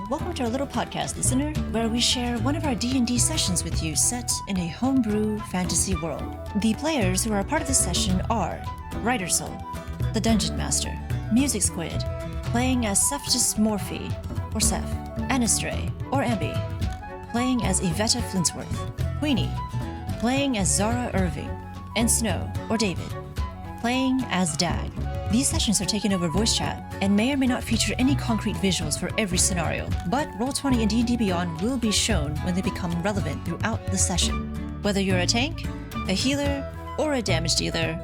welcome to our little podcast, listener, where we share one of our D&D sessions with you set in a homebrew fantasy world. The players who are a part of this session are Reitersul, the Dungeon Master, MusicSquid, playing as Pséftis Morfi, or Seth, Anistrae, or Amby, playing as Evetta Flintsworth, Quenie, playing as Zara Irving, and Snow, or David, playing as Dag. These sessions are taken over voice chat and may or may not feature any concrete visuals for every scenario, but Roll20 and D&D Beyond will be shown when they become relevant throughout the session. Whether you're a tank, a healer, or a damage dealer,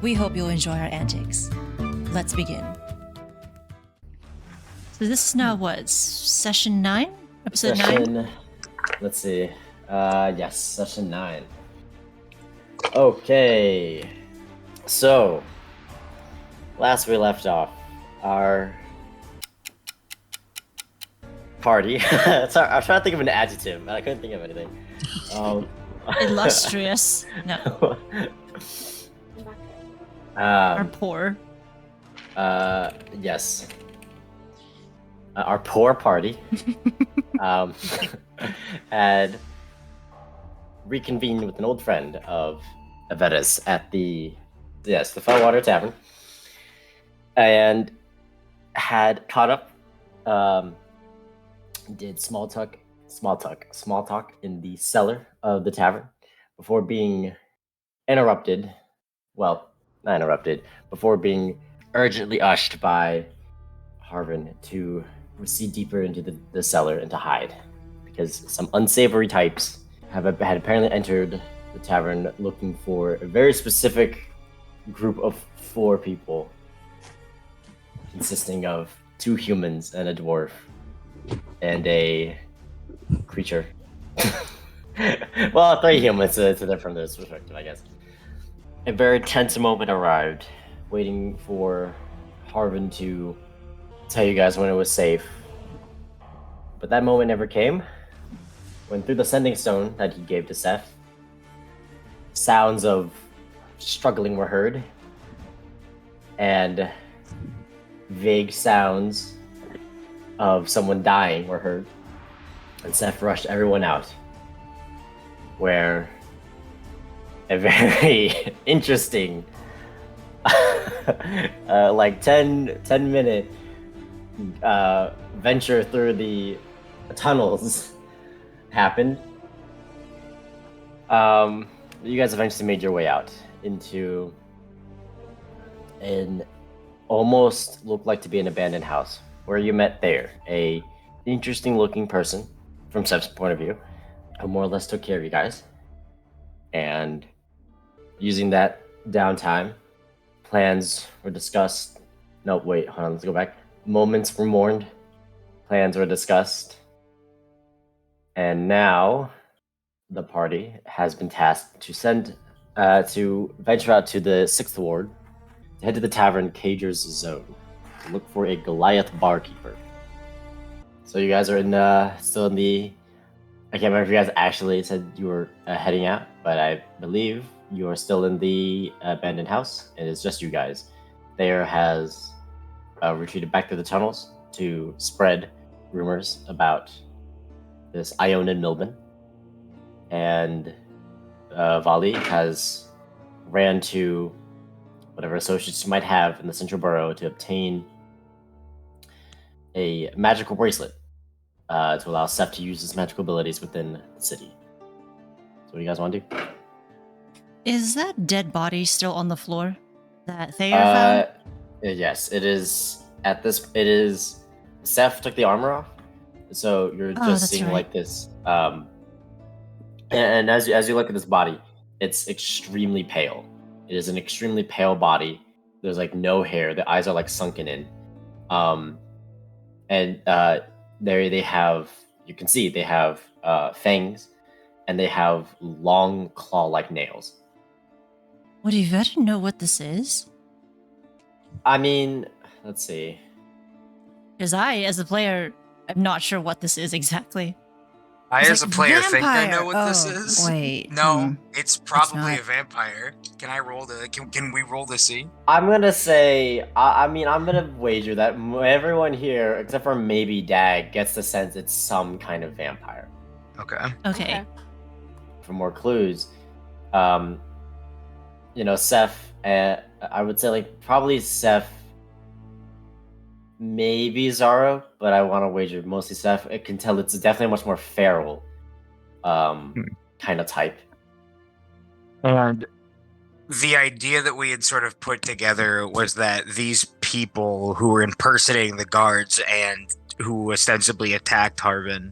we hope you'll enjoy our antics. Let's begin. So this is now what, session 9? Episode 9? Let's see. Yes, session 9. Okay. So, last we left off, our party. Sorry, I was trying to think of an adjective, but I couldn't think of anything. Illustrious. No. Or poor. Yes. Our poor party had reconvened with an old friend of Evetta's at the Fellwater Tavern, and had caught up, did small talk in the cellar of the tavern before being interrupted. Well, not interrupted, before being urgently ushed by Harvin to recede deeper into the cellar and to hide, because some unsavory types had apparently entered the tavern looking for a very specific group of 4 people, consisting of 2 humans and a dwarf and a creature. Well, 3 humans to their from this perspective, I guess. A very tense moment arrived, waiting for Harvin to tell you guys when it was safe. But that moment never came, when through the sending stone that he gave to Seth, sounds of struggling were heard, and vague sounds of someone dying were heard, and Seth rushed everyone out, where a very interesting like 10-minute venture through the tunnels happened. You guys eventually made your way out into an almost looked like to be an abandoned house, where you met there a interesting looking person from Seth's point of view, who more or less took care of you guys. And using that downtime, plans were discussed. No, wait, hold on, let's go back. Moments were mourned, plans were discussed, and now the party has been tasked to venture out to the 6th Ward, to head to the tavern Cager's Zone, to look for a Goliath barkeeper. So you guys are still in the... I can't remember if you guys actually said you were heading out, but I believe you are still in the abandoned house, and it's just you guys. Thayer has retreated back to the tunnels to spread rumors about this Ionin Milben, and Vali has ran to whatever associates you might have in the Central Borough to obtain a magical bracelet to allow Seth to use his magical abilities within the city. So what do you guys want to do? Is that dead body still on the floor that Thayer found? Yes, it is. It is. Seth took the armor off, so you're just seeing like this. And as you look at this body, it's extremely pale. It is an extremely pale body. There's like no hair. The eyes are like sunken in. And there they have. You can see they have fangs, and they have long claw-like nails. Would Evetta know what this is? I mean, let's see. Because I, as a player, am not sure what this is exactly. I, It's as a like, player, think I vampire! know what this Oh, is. wait. No, it's probably not. a vampire. Can I roll the? Can we roll to see? I'm gonna say, I mean, I'm gonna wager that everyone here, except for maybe Dag, gets the sense it's some kind of vampire. Okay. Okay. For more clues, Seth, I would say like probably Seth, maybe Zara, but I want to wager mostly Seth. I can tell it's definitely much more feral, kind of type. And the idea that we had sort of put together was that these people who were impersonating the guards and who ostensibly attacked Harvin,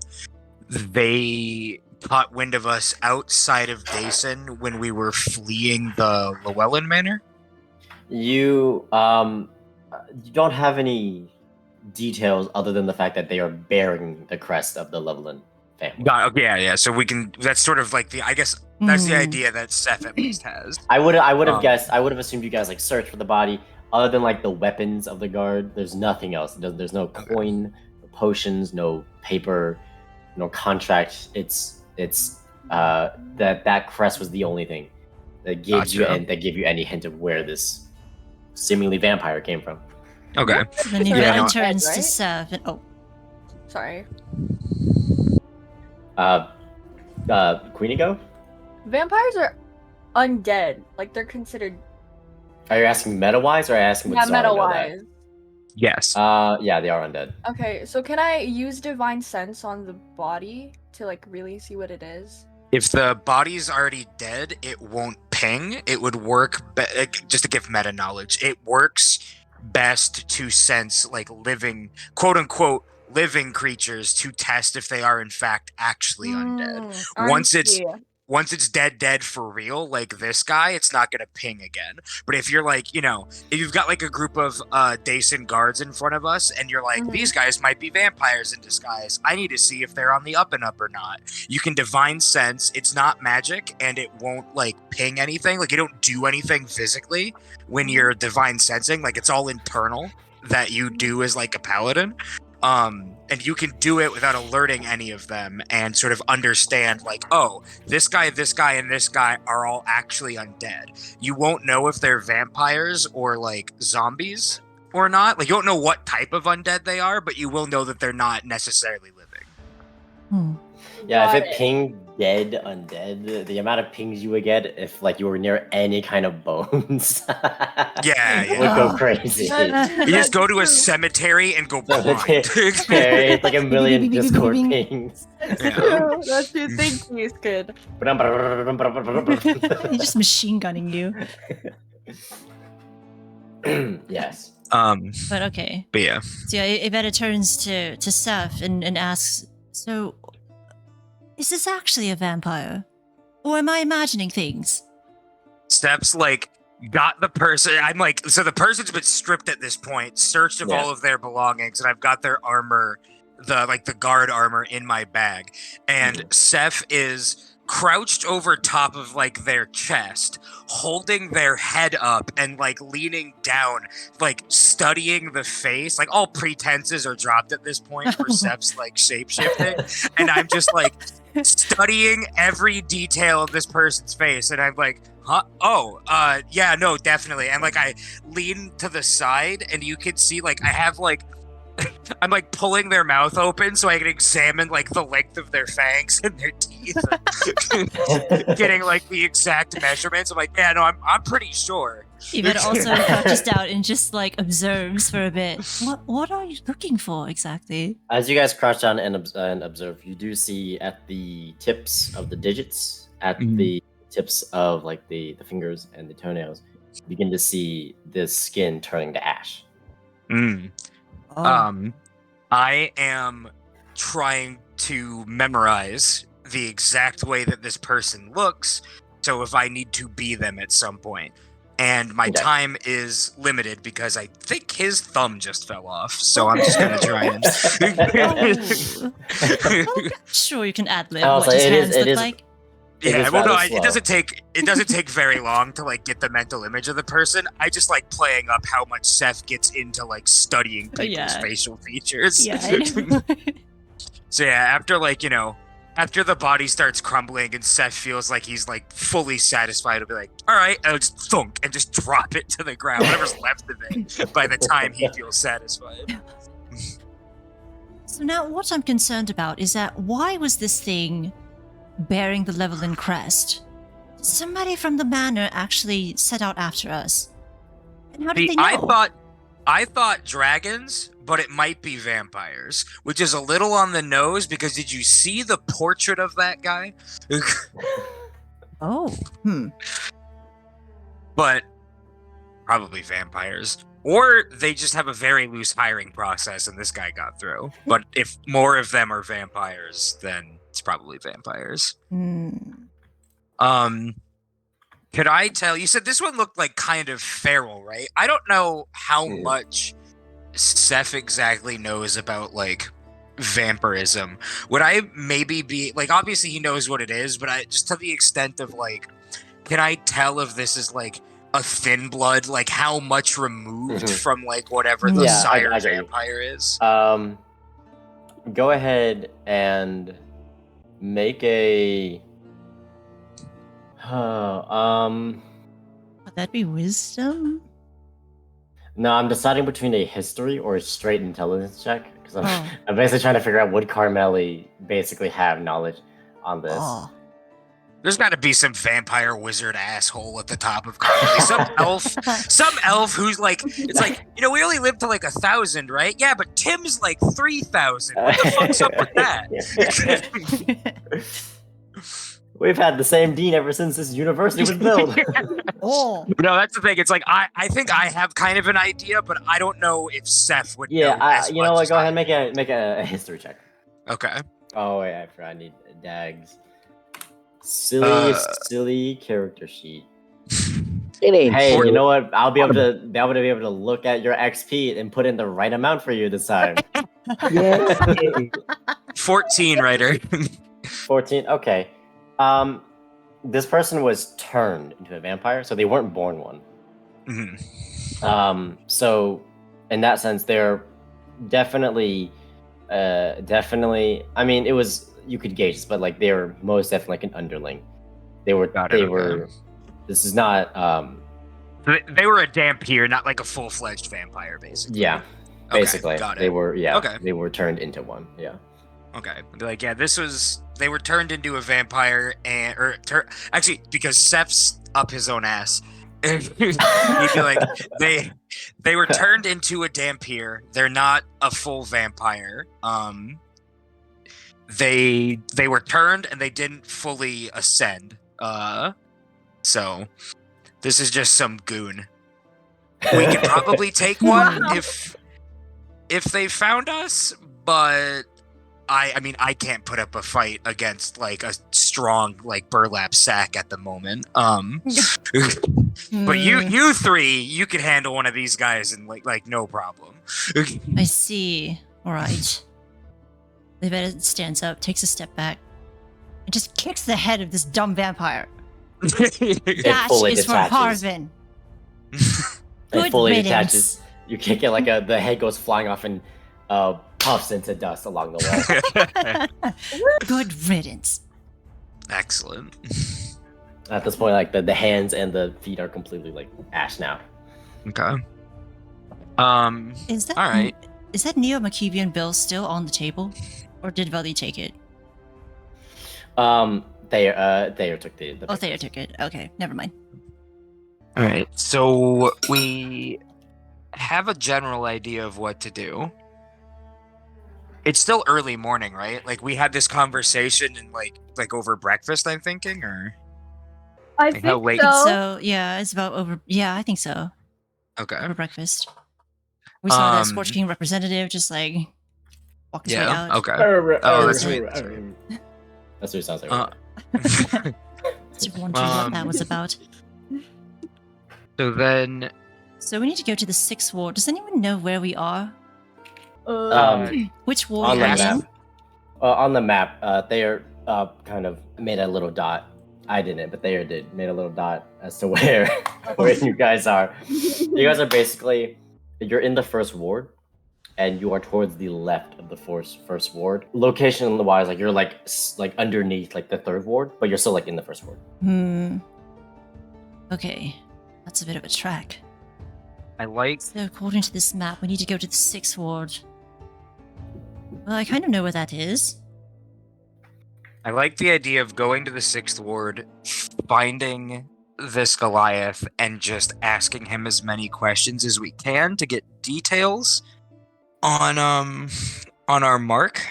they caught wind of us outside of Dason when we were fleeing the Llewellyn Manor. You don't have any details other than the fact that they are bearing the crest of the Llewellyn family. Yeah. So we can. That's sort of like I guess that's the idea that Seth at least has. I would have guessed. I would have assumed you guys like search for the body. Other than like the weapons of the guard, there's nothing else. There's no coin, no potions, no paper, no contract. It's that crest was the only thing that gives you any hint of where this seemingly vampire came from. Okay. Then Evetta turns to Seth and Sorry. Queenie, go? Vampires are undead. Like, they're considered... Are you asking meta-wise, or are you asking what Zara know that? Meta-wise. Yes. Yeah, they are undead. Okay, so can I use Divine Sense on the body to, like, really see what it is? If the body's already dead, it won't ping. It would work, just to give meta knowledge, it works best to sense, like, living, quote-unquote, living creatures to test if they are, in fact, actually undead. Once it's dead for real, like this guy, it's not gonna ping again. But if you're like, if you've got like a group of Dason guards in front of us, and you're like, these guys might be vampires in disguise. I need to see if they're on the up and up or not. You can divine sense. It's not magic, and it won't like ping anything. Like you don't do anything physically when you're divine sensing. Like it's all internal that you do as like a paladin. And you can do it without alerting any of them and sort of understand like, oh, this guy, and this guy are all actually undead. You won't know if they're vampires or like zombies or not. Like you don't know what type of undead they are, but you will know that they're not necessarily living. Yeah, if it pinged dead undead, the amount of pings you would get if like you were near any kind of bones, yeah, would go crazy. You just go to a cemetery and go blind. It's like a million Discord pings. Yeah. That's true. Thank you, Squid. He's just machine gunning you. Yes. But okay. But yeah. So yeah, Evetta turns to Seth and asks, so is this actually a vampire? Or am I imagining things? Steps like got the person. I'm like, so the person's been stripped at this point, searched of all of their belongings, and I've got their armor, the guard armor in my bag. And Seth is crouched over top of like their chest, holding their head up and like leaning down, like studying the face. Like all pretenses are dropped at this point for Seth's like shape-shifting. And I'm just like studying every detail of this person's face, and I'm like, huh? Oh, yeah, no, definitely. And like I lean to the side, and you can see like I have like I'm like pulling their mouth open so I can examine like the length of their fangs and their teeth, getting like the exact measurements. I'm like, yeah, no, I'm pretty sure. Evetta also crouches down and just like observes for a bit. What are you looking for exactly? As you guys crouch down and observe, you do see at the tips of the digits, at the tips of like the fingers and the toenails, you begin to see the skin turning to ash. I am trying to memorize the exact way that this person looks, so if I need to be them at some point. And my time is limited because I think his thumb just fell off, so I'm just gonna try and... Sure, you can ad-lib what his hands look like. Yeah, well, no, it doesn't take very long to like get the mental image of the person. I just like playing up how much Seth gets into like studying people's facial features. Yeah. So yeah, after like after the body starts crumbling and Seth feels like he's like fully satisfied, he'll be like, all right, and he'll just thunk and just drop it to the ground, whatever's left of it, by the time he feels satisfied. So now what I'm concerned about is that why was this thing bearing the Levelin crest? Did somebody from the manor actually set out after us? And how did they know? I thought dragons, but it might be vampires, which is a little on the nose because did you see the portrait of that guy? Oh, But probably vampires. Or they just have a very loose hiring process and this guy got through. But if more of them are vampires, then it's probably vampires. Could I tell? You said this one looked like kind of feral, right? I don't know how much Seth exactly knows about like vampirism. Would I maybe be like? Obviously, he knows what it is, but I just to the extent of like, can I tell if this is like a thin blood, like how much removed from like whatever the sire vampire is? Go ahead and make a. Would that be wisdom? No, I'm deciding between a history or a straight intelligence check because I'm basically trying to figure out would Carmelli basically have knowledge on this. There's got to be some vampire wizard asshole at the top of Carmelli. Some elf who's like, it's like, we only live to like 1,000, right? Yeah, but Tim's like 3,000. What the fuck's up with that? We've had the same dean ever since this university was built. No, that's the thing. It's like I think I have kind of an idea, but I don't know if Seth would. Yeah, know you know what? Go ahead and make a history check. Okay. Oh wait, I forgot. I need Dags. Silly character sheet. Hey, you know what? I'll be able to look at your XP and put in the right amount for you this time. 14, writer. 14. Okay. This person was turned into a vampire, so they weren't born one. Mm-hmm. So in that sense, they're definitely. I mean, it was you could gauge this, but like they were most definitely like an underling. They were. This is not. They were a dampier, not like a full-fledged vampire, basically. Yeah, basically. Okay, got it. They were. Yeah. Okay. They were turned into one. Yeah. Okay. They're like, they were turned into a vampire, actually, because Seth's up his own ass. You'd be like, they were turned into a dampier. They're not a full vampire. They were turned and they didn't fully ascend. So this is just some goon. We could probably take one if they found us, but I mean I can't put up a fight against like a strong like burlap sack at the moment. But you three, you could handle one of these guys and like no problem. I see. All right. Evetta stands up, takes a step back, and just kicks the head of this dumb vampire. That is for Harvin. It fully detaches. You kick it like the head goes flying off and puffs into dust along the way. Good riddance. Excellent. At this point, like the hands and the feet are completely like ash now. Okay. Is that all right? Is that Neo Machiavian bill still on the table, or did Vali take it? Thayer took the Oh, Thayer took it. Okay, never mind. All right. So we have a general idea of what to do. It's still early morning, right? Like we had this conversation and like over breakfast, I'm thinking, or I think how late? So yeah, it's about over. Yeah, I think so. Okay. Over breakfast. We saw the Scorch King representative just like walk his way out. Okay. Oh, that's sweet. That's what it sounds like. Just wondering what that was about. So then. So we need to go to the 6th ward. Does anyone know where we are? Which ward on we the are map. in? On the map, Thayer kind of made a little dot. I didn't, but Thayer did. Made a little dot as to where you guys are. You guys are basically, you're in the 1st ward. and you are towards the left of the first ward. Location-wise, like you're like underneath like the third ward, but you're still like in the first ward. Okay, that's a bit of a trek. I like. So according to this map, we need to go to the 6th ward. Well, I kind of know where that is. I like the idea of going to the 6th ward, finding this Goliath, and just asking him as many questions as we can to get details on our mark.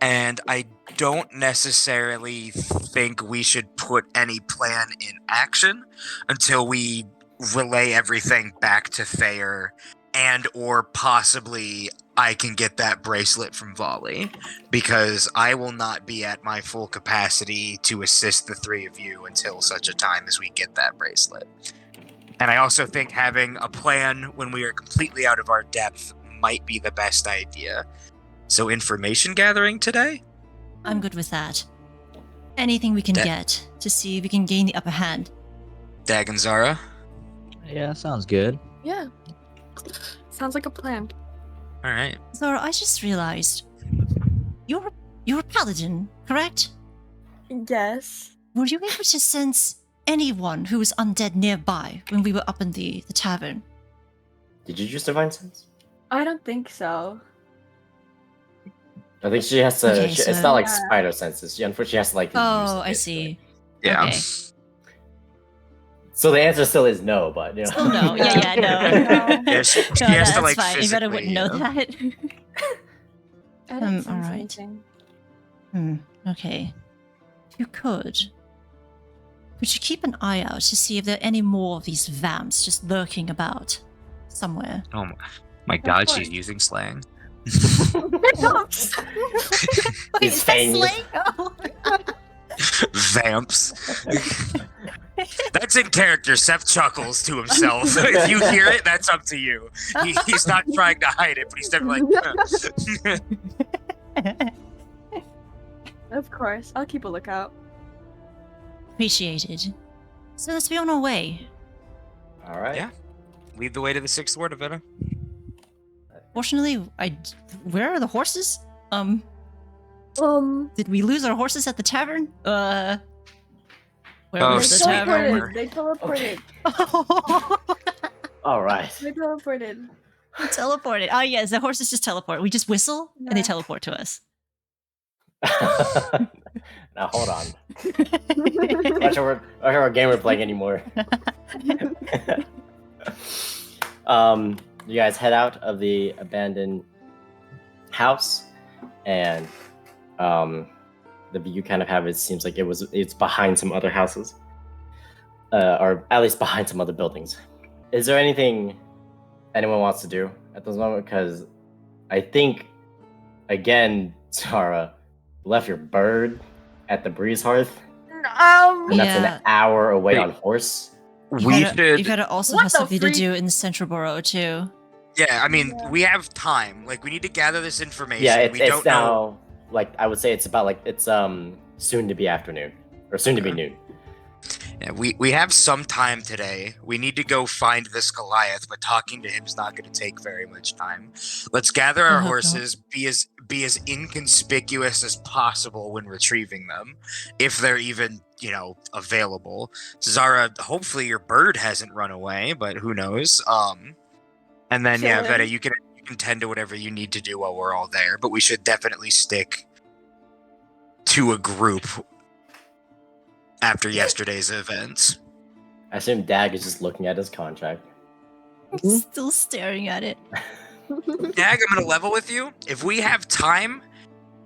And I don't necessarily think we should put any plan in action until we relay everything back to Thayer, and or possibly I can get that bracelet from Volley, because I will not be at my full capacity to assist the three of you until such a time as we get that bracelet. And I also think having a plan when we are completely out of our depth might be the best idea. So information gathering today? I'm good with that. Anything we can get to see if we can gain the upper hand. Dag and Zara? Yeah, sounds good. Yeah. Sounds like a plan. Alright. Zara, I just realized you're a paladin, correct? Yes. Were you able to sense anyone who was undead nearby when we were up in the tavern? Did you use divine sense? I don't think so. I think she has to. Okay, It's so- not like Yeah. spider senses. She unfortunately has to like. use Oh, it, I see. Yeah. Okay. So the answer still is no, but you know. Still no. Yeah, no. Yeah, she No, has to that's like fine. Evetta wouldn't physically, know you know? that. I don't sense alright. anything. Okay. If you could you keep an eye out to see if there are any more of these vamps just lurking about somewhere? Oh my god, course. she's using slang. Wait, He's is that saying this- slang? Oh. Vamps. That's in character. Seth chuckles to himself. If you hear it, that's up to you. He's not trying to hide it, but he's definitely like, Of course. I'll keep a lookout. Appreciated. So let's be on our way. All right. Yeah. Lead the way to the 6th ward, Evetta. Fortunately, where are the horses? Did we lose our horses at the tavern? Where Oh, was the sweet tavern? lord. They teleported. All right. They teleported. Teleported. Oh yes, the horses just teleport. We just whistle and they Yeah. teleport to us. Now hold on. Not sure what game we're playing anymore. You guys head out of the abandoned house, and the view you kind of have, it seems like it's behind some other houses, or at least behind some other buildings. Is there anything anyone wants to do at this moment? Because I think, again, Zara, you left your bird at the breeze hearth, and that's Yeah. an hour away Wait. on horse. You gotta also What have the something to freak? do in the central borough too. Yeah, I mean, Yeah. we have time. Like, we need to gather this information. Yeah, we it's don't now know. like I would say it's about like it's soon to be afternoon or soon to be noon. Yeah, we have some time today. We need to go find this Goliath, but talking to him is not going to take very much time. Let's gather our I hope not. horses, be as inconspicuous as possible when retrieving them, if they're even, available. Zara, hopefully your bird hasn't run away, but who knows? And then yeah, Chilling. Veta, you can tend to whatever you need to do while we're all there, but we should definitely stick to a group after yesterday's events. I assume Dag is just looking at his contract. Still staring at it. Dag, I'm gonna level with you. If we have time,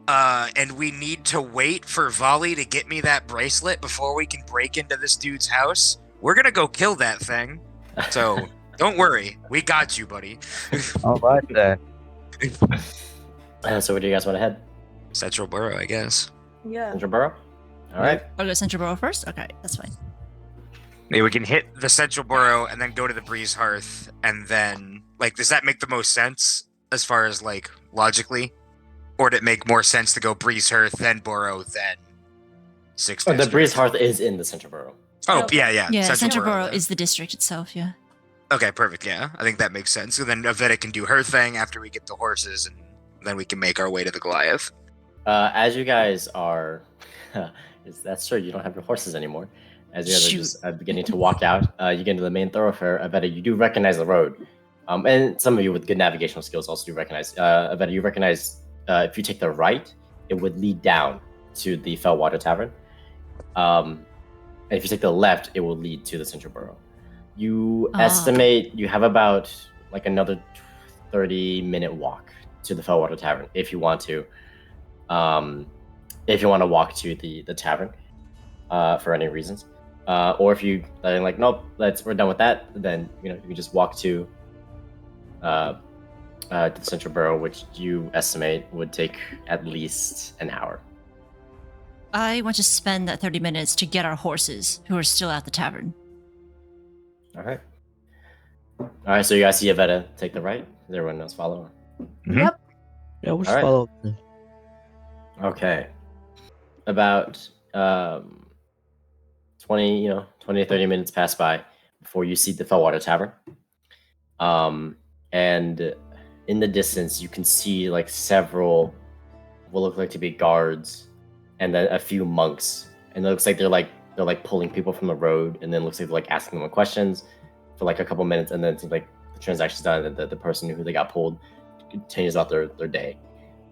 and we need to wait for Volley to get me that bracelet before we can break into this dude's house, we're gonna go kill that thing. So don't worry, we got you, buddy. All right then. So where do you guys want to head? Central Borough, I guess. Yeah. Central Borough? All right. I'll go central borough first? Okay, that's fine. Maybe we can hit the Central Borough and then go to the Breeze Hearth, and then does that make the most sense as far as logically, or did it make more sense to go Breeze Hearth then Borough then Sixth? Oh, the District? Breeze Hearth is in the Central Borough. Oh yeah. Yeah, central Borough borough then. is the district itself, yeah. Okay, perfect. Yeah, I think that makes sense. So then Evetta can do her thing after we get the horses, and then we can make our way to the Goliath. As you guys are, that's true. You don't have your horses anymore. As you guys are just beginning to walk out, you get into the main thoroughfare. Evetta, you do recognize the road, and some of you with good navigational skills also do recognize. Evetta, you recognize if you take the right, it would lead down to the Fellwater Tavern. And if you take the left, it will lead to the Central Borough. You estimate you have about like another 30-minute walk to the Fellwater Tavern if you want to. If you want to walk to the tavern for any reasons, or if you are like, nope, we're done with that, then you can just walk to the Central Borough, which you estimate would take at least an hour. I want to spend that 30 minutes to get our horses, who are still at the tavern. All right. So you guys see Evetta take the right. Does everyone else follow? Mm-hmm. Yep. Yeah, we'll All right. follow. Okay. About 20 to 30 minutes pass by before you see the Fellwater Tavern. And in the distance, you can see like several what look like to be guards and then a few monks. And it looks like they're like pulling people from the road, and then it looks like they're like asking them questions for like a couple minutes, and then it seems like the transaction's done, and the person who they got pulled continues about their day.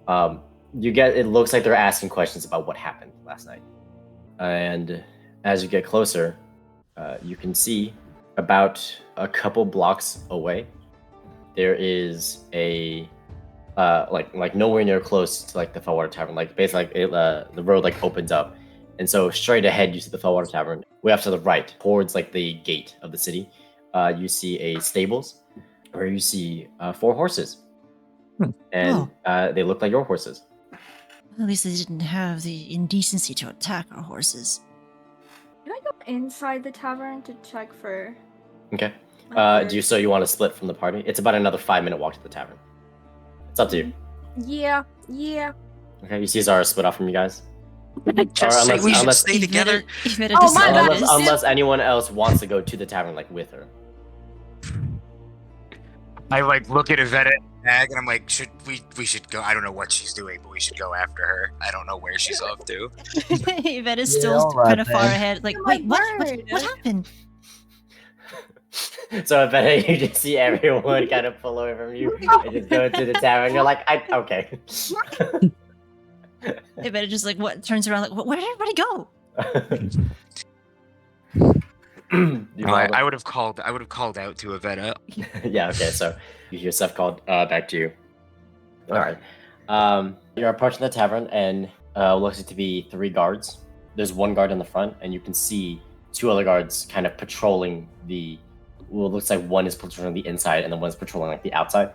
It looks like they're asking questions about what happened last night. And as you get closer, you can see about a couple blocks away, there is a like nowhere near close to like the Fellwater Tavern. Like basically the road like opens up. And so straight ahead you see the Fellwater Tavern. Way off to the right, towards like the gate of the city, you see a stables where you see 4 horses. And they look like your horses. At least they didn't have the indecency to attack our horses. Can I go inside the tavern to check for? Okay. like, Do you want to split from the party? It's about another 5-minute walk to the tavern. It's up to you. Yeah. Okay, you see Zara split off from you guys? Just say we should stay together. Oh, my bad. Unless anyone else wants to go to the tavern like with her. I like look at Evetta bag and I'm like, we should go. I don't know what she's doing, but we should go after her. I don't know where she's off to. Yvette is still kind of far ahead. Like, wait, what happened? So I bet you just see everyone kind of pull away from you and just go to the tavern. You're like, okay. Yvette just like turns around like, where did everybody go? I would have called out to Evetta. Yeah, okay, so you hear Seth called back to you. Alright. You're approaching the tavern and looks to be 3 guards. There's 1 guard in the front, and you can see 2 other guards kind of patrolling it looks like 1 is patrolling the inside and then 1 is patrolling like the outside.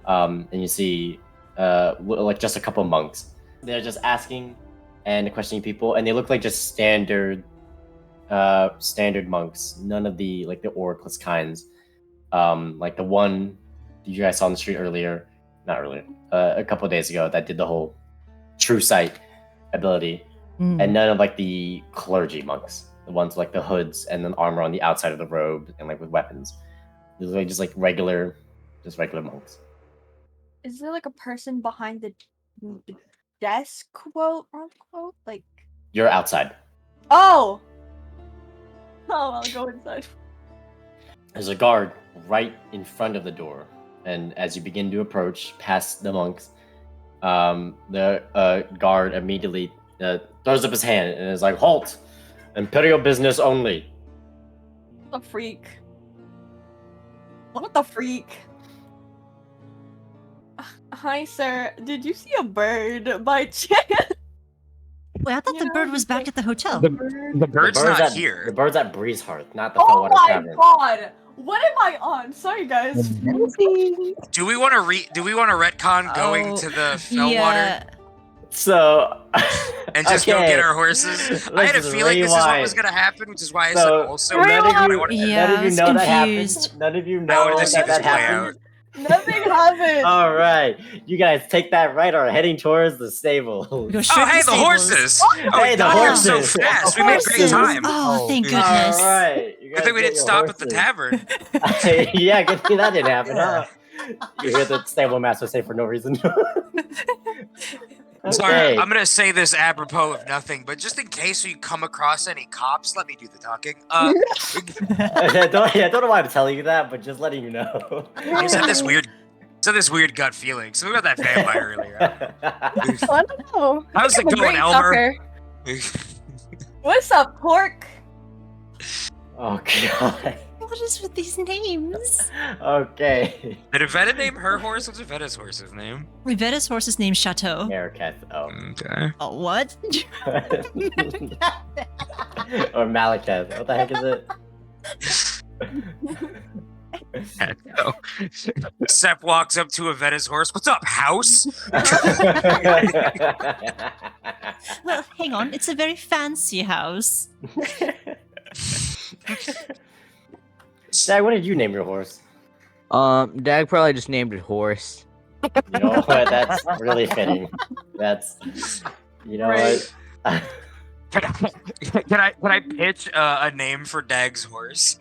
And you see like just a couple monks. They're just asking and questioning people, and they look like just standard monks. None of the like the oracless kinds. Like the one you guys saw on the street a couple of days ago that did the whole true sight ability, and none of like the clergy monks. The ones with, like the hoods and then armor on the outside of the robe and like with weapons. These are like just regular monks. Is there like a person behind the desk, quote unquote? Like You're outside. Oh, I'll go inside. There's a guard right in front of the door, and as you begin to approach past the monks, the guard immediately throws up his hand and is like, "Halt! Imperial business only." What the freak? What the freak? Hi, sir. Did you see a bird by chance? Wait, I thought the bird was back at the hotel. The bird's not here. The here. bird's at Breezehearth, not the Oh Fellwater my Tavern. god! What am I on? Sorry, guys. Do we want to retcon going to the Fellwater Yeah. So and just go get our horses? I had a feeling this is what was rewind. gonna happen, which is why I said also. none of I you, wanna- Yeah, none of you I was know that confused. happened. None of you I know wanted to see that this that play happened. Nothing happened. All right, you guys take that right or heading towards the stable. We go Oh, straight to hey, the stables. horses! Oh, Hey, we the got here so horses. fast. The We made great horses. time. Oh, thank All goodness. right, you Good thing we didn't stop at the tavern. Yeah, good thing that didn't happen, huh? You hear the stable master say for no reason. Sorry, I'm gonna say this apropos of nothing, but just in case you come across any cops, let me do the talking. I don't know why I'm telling you that, but just letting you know. You said this weird gut feeling. So we got that vampire earlier. I don't know. How's it I'm a going, great Elmer? talker. What's up, pork? Oh god. What is with these names? Okay. Did Evetta name her horse? What's Evetta's horse's name? Rivetta's horse is named Chateau. Marraketh. Oh. Okay. Oh, what? Or Malaketh. What the heck is it? So, Sep walks up to Evetta's horse. What's up, house? Well, hang on. It's a very fancy house. Dag, what did you name your horse? Dag probably just named it horse. You know what? That's really fitting. That's, you know what? Can I pitch a name for Dag's horse?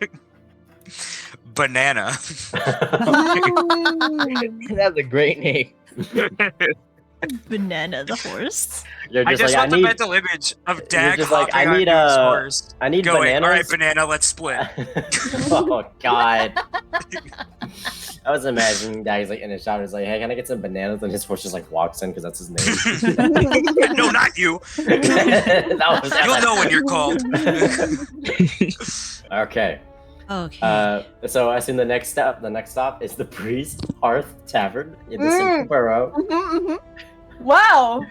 Banana. That's a great name. Banana the horse. You're I just like, want the mental image of Dag just like, hopping I need on his horse, I need going, bananas. all right, banana, let's split. Oh god. I was imagining Daddy's like in his shop. He's like, "Hey, can I get some bananas?" And his horse just like walks in because that's his name. No, not you. You'll know when you're called. Okay. Okay. So I assume the next stop is the Priest Hearth Tavern in the Central Borough. Wow.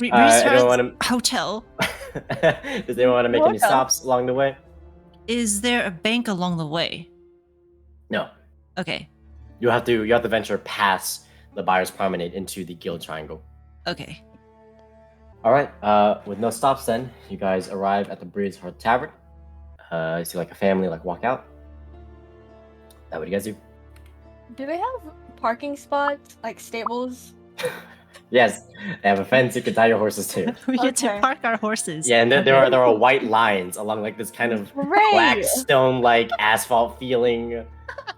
Anyone Hotel. Does anyone want to make any stops along the way? Is there a bank along the way? No. Okay. You have to venture past the Buyer's Promenade into the Guild Triangle. Okay. All right. With no stops, then you guys arrive at the Priest Hearth Tavern. You see like a family like walk out. That what you guys do? Do they have parking spots, like stables? Yes, they have a fence you can tie your horses to. We get to Okay. park our horses. Yeah, and there are white lines along like this kind of black stone like asphalt feeling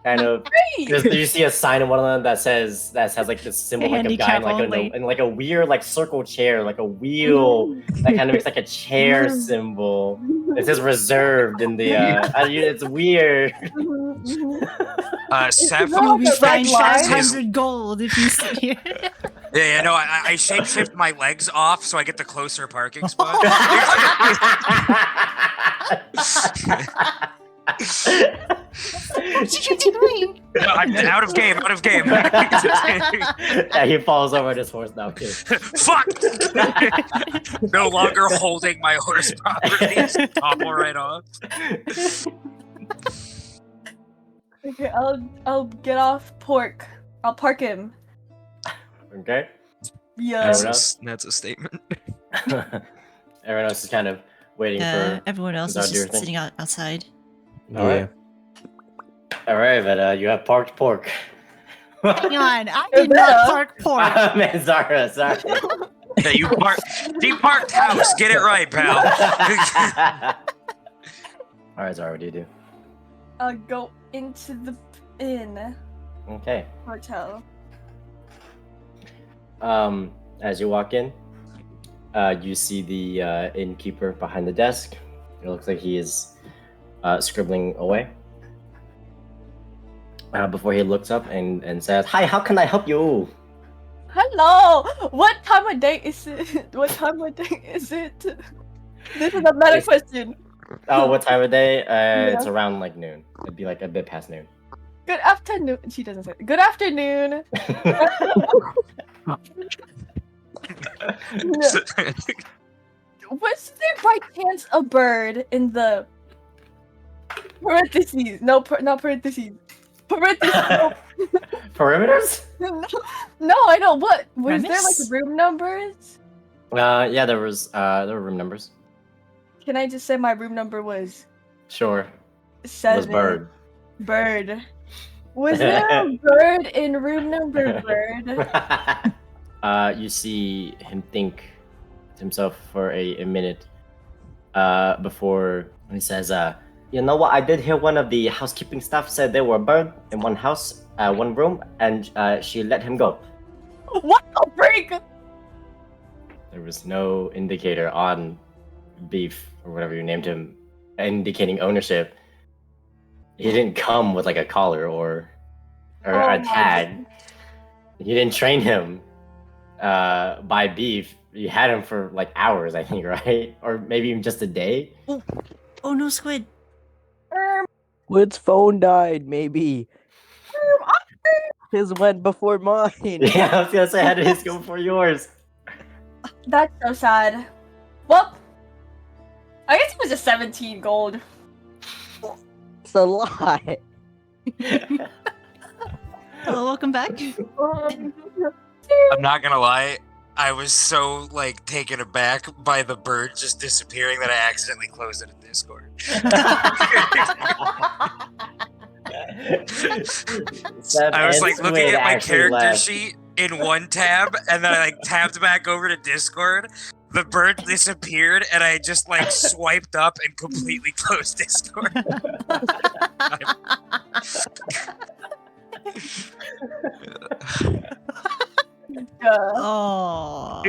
kind of. You see a sign in one of them that has like this symbol like a guy in like a weird like circle chair, like a wheel that kind of makes like a chair symbol. It says reserved in the it's weird. Seth, You'll be fined red line. 500 gold if you sit here. Yeah, no, I shape-shift my legs off so I get the closer parking spot. What are you doing? No, I'm out of game. Yeah, he falls over his horse now too. Fuck! No longer holding my horse properly. Just topple right off. Okay, I'll get off pork. I'll park him. Okay. Yeah. That's a statement. Everyone else is kind of waiting for. Everyone else Zara is to do her just thing. sitting outside. All right. All right, but you have parked pork. Hang on, I did not park pork. Man, Zara, sorry. Yeah, you parked house. Get it right, pal. All right, Zara, what do you do? I'll go into the inn Okay. hotel. As you walk in, you see the innkeeper behind the desk. It looks like he is scribbling away. Before he looks up and says, "Hi, how can I help you?" Hello. What time of day is it? What time of day is it? This is a meta question. Oh, what time of day? It's around like noon. It'd be like a bit past noon. Good afternoon. She doesn't say. Good afternoon. Was there by chance a bird in the parentheses? No, not parentheses. Parentheses. No. Perimeters? No, I know. What was there Premise? like room numbers? Yeah, there were room numbers. Can I just say my room number was Sure. 7? It was bird. Bird. Was there a bird in room number bird? You see him think to himself for a minute before he says, You know what? I did hear one of the housekeeping staff said there were a bird in one house, one room, and she let him go. What the freak? There was no indicator on Beef, or whatever you named him, indicating ownership. He didn't come with like a collar or Oh a my tag. You didn't train him by Beef. You had him for like hours, I think, right? Or maybe even just a day. Oh no, Squid. Squid's phone died, maybe. His went before mine. Yeah, I was gonna say, how did his go before yours? That's so sad. Well, I guess it was just 17 gold. It's a lot. Hello, welcome back. I'm not gonna lie. I was so like taken aback by the bird just disappearing that I accidentally closed it in Discord. I was like looking at my character sheet in one tab, and then I like tabbed back over to Discord. The bird disappeared, and I just like swiped up and completely closed Discord. Oh.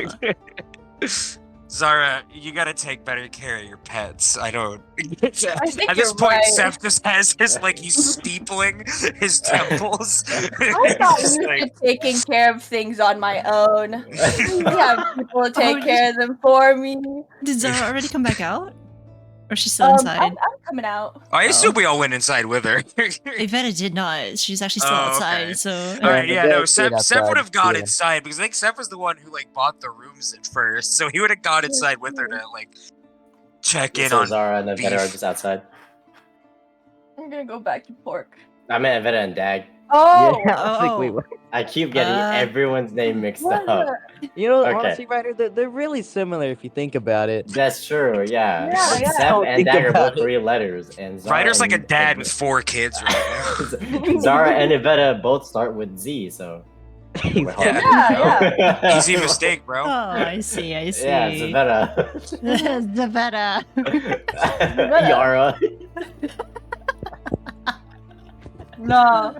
Zara, you gotta take better care of your pets. I don't. think At this you're point, right. Pséftis has his like he's steepling his temples. I got Just, used like, to taking care of things on my own. We have people to take Oh, care of them for me. Did Zara already come back out? Or is she still I'm inside? coming out. I assume we all went inside with her. Evetta did not. She's actually still Oh, outside, okay. so... All right, the yeah, no. dead stayed Seth would have outside, gone yeah. inside because I think Seth was the one who like bought the rooms at first, so he would have gone inside with her to like check in So on. Zara and Evetta are Beef. just outside. I'm gonna go back to pork. I meant Evetta and Dag. Oh, Yeah, I was like, wait, Oh. what? I keep getting everyone's name mixed what up. You know, Okay. honestly, Ryder, they're really similar if you think about it. That's true, yeah. Yeah, yeah. Seth Don't and think Dag are about both 3 letters, and Zara Ryder's like a and dad with 4 kids right now. Zara and Evetta both start with Z, so. Yeah. yeah. Easy mistake, bro. Oh, I see, I see. Yeah, it's Evetta. Evetta. Yara. no.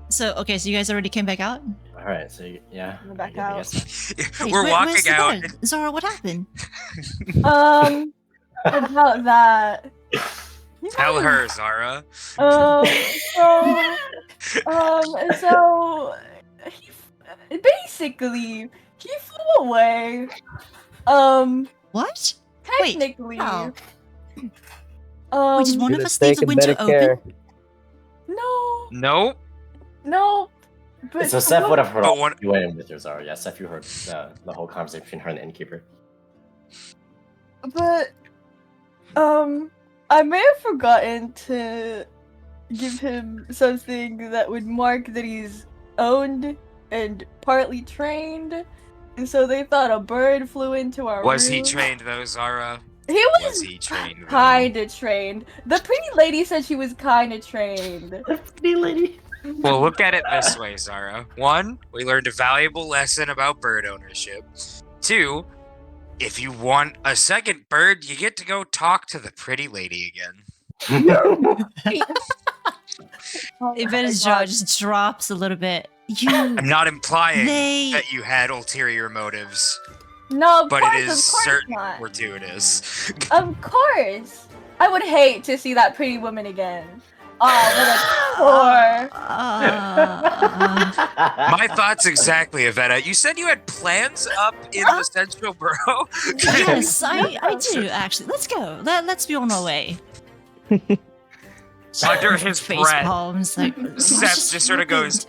So, okay, so you guys already came back out? Alright, so yeah. We're back I out. guess so. Wait, We're where's walking the out. bed? Zara, what happened? About that. Tell her, Zara. So basically he flew away. What? Technically. how? Um, Wait, did one of Should've us leave the taken window better care. open? Nope. no. But So Seth would have heard But all one- you went in with your Zara. Yeah, Seth, you heard the whole conversation between her and the innkeeper. But I may have forgotten to give him something that would mark that he's owned and partly trained. And so they thought a bird flew into our Was he room. trained though, Zara? He Was was he trained? Though? kinda trained. The pretty lady said she was kinda trained. Pretty lady. Well, look at it this way, Zara. 1, we learned a valuable lesson about bird ownership. 2, if you want a second bird, you get to go talk to the pretty lady again. Oh Evetta's my jaw God. just drops a little bit. I'm not implying They... that you had ulterior motives, No, of but course, it is of course certain not. fortuitous. Of course. I would hate to see that pretty woman again. Oh, what a My thoughts exactly, Evetta. You said you had plans up in the Central Borough? Yes, I do, actually. Let's go. Let's be on our way. Under his face breath, palms, like... Seth just sort of goes,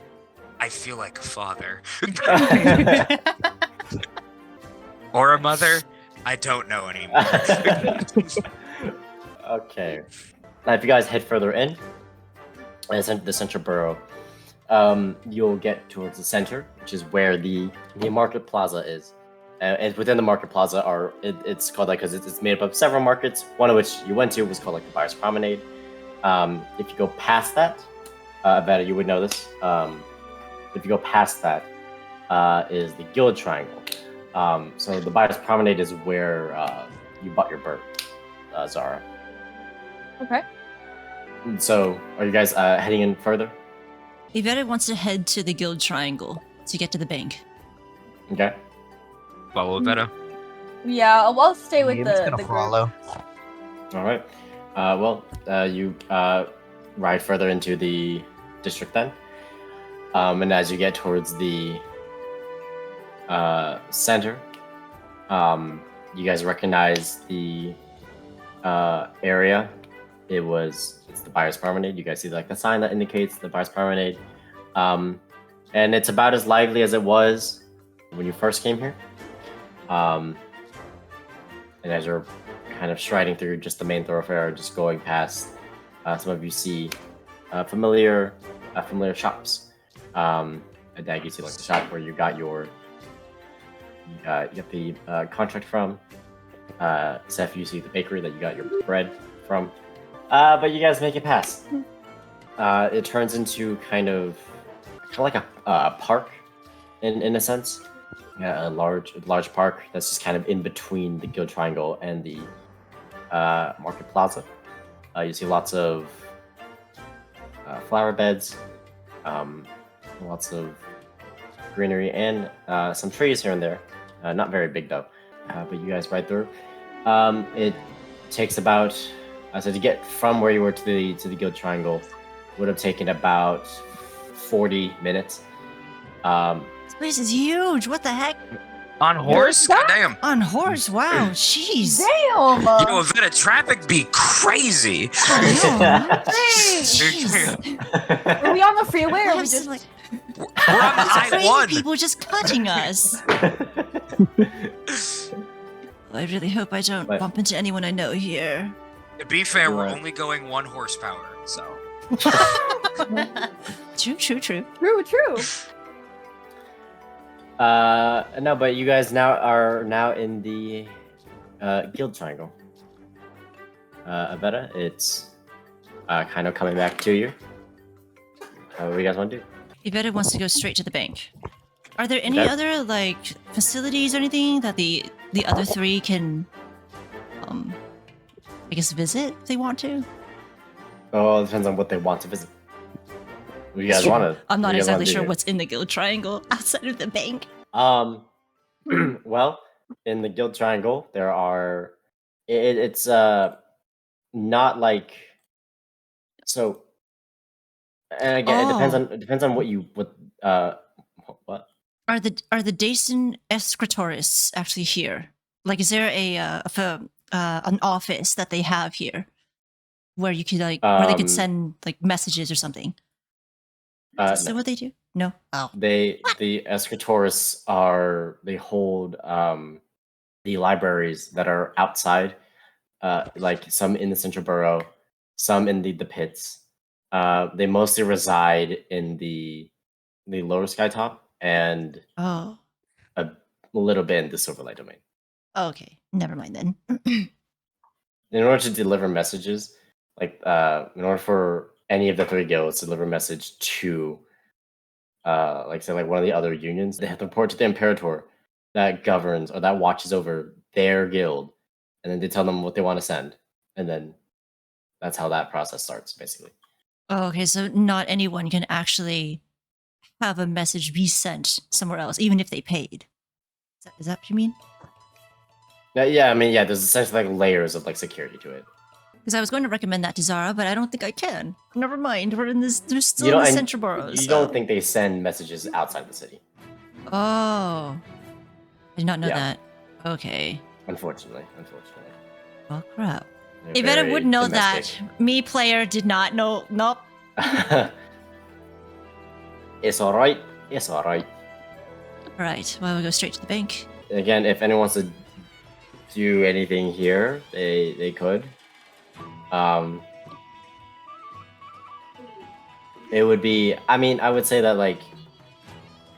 I feel like a father. Or a mother? I don't know anymore. Okay. Now, if you guys head further in, the Central Borough, you'll get towards the center, which is where the market plaza is. And within the market plaza it's called like, because it's made up of several markets, one of which you went to was called like the Buyer's Promenade. If you go past that, Evetta, you would know this. If you go past that, is the Guild Triangle. So the Buyer's Promenade is where you bought your bird, Zara. Okay. So, are you guys heading in further? Evetta wants to head to the Guild Triangle to get to the bank. Okay. Follow Evetta. Yeah, I'll stay with I'm just the gonna group. follow. All right. You ride further into the district then, and as you get towards the center, you guys recognize the area. It's the Buyer's Promenade. You guys see like the sign that indicates the Buyer's Promenade, and it's about as lively as it was when you first came here. And as you're kind of striding through just the main thoroughfare, just going past, some of you see familiar shops. At Dag, you see like the shop where you got the contract from. Seth, you see the bakery that you got your bread from. But you guys make it past. It turns into kind of like a park, in a sense. Yeah, a large park that's just kind of in between the Guild Triangle and the Market Plaza. You see lots of flower beds, lots of greenery, and some trees here and there. Not very big though, but you guys ride through. It takes about so to get from where you were to the Guild Triangle would have taken about 40 minutes. This place is huge. What the heck? On horse? that? Damn. On horse? Wow. Jeez. Damn! Yo, Evetta, traffic be crazy. Jeez. Are we on the freeway or are we Have just some, like, We're on the crazy I-1. people just cutting us. Well, I really hope I don't But- bump into anyone I know here. To be fair, we're Right. only going 1 horsepower, so. True. true? No, but you guys are now in the Guild Triangle. Evetta, it's kind of coming back to you. What do you guys want to do? Evetta wants to go straight to the bank. Are there any Okay. other like facilities or anything that the other three can, I guess, visit if they want to? Oh, it depends on what they want to visit. What do you guys want to? I'm not exactly sure what's in the Guild Triangle outside of the bank. Well, in the Guild Triangle, there are. It's not like so. And again, it depends on what what. Are the Dacian escritorists actually here? Like, is there an office that they have here where you could where they could send like messages or something? Is that No. what they do? No. Oh. The escritorists they hold the libraries that are outside, like some in the central borough, some in the pits. They mostly reside in the lower skytop and Oh. a little bit in the Silverlight domain. Okay. Never mind then. In order to deliver messages, like in order for any of the 3 guilds to deliver a message to like say like one of the other unions, they have to report to the Imperator that governs or that watches over their guild, and then they tell them what they want to send, and then that's how that process starts basically. Oh, okay, so not anyone can actually have a message be sent somewhere else, even if they paid. Is that what you mean? Yeah, I mean, there's essentially like layers of like security to it. Because I was going to recommend that to Zara, but I don't think I can. Never mind. We're still You in don't- the and central boroughs. You so- don't think they send messages outside the city? Oh. I did not know Yeah. that. Okay. Unfortunately. Oh, crap. They're Evetta very would know domestic. that. Me, player, did not know. Nope. It's alright. It's alright. Right. Well, we go straight to the bank. Again, if anyone wants to do anything here, they could. It would be. I mean, I would say that like,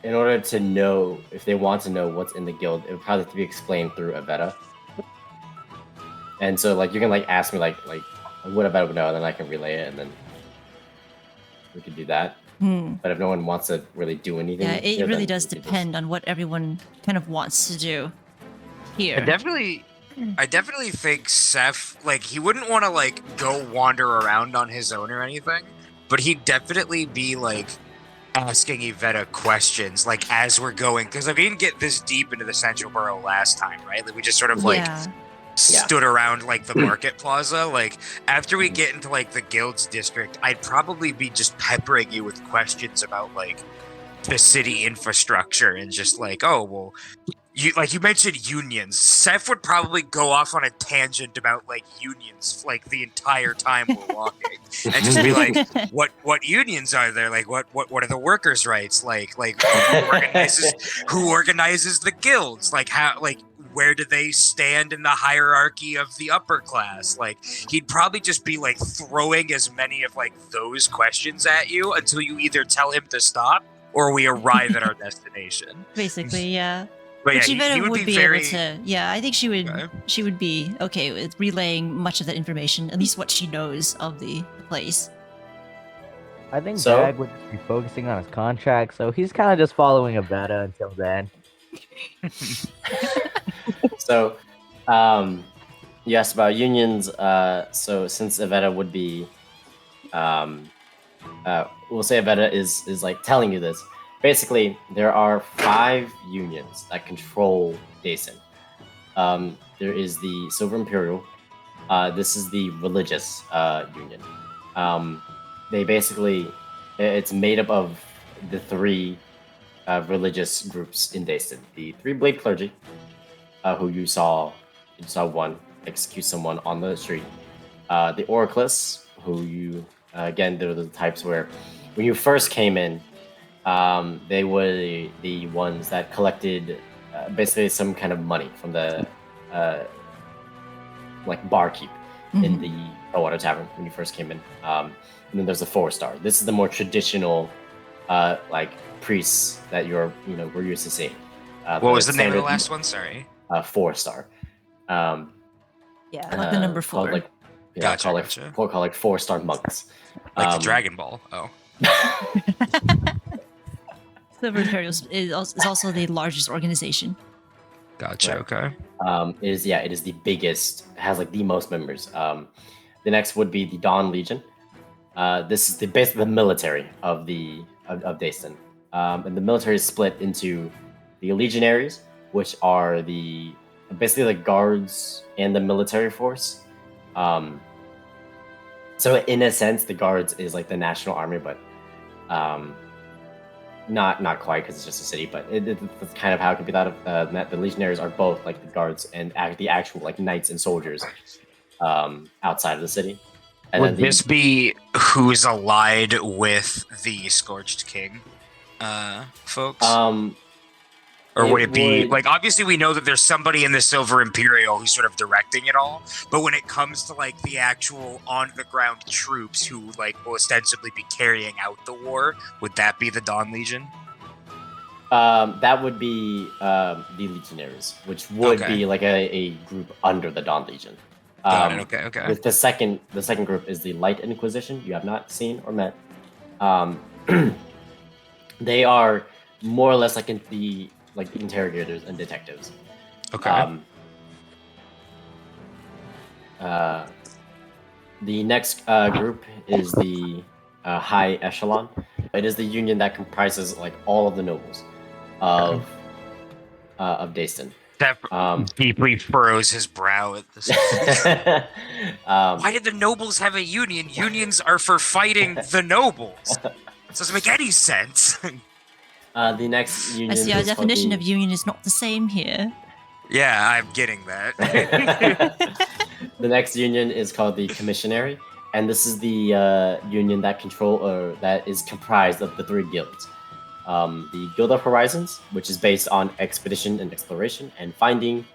in order to know if they want to know what's in the guild, it would probably have to be explained through Evetta. And so, like, you can like ask me like what Evetta would know, and then I can relay it, and then we could do that. But if no one wants to really do anything, Yeah, it here, really then does we could just- depend on what everyone kind of wants to do here. I definitely I definitely think Seth, like, he wouldn't want to, like, go wander around on his own or anything, but he'd definitely be, like, asking Evetta questions, like, as we're going, because, like, we didn't get this deep into the Central Borough last time, right? Like, we just sort of, like, Yeah. stood around, like, the market plaza. Like, after we get into, like, the guilds district, I'd probably be just peppering you with questions about, like, the city infrastructure and just, like, oh, well, you mentioned unions. Seth would probably go off on a tangent about like unions like the entire time we're walking, and just be like, "What unions are there? Like, what are the workers' rights? Like who organizes the guilds? Like how where do they stand in the hierarchy of the upper class?" Like he'd probably just be like throwing as many of like those questions at you until you either tell him to stop or we arrive at our destination. Basically, yeah. But Which yeah, Evetta he would be very... able to. Yeah, I think she would. Okay. She would be okay with relaying much of that information, at least what she knows of the place. I think So- Dag would just be focusing on his contract, so he's kind of just following Evetta until then. So, you asked about unions. So since Evetta would be, we'll say Evetta is like telling you this. Basically, there are 5 unions that control Dason. There is the Silver Imperial. This is the religious union. They basically, it's made up of the 3 religious groups in Dason. The 3 Blade Clergy, who you saw one execute someone on the street. The Oraclists, who you, again, they're the types where when you first came in, they were the ones that collected basically some kind of money from the like barkeep in the Water Tavern when you first came in. And then there's the 4-star. This is the more traditional like priests that we're used to seeing. What was the name of the last one? Sorry. 4-star. Yeah, like the number 4. Called, like, Gotcha. 4-star monks. Like the Dragon Ball. Oh. Silver Imperial is also the largest organization. Gotcha. Right. Okay. It is the biggest, has like the most members. The next would be the Dawn Legion. This is basically the military of Dayston. And the military is split into the Legionaries, which are basically the guards and the military force. So in a sense, the guards is like the national army, but not quite, because it's just a city. But it's kind of how it could be thought of. The Legionaries are both like the guards and the actual like knights and soldiers outside of the city. And Would this be who's allied with the Scorched King, folks? Or would it be like, obviously we know that there's somebody in the Silver Imperial who's sort of directing it all, but when it comes to like the actual on the ground troops who like will ostensibly be carrying out the war, would that be the Dawn Legion? That would be the Legionaries, which would be like a group under the Dawn Legion. Got it. Okay. With the second group is the Light Inquisition. You have not seen or met. They are more or less like interrogators and detectives. Okay. The next group is the High Echelon. It is the union that comprises like all of the nobles of Dayston. That deeply furrows his brow at this. Why did the nobles have a union? Unions are for fighting the nobles. It doesn't make any sense. The next union. I see our definition of union is not the same here. Yeah, I'm getting that. The next union is called the Commissionary, and this is the union that that is comprised of the 3 guilds. The Guild of Horizons, which is based on expedition and exploration and finding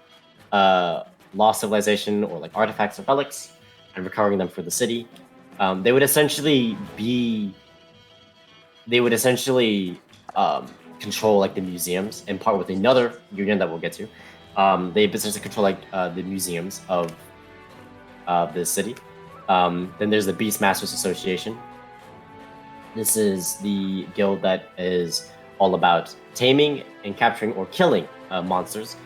lost civilization or like artifacts or relics and recovering them for the city. They would essentially control like the museums, in part with another union that we'll get to. They essentially control like the museums of the city. Then there's the Beastmasters Association. This is the guild that is all about taming and capturing or killing monsters.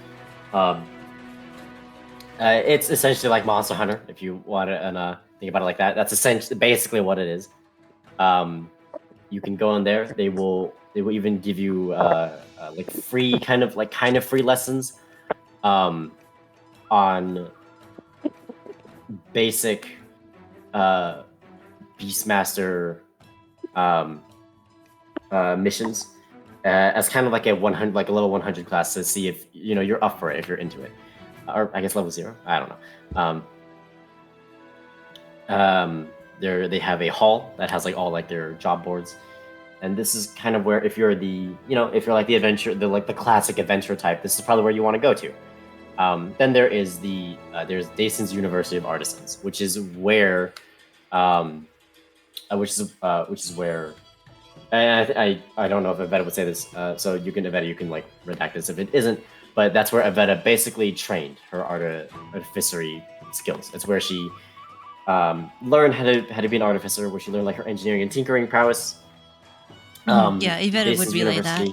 It's essentially like Monster Hunter, if you want to think about it like that. That's essentially basically what it is. You can go in there. They will even give you like free kind of free lessons on basic Beastmaster missions as kind of like a 100, like a level 100 class to see if you're up for it, if you're into it, or I guess level 0. I don't know. They have a hall that has like all like their job boards, and this is kind of where if you're like the adventure, the classic adventure type, this is probably where you want to go to. Then there is there's Dayson's University of Artisans, which is where and I don't know if Evetta would say this, so you can like redact this if it isn't, but that's where Evetta basically trained her artificery skills. It's where she learned how to be an artificer, where she learned like her engineering and tinkering prowess. Yeah, Evetta would Dayson's relay that.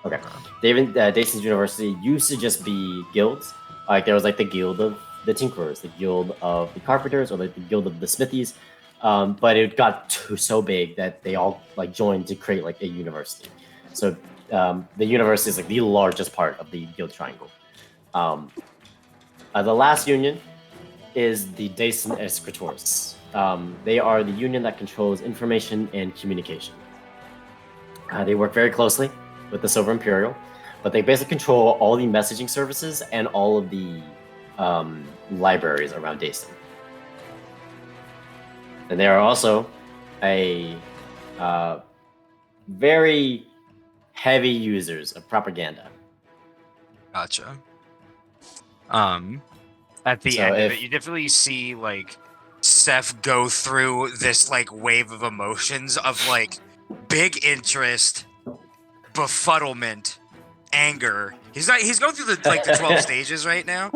Okay. Dayson's University used to just be guilds. Like there was like the guild of the tinkerers, the guild of the carpenters, or like the guild of the smithies. But it got so big that they all like joined to create like a university. So the university is like the largest part of the guild triangle. The last union is the Dayson Escritors. They are the union that controls information and communication. They work very closely with the Silver Imperial, but they basically control all the messaging services and all of the libraries around Dayson. And they are also a very heavy users of propaganda. Gotcha. At the end of it, you definitely see like Seth go through this like wave of emotions of like big interest, befuddlement, anger. He's going through the 12 stages right now.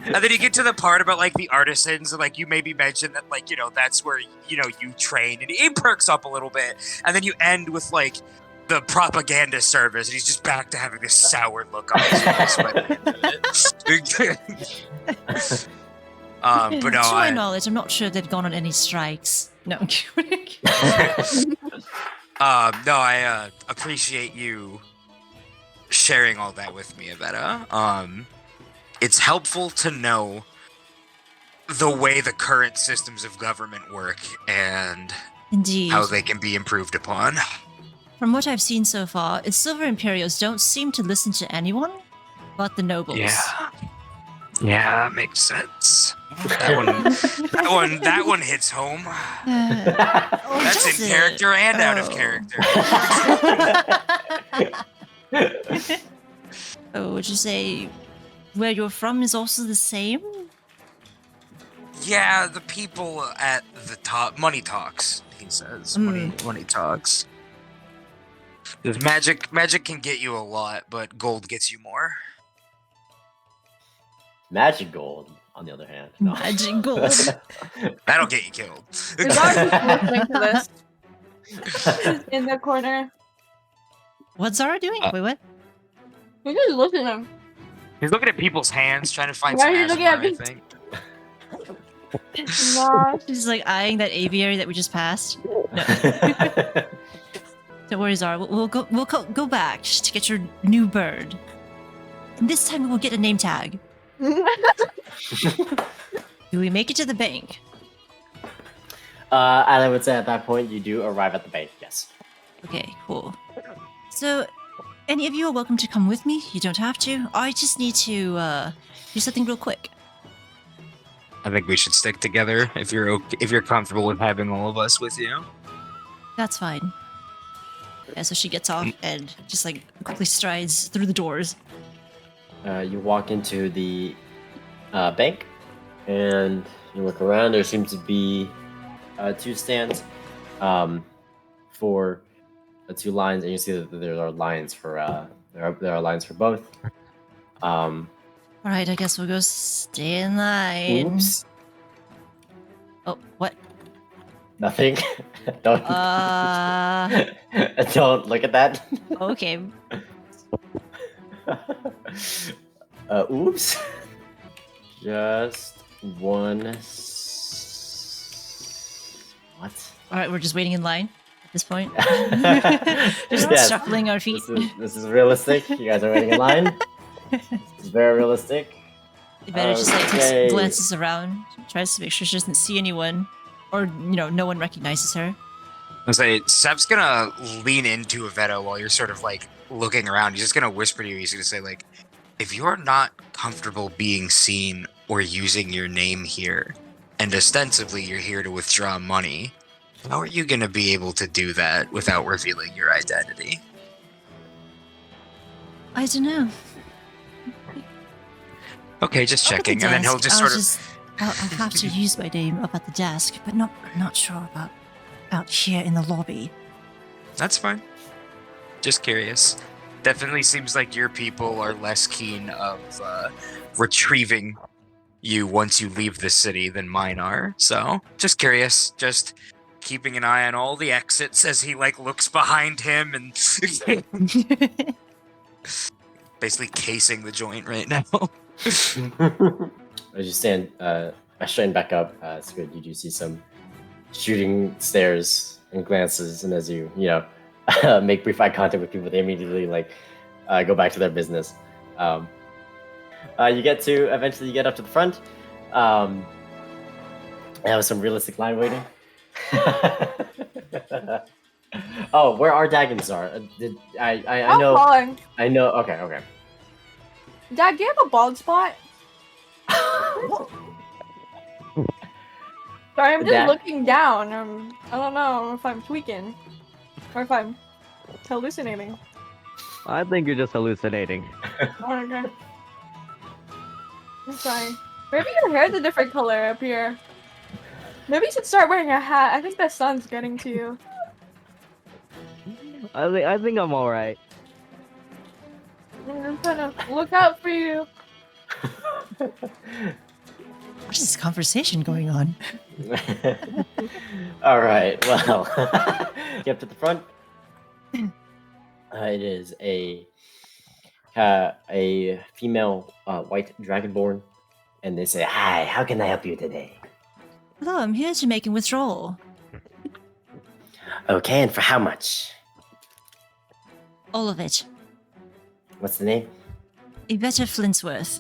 And then you get to the part about like the artisans, and like you maybe mentioned that like that's where you train, and he perks up a little bit, and then you end with like the propaganda service, and he's just back to having this sour look on his face. But no, to my knowledge, I'm not sure they've gone on any strikes. No, I'm kidding. No, I appreciate you sharing all that with me, Evetta. It's helpful to know the way the current systems of government work and Indeed. how they can be improved upon. From what I've seen so far, the Silver Imperials don't seem to listen to anyone but the nobles. Yeah, that makes sense. That one hits home. That's in character and out of character. Oh, would you say where you're from is also the same? Yeah, the people at the top. Money talks, he says. Money talks. Because magic can get you a lot, but gold gets you more. Magic gold, on the other hand. No. Magic gold. That'll get you killed. Is Zara listening to this? In the corner. What's Zara doing? Wait, what? He's just listening. He's looking at people's hands, trying to find Why some are you looking at aspirin, me? I think. Nah. She's like eyeing that aviary that we just passed. No. Don't worry, Zara. We'll go back just to get your new bird. And this time we will get a name tag. Do we make it to the bank? I would say at that point you do arrive at the bank. Yes. Okay, cool. So, any of you are welcome to come with me. You don't have to. I just need to do something real quick. I think we should stick together if you're comfortable with having all of us with you. That's fine. Yeah, so she gets off and just like quickly strides through the doors. You walk into the bank, and you look around. There seems to be 2 stands for 2 lines, and you see that there are lines for there are lines for both. All right, I guess we'll go stay in line. Oops. Oh, what? Nothing. Don't. Don't look at that. Okay. Oops. Just one. What? All right, we're just waiting in line at this point. Just Yes. shuffling our feet. This is realistic. You guys are waiting in line. This is very realistic. Evetta just like Okay. takes glances around, tries to make sure she doesn't see anyone, or no one recognizes her. I say, Seb's gonna lean into Evetta while you're sort of like looking around. He's just gonna whisper to you. He's gonna say like, if you're not comfortable being seen or using your name here, and ostensibly you're here to withdraw money, how are you gonna be able to do that without revealing your identity? I don't know. Okay, just Up at the checking, and then he'll desk, just I'll sort of. I'll have to use my name up at the desk, but I'm not sure about out here in the lobby. That's fine. Just curious. Definitely seems like your people are less keen of retrieving you once you leave the city than mine are. So, just curious. Just keeping an eye on all the exits as he like looks behind him and basically casing the joint right now. As you stand, I straighten back up. Squid, you do see some shooting stares and glances, and as you make brief eye contact with people, they immediately go back to their business. You get up to the front. And have some realistic line waiting. Oh, where our Daggins are? I know. On. I know. Okay. Dad, do you have a bald spot? Sorry, I'm just Dad? looking down. I don't know if I'm tweaking or if I'm hallucinating. I think you're just hallucinating. Oh, okay. I'm sorry. Maybe your hair's a different color up here. Maybe you should start wearing a hat. I think the sun's getting to you. I think I'm all right. I'm just gonna look out for you. What is this conversation going on? All right. Well, get up to the front. It is a female white dragonborn, and they say, "Hi, how can I help you today?" Hello, I'm here to make a withdrawal. Okay, and for how much? All of it. What's the name? Evetta Flintsworth.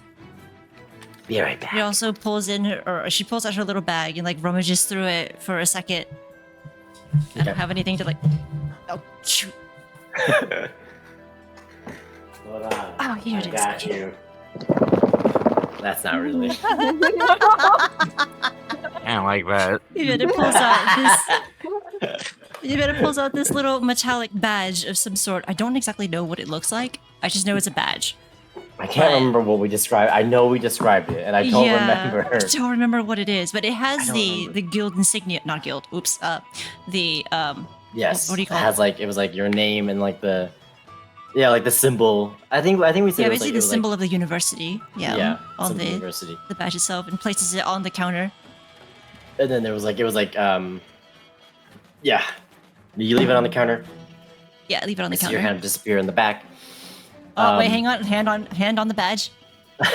Be right back. She also pulls she pulls out her little bag and rummages through it for a second. I don't have anything to oh shoot. Hold on. Oh, here it I is. got you. That's not really. I don't like that. Evetta pulls out this little metallic badge of some sort. I don't exactly know what it looks like. I just know it's a badge. I can't remember what we described. I know we described it, and I don't remember. I don't remember what it is, but it has the remember. guild insignia. Not guild. Oops. The Yes. What do you call it? Has it was your name and the symbol. I think we said Yeah, it was basically the symbol of the university. Yeah. On symbol of the university. the badge itself, and places it on the counter. And then there was yeah. You leave it on the counter. Yeah, leave it on the See counter. your hand disappear in the back. Oh wait, hang on. Hand on the badge. All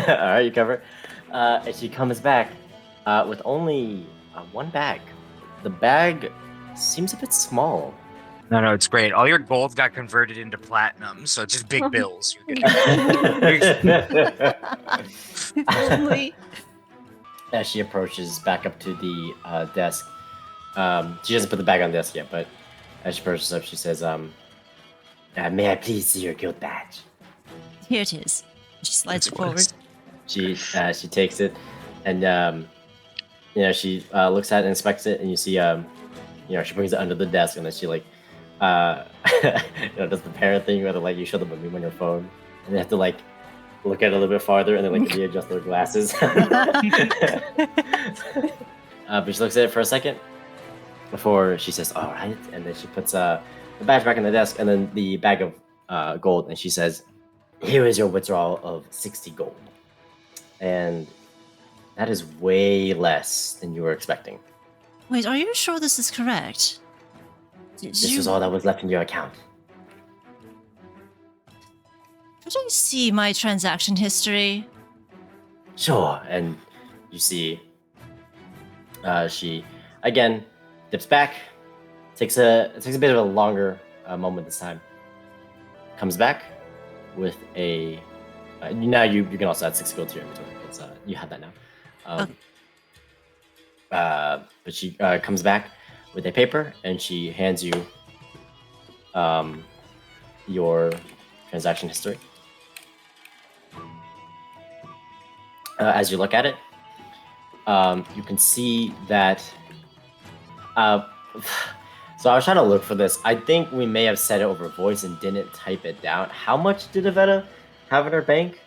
right, you cover. And she comes back with only one bag. The bag seems a bit small. No, it's great. All your gold got converted into platinum, so it's just big bills. You're good. As she approaches back up to the desk, she doesn't put the bag on the desk yet, but as she approaches up, she says, "May I please see your guild badge?" Here it is. She slides it forward. She takes it, and she looks at it and inspects it, and you see she brings it under the desk, and then she does the parent thing where you show them a meme on your phone, and they have to look at it a little bit farther, and then readjust their glasses. But she looks at it for a second before she says, "All right," and then she puts the badge back on the desk, and then the bag of gold, and she says, "Here is your withdrawal of 60 gold," and that is way less than you were expecting. Wait, are you sure this is correct? This was all that was left in your account. Could I see my transaction history? Sure. And you see, she again dips back, takes a bit of a longer moment this time. Comes back with a. Now you can also add 6 gold to your inventory. It's, you have that now. Okay. But she comes back with a paper and she hands you your transaction history. As you look at it, you can see that. So I was trying to look for this. I think we may have said it over voice and didn't type it down. How much did Evetta have in her bank?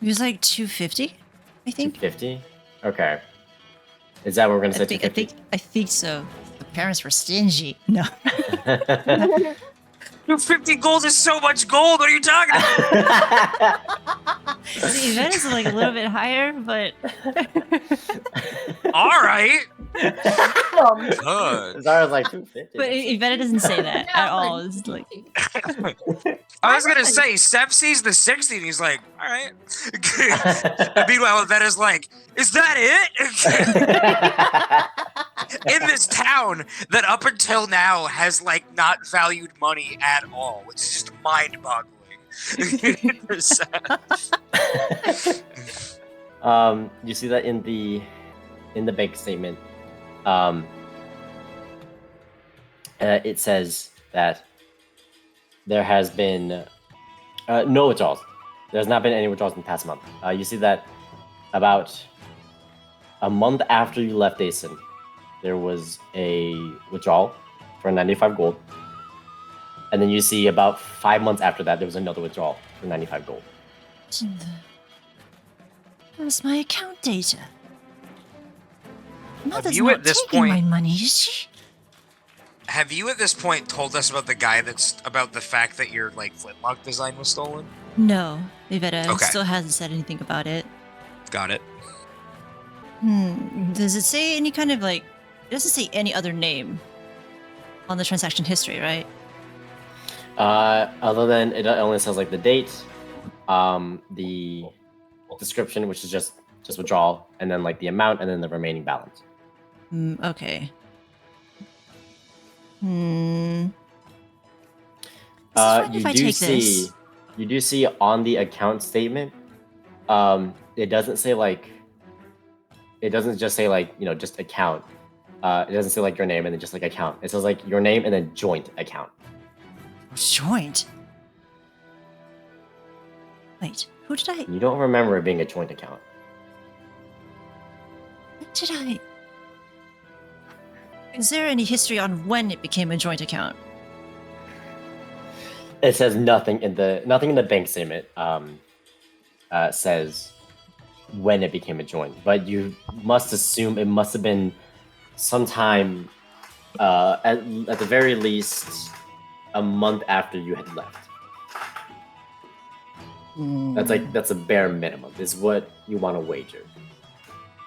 It was like 250, I think. 250. Okay. Is that what we're gonna say? I think so. The parents were stingy. No. 250 gold is so much gold. What are you talking about? See, Vetta's like a little bit higher, but All right. Good. Zara's like 250. but Iveta doesn't say that at all. It's like I was gonna say, Seth sees the 60 and he's like, all right. Meanwhile, Vetta's like, is that it? In this town that up until now has like not valued money at all, which is just mind-boggling. You see that in the bank statement. It says that there has been no withdrawals. There's not been any withdrawals in the past month. You see that about a month after you left Asen, there was a withdrawal for 95 gold. And then you see about 5 months after that, there was another withdrawal for 95 gold. where's my account data? Mother's you not at this taking point- my money, is she? Have you at this point told us about the guy about the fact that your like flintlock design was stolen? No, Iveta Okay. still hasn't said anything about it. Got it. Does it say any kind of like? It doesn't say any other name on the transaction history, right? Other than it only says like the date, the description, which is just withdrawal, and then like the amount, and then the remaining balance. Okay. If I take this. You do see on the account statement, it doesn't say like, it doesn't just say like, you know, just account. It doesn't say like your name and then just like account. It says like your name and then joint account. Joint. Wait, who did I? You don't remember it being a joint account. What did I? Is there any history on when it became a joint account? It says nothing in the bank statement. Says when it became a joint, but you must assume it must have been sometime, at the very least, a month after you had left. That's a bare minimum. Is what you want to wager.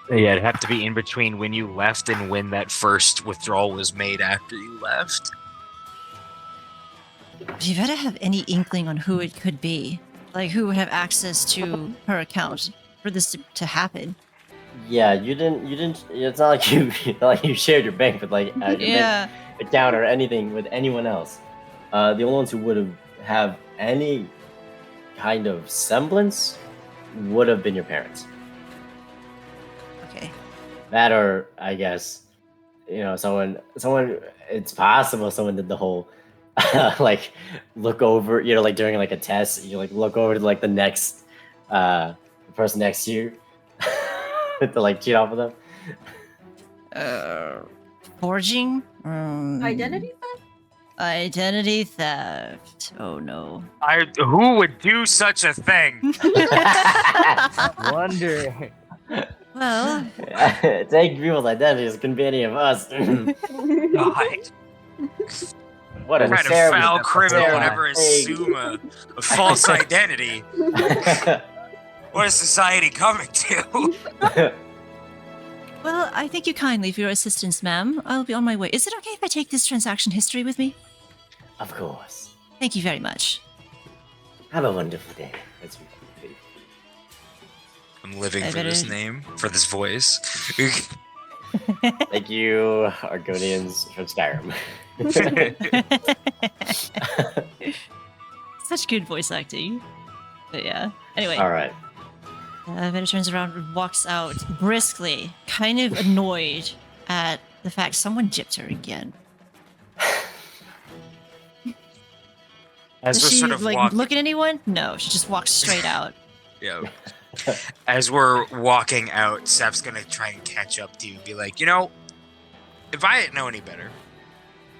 Yeah, it'd have to be in between when you left and when that first withdrawal was made after you left. Do you better have any inkling on who it could be? Like, who would have access to her account for this to happen? Yeah, you didn't. It's not like you shared your bank with like your bank account or anything with anyone else. The only ones who would have any kind of semblance would have been your parents. Okay. That, or I guess, you know, someone. It's possible someone did the whole like look over, you know, like during like a test, you like look over to like the next person next to you to like cheat off of them. Forging? Identity theft? Identity theft. Oh no. Who would do such a thing? Wonder. Well, Taking people's identities couldn't be any of us. God. What What a kind of terrible- foul criminal would terrible ever thing. assume a false identity? What is society coming to? well, I thank you kindly for your assistance, ma'am. I'll be on my way. Is it okay if I take this transaction history with me? Of course. Thank you very much. Have a wonderful day. That's I'm living I for this better- name, for this voice. Thank you, Argonians from Skyrim. Such good voice acting. But yeah. Anyway, All right. Veda turns around and walks out briskly, kind of annoyed at the fact someone gypped her again. As Does we're she sort of like walking, look at anyone? No, she just walks straight out. yeah. As we're walking out, Seth's gonna try and catch up to you and be like, you know, if I didn't know any better,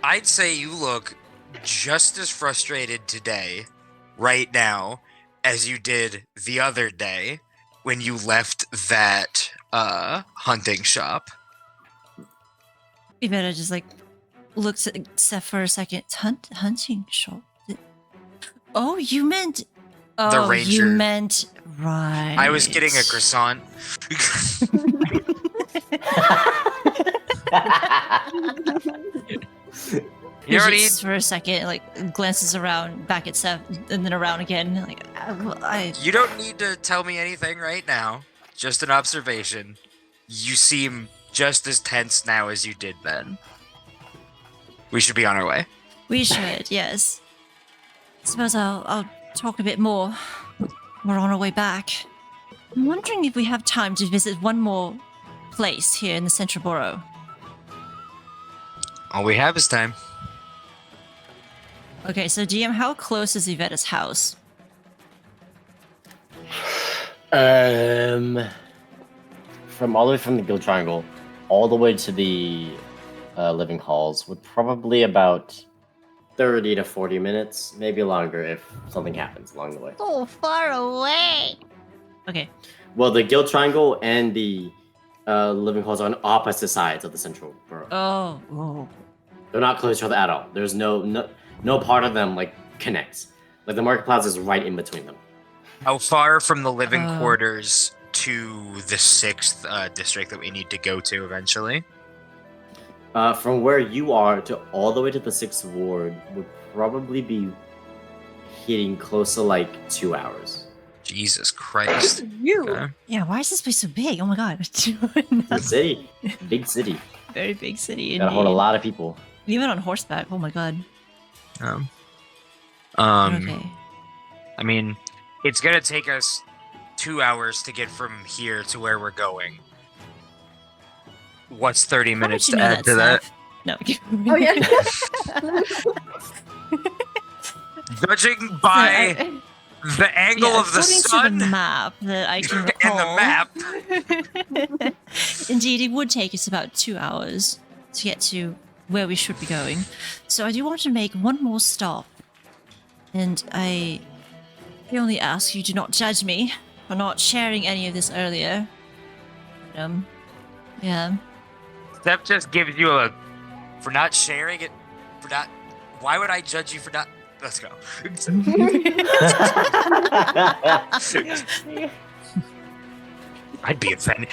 I'd say you look just as frustrated today, right now, as you did the other day when you left that hunting shop. Evetta just like looks at Seth for a second. Hunting shop. Oh, you meant. Oh, you ranger. meant right. I was getting a croissant. You already Just for a second, like glances around, back at Seth, and then around again. Like, You don't need to tell me anything right now. Just an observation. You seem just as tense now as you did then. We should be on our way. We should, yes. Suppose I'll talk a bit more. We're on our way back. I'm wondering if we have time to visit one more place here in the Central Borough. All we have is time. Okay, so DM, how close is Evetta's house? From all the way from the Guild Triangle, all the way to the living halls, would probably about 30 to 40 minutes, maybe longer if something happens along the way. So far away. Okay. Well, the Guild Triangle and the living halls are on opposite sides of the Central Borough. Oh. They're not close to each other at all. There's no part of them like connects. Like the Market Plaza is right in between them. How far from the living quarters to the 6th district that we need to go to eventually? From where you are to all the way to the 6th ward would probably be hitting close to like 2 hours. Jesus Christ. You. Okay. Yeah, why is this place so big? Oh my god. The city, big city, Very big city. gotta hold a indeed. lot of people. Even on horseback. Oh my god. Okay. I mean, it's gonna take us 2 hours to get from here to where we're going. What's 30 How minutes would to you know add to that? Seth? No. Oh yeah. Judging by the angle Yeah, of the according sun to the map that I can and recall. the map, Indeed, it would take us about 2 hours to get to where we should be going. So I do want to make one more stop. And I only ask you to not judge me for not sharing any of this earlier. Yeah. Steph just gives you a for not sharing it. For not. Why would I judge you for not? Let's go. I'd be offended.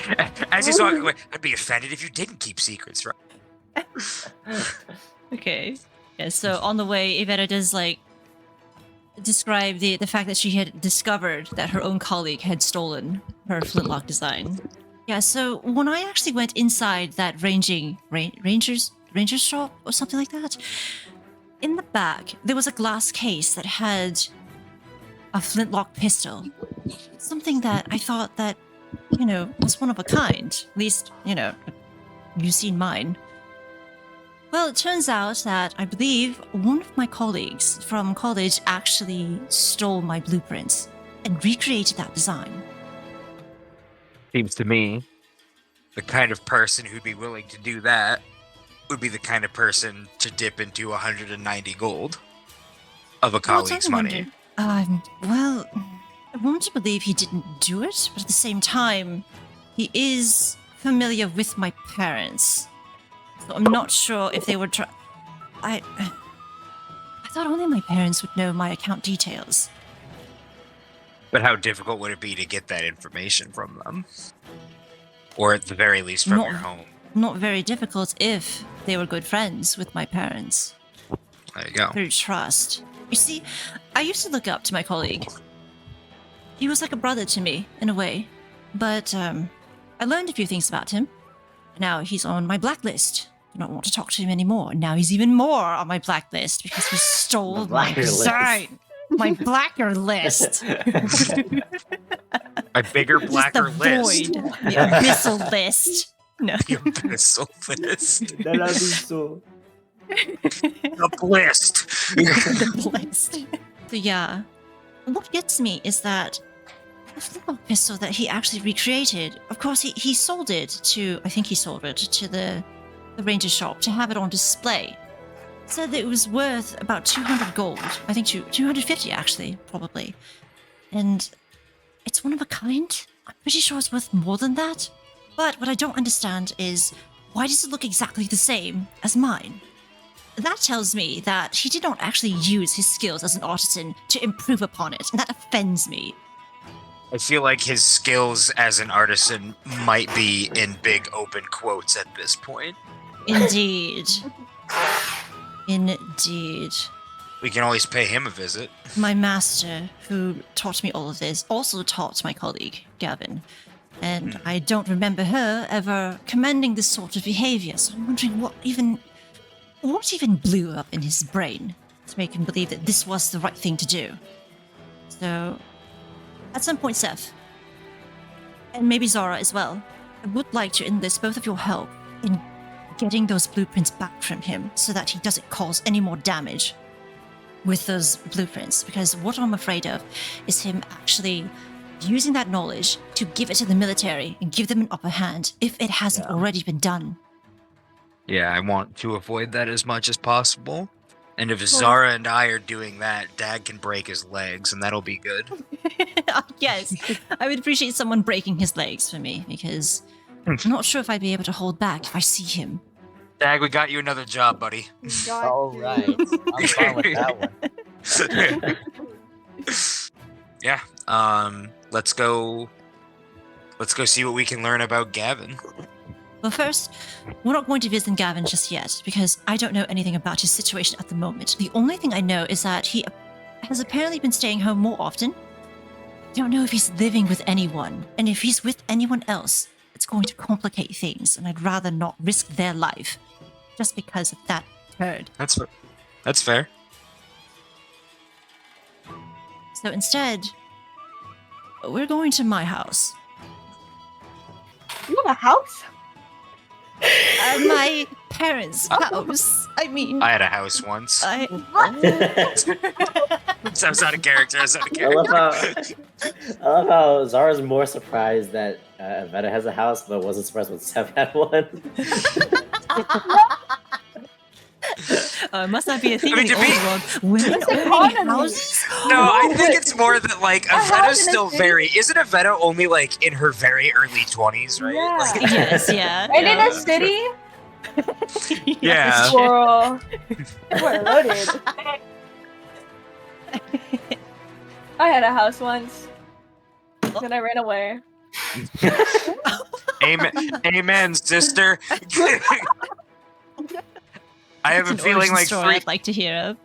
As he's walking away, I'd be offended if you didn't keep secrets, right? Okay. Yeah, so on the way, Evetta does like describe the fact that she had discovered that her own colleague had stolen her flintlock design. Yeah, so when I actually went inside that ranger's shop or something like that, in the back there was a glass case that had a flintlock pistol. Something that I thought that, was one of a kind. At least, you've seen mine. Well, it turns out that I believe one of my colleagues from college actually stole my blueprints and recreated that design. Seems to me the kind of person who'd be willing to do that would be the kind of person to dip into 190 gold of a colleague's money. Well, I want to believe he didn't do it, but at the same time, he is familiar with my parents. So I'm not sure if they were I thought only my parents would know my account details. But how difficult would it be to get that information from them? Or at the very least from your home? Not very difficult if they were good friends with my parents. There you go. Through trust. You see, I used to look up to my colleague. He was like a brother to me, in a way. But I learned a few things about him. Now he's on my blacklist. I don't want to talk to him anymore. Now he's even more on my blacklist because he stole my blacker list. design. My blacker list. A bigger, blacker Just the list. void. The abyssal list. No. The abyssal list. That would be so. The list. The list. So yeah. What gets me is that the flipper pistol that he actually recreated, of course he sold it to, I think he sold it to the ranger shop to have it on display. Said that it was worth about 200 gold. I think 250 actually, probably. And it's one of a kind. I'm pretty sure it's worth more than that. But what I don't understand is, why does it look exactly the same as mine? That tells me that he did not actually use his skills as an artisan to improve upon it, and that offends me. I feel like his skills as an artisan might be in big open quotes at this point. Indeed. Indeed. We can always pay him a visit. My master, who taught me all of this, also taught my colleague, Gavin. And I don't remember her ever commending this sort of behavior, so I'm wondering what even blew up in his brain to make him believe that this was the right thing to do. So, at some point, Seth, and maybe Zara as well, I would like to enlist both of your help in getting those blueprints back from him so that he doesn't cause any more damage with those blueprints. Because what I'm afraid of is him actually using that knowledge to give it to the military and give them an upper hand if it hasn't already been done. Yeah, I want to avoid that as much as possible. And if Zara and I are doing that, Dad can break his legs, and that'll be good. Yes, I would appreciate someone breaking his legs for me, because I'm not sure if I'd be able to hold back if I see him. Dag, we got you another job, buddy. All right. I'm fine with that one. Yeah. Let's go see what we can learn about Gavin. Well, first, we're not going to visit Gavin just yet, because I don't know anything about his situation at the moment. The only thing I know is that he has apparently been staying home more often. I don't know if he's living with anyone, and if he's with anyone else, it's going to complicate things, and I'd rather not risk their life just because of that turd. That's fair. So instead, we're going to my house. You have a house? My parents' house. I mean, I had a house once. I I was out of character. I love how Zara's more surprised that Evetta has a house, but wasn't surprised when Seth had one. must not be a thing I mean, in the to be- old world. Women It's owning economy. houses? No, I think it's more that like house Avetta's in a still city? very. Isn't Evetta only like in her very early 20s, right? Yeah. Like, Yes, yeah. And in a city? Yeah. that's true. Girl. We're loaded. I had a house once. Then I ran away. Amen, sister. I have It's a an feeling origin like story I'd like to hear of.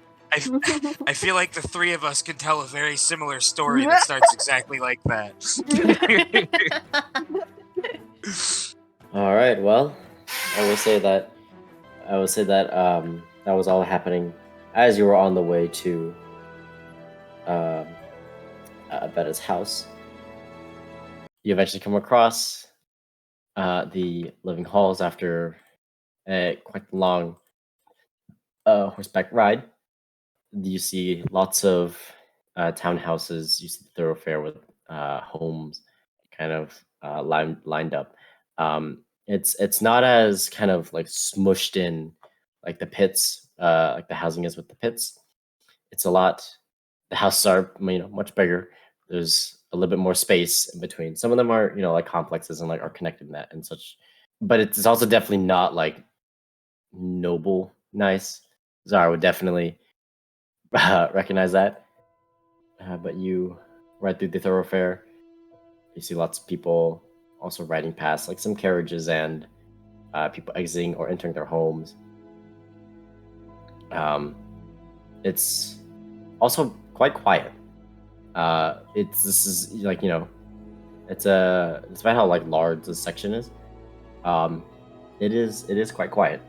I feel like the three of us can tell a very similar story that starts exactly like that. All right. Well, I will say that that was all happening as you were on the way to Evetta's house. You eventually come across the living halls after a quite long horseback ride. You see lots of townhouses. You see the thoroughfare with homes kind of lined up. It's not as kind of like smushed in like the pits, like the housing is with the pits. It's a lot. The houses are much bigger. There's a little bit more space in between. Some of them are like complexes and like are connected in that and such. But it's also definitely not like noble nice. Zara would definitely recognize that. But you ride through the thoroughfare. You see lots of people also riding past, like some carriages and people exiting or entering their homes. It's also quite quiet. This is like It's despite how like large this section is, it is quite quiet.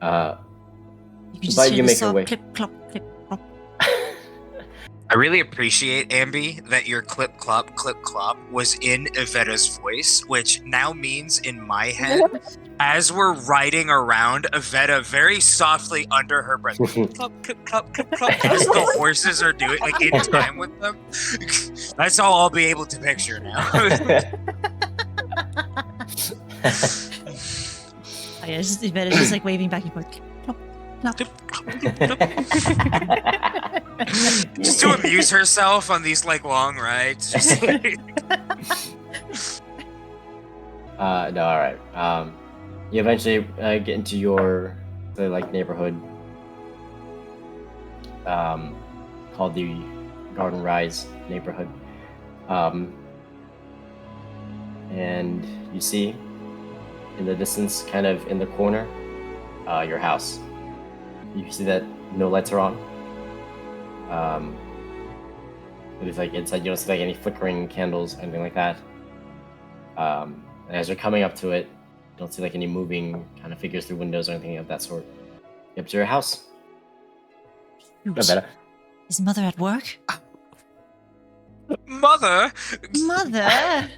You can just But hear you the make your soft way. clip clop clip clop. I really appreciate, Amby, that your clip clop was in Evetta's voice, which now means in my head, as we're riding around, Evetta very softly under her breath, clip clop, clip clop, clip clop, as the horses are doing, like in time with them. That's all I'll be able to picture now. Oh, yeah, Ivetta's just like waving back and forth. Plop, plop. Just to amuse herself on these like long rides. Just like... No, all right. You eventually get into your neighborhood called the Garden Rise neighborhood, and you see in the distance, kind of in the corner, your house. You see that no lights are on. It is like inside. You don't see like any flickering candles, anything like that. And as you're coming up to it, you don't see like any moving kind of figures through windows or anything of that sort. You're up to your house. Evetta. Is Mother at work? Mother! Mother!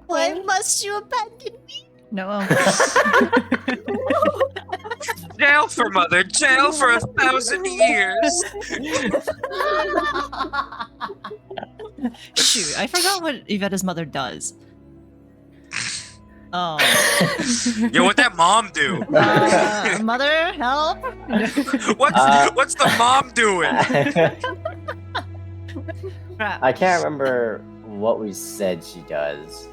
Why must you abandon me? No. Jail for Mother! Jail for 1,000 years! Shoot, I forgot what Evetta's mother does. Oh. Yo, what that mom do? Mother, help! What's the mom doing? Crap. I can't remember what we said she does.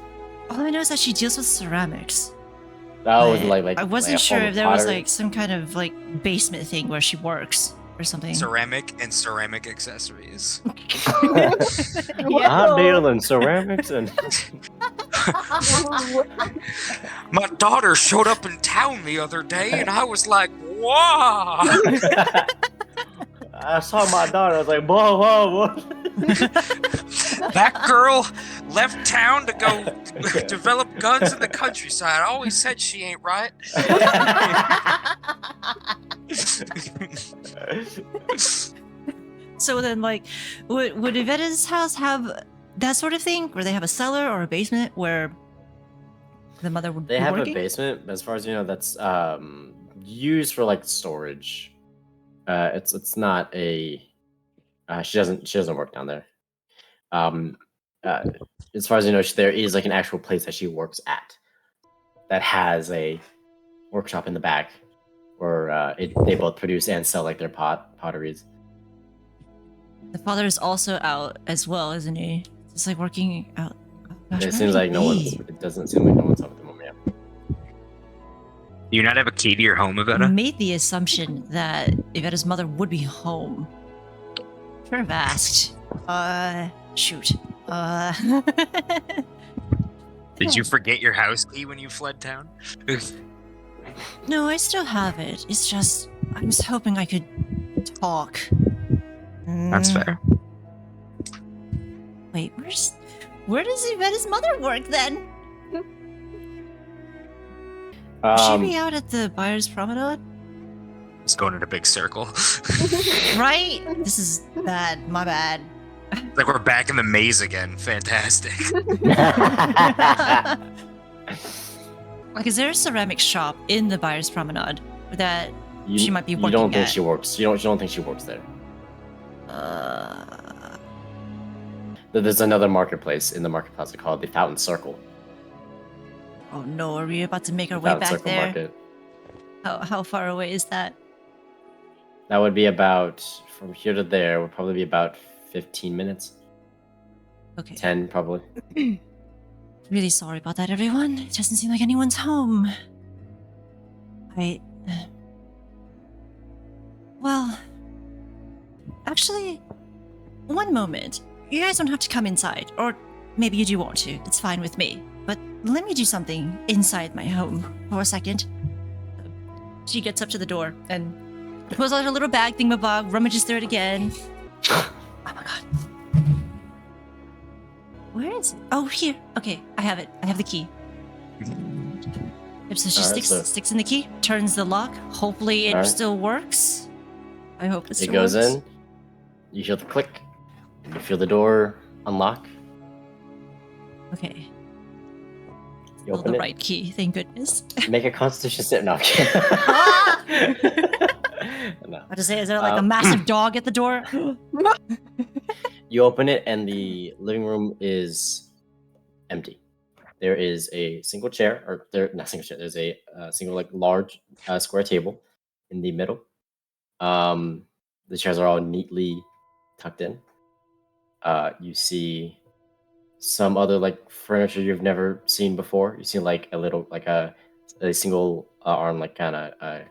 All I know is that she deals with ceramics. Oh, was it But like I wasn't like a sure form if of there was pottery? like some kind of like basement thing where she works or something. Ceramic and ceramic accessories. I'm dealing ceramics and My daughter showed up in town the other day and I was like, wow! I saw my daughter. I was like, whoa, whoa, whoa. That girl left town to go develop guns in the countryside. I always said she ain't right. So then, like, would Ivetta's house have that sort of thing, where they have a cellar or a basement where the mother would They be have working? a basement, but as far as you know, that's used for like storage. It's not a. She doesn't work down there. As far as you know, there is like an actual place that she works at that has a workshop in the back, where they both produce and sell like their potteries. The father is also out as well, isn't he? Just like working out. Oh, gosh, It where seems would like he no one's. be? It doesn't seem like no one's home at the moment. Yeah. Do you not have a key to your home, Evetta? Made the assumption that Ivetta's mother would be home. Should have asked. Shoot. Did you forget your house key when you fled town? No, I still have it. It's just I was hoping I could talk. That's fair. Wait, where does Ivetta's mother work then? Would she be out at the Buyer's Promenade? It's going in a big circle. Right? This is bad. My bad. Like we're back in the maze again. Fantastic. Like, is there a ceramic shop in the Buyer's Promenade that she might be You working don't think at? she works. You don't think she works there. There's another marketplace in the market plaza called the Fountain Circle. Oh no, are we about to make our way Fountain back Circle there? Market. How far away is that? That would be about from here to there. Would probably be about 15 minutes. Okay. 10 probably. Really sorry about that, everyone. It doesn't seem like anyone's home. Well, actually, one moment. You guys don't have to come inside, or maybe you do want to. It's fine with me. But let me do something inside my home for a second. She gets up to the door and pulls out her little bag thingamabob, rummages through it again. Oh my god. Where is it? Oh, here. Okay, I have it. I have the key. Yep, so she Alright, sticks in the key, turns the lock. Hopefully it Alright. still works. I hope it It still goes works. in. You hear the click. You feel the door unlock. Okay. You Oh, open the it. right key, thank goodness. Make a Constitution save. No. I'm Ah! kidding. No. What to say? Is there like a Um, massive dog at the door? You open it, and the living room is empty. There is a single chair, or there not single chair. There's a single like large square table in the middle. The chairs are all neatly tucked in. You see some other like furniture you've never seen before. You see like a little like a single arm like kind of a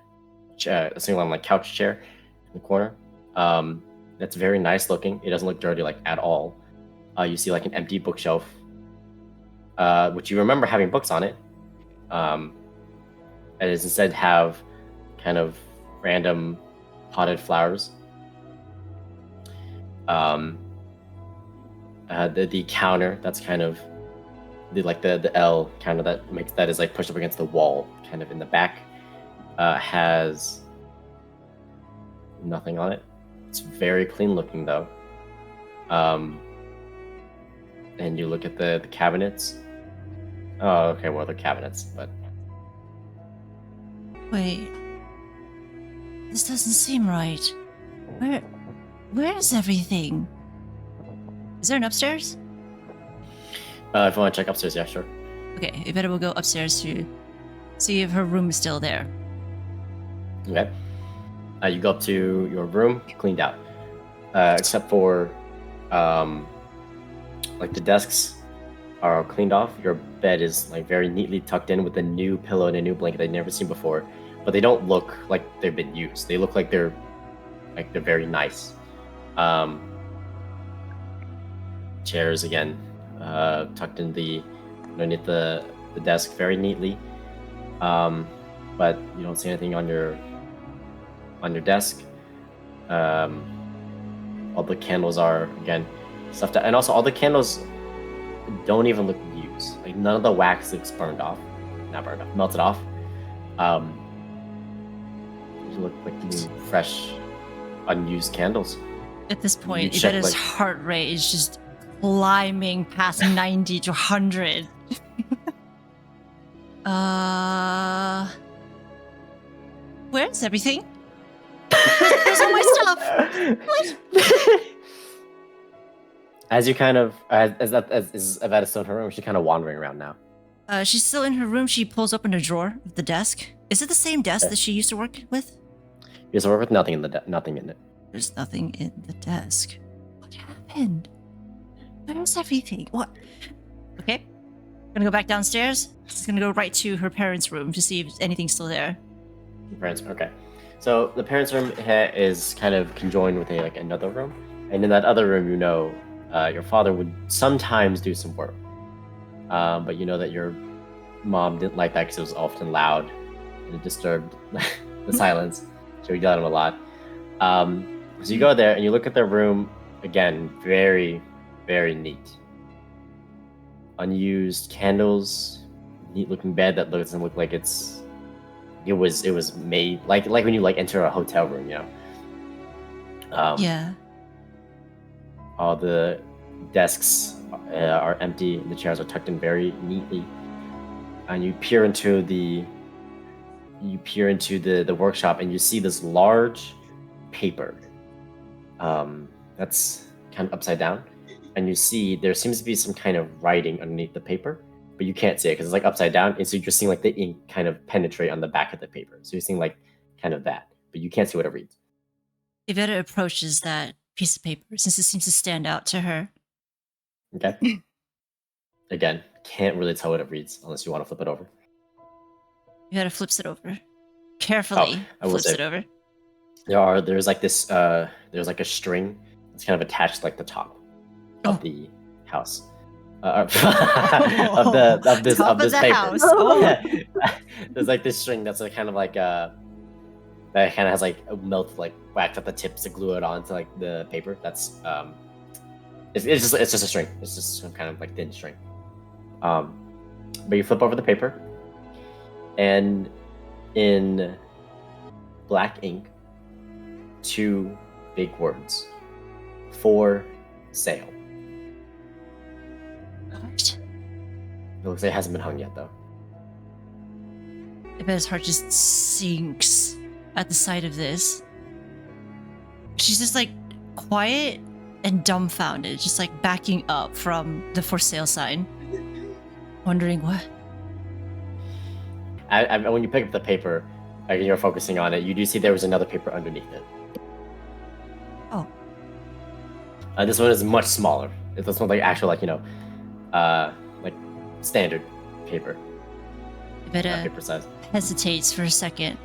single arm like couch chair in the corner. That's very nice looking. It doesn't look dirty like at all. You see like an empty bookshelf, which you remember having books on it. And is instead have kind of random potted flowers. The counter that's kind of the L counter that is like pushed up against the wall, kind of in the back, has nothing on it. It's very clean looking though. And you look at the cabinets. Oh, okay, well, they're cabinets, but Wait. This doesn't seem right. Where's everything? Is there an upstairs? if you want to check upstairs, yeah, sure. Okay, Evetta will go upstairs to see if her room is still there. Okay. You go up to your room, cleaned out, except for like the desks are cleaned off. Your bed is like very neatly tucked in with a new pillow and a new blanket they've never seen before, but they don't look like they've been used. They look like they're very nice. Chairs again, tucked in underneath the desk very neatly. But you don't see anything on your desk. All the candles are again stuffed out, and also all the candles don't even look used. Like none of the wax looks melted off. They look like new, fresh, unused candles. At this point, check, Evetta's like- heart rate is just climbing past 90 to 100. Where's everything? Where's all my stuff? What? As you kind of as Evetta still in her room, she's kind of wandering around now. She's still in her room. She pulls open a drawer of the desk. Is it the same desk that she used to work with? You just work with nothing in nothing in it. There's nothing in the desk. What happened? Where's everything? What? Okay. Gonna go back downstairs. She's gonna go right to her parents' room to see if anything's still there. Your parents, okay. So the parents' room is kind of conjoined with another room, and in that other room, your father would sometimes do some work, but you know that your mom didn't like that because it was often loud and it disturbed the silence. So we yelled at him a lot. So you go there and you look at their room again, very, very neat. Unused candles, neat-looking bed that doesn't look like it was made like when you enter a hotel room, Yeah. All the desks are empty. The chairs are tucked in very neatly, and you peer into the workshop, and you see this large paper that's kind of upside down, and you see there seems to be some kind of writing underneath the paper, but you can't see it because it's like upside down, and so you're just seeing like the ink kind of penetrate on the back of the paper. So you're seeing like kind of that, but you can't see what it reads. Evetta approaches that piece of paper since it seems to stand out to her. Okay. Again, can't really tell what it reads unless you want to flip it over. Evetta flips it over. Carefully I will flips say- it over. There's like this there's like a string that's kind of attached to like the top of the house. Of this Top of the paper. house. Oh. There's like this string that's like kind of like that kind of has like a melt like wax at the tips to glue it onto like the paper. That's It's just a string. It's just some kind of like thin string. But you flip over the paper, and in black ink, 2 big words: for sale. What? It looks like it hasn't been hung yet, though. I bet his heart just sinks at the sight of this. She's just like quiet and dumbfounded, just like backing up from the for sale sign, wondering what. When you pick up the paper, and you're focusing on it, you do see there was another paper underneath it. Oh. This one is much smaller. This one's like actual, like, like standard paper. Evetta Paper size. hesitates for a second.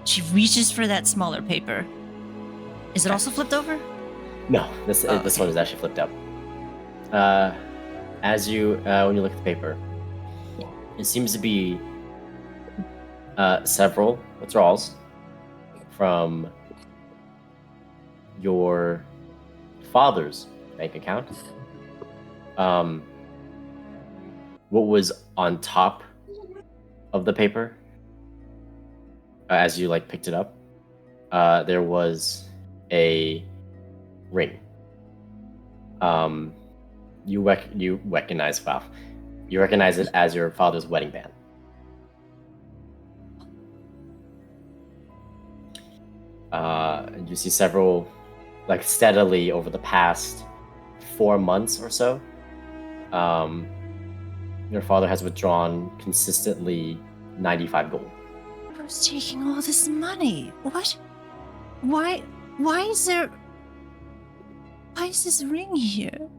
She reaches for that smaller paper. Is it also flipped over? No, this one is actually flipped up. As you when you look at the paper, it seems to be several withdrawals from your father's bank account. What was on top of the paper, as you like picked it up, there was a ring. You recognize You recognize it as your father's wedding band. And you see several, like steadily over the past 4 months or so, your father has withdrawn consistently 95 gold. Who's taking all this money? What? Why is there... Why is this ring here?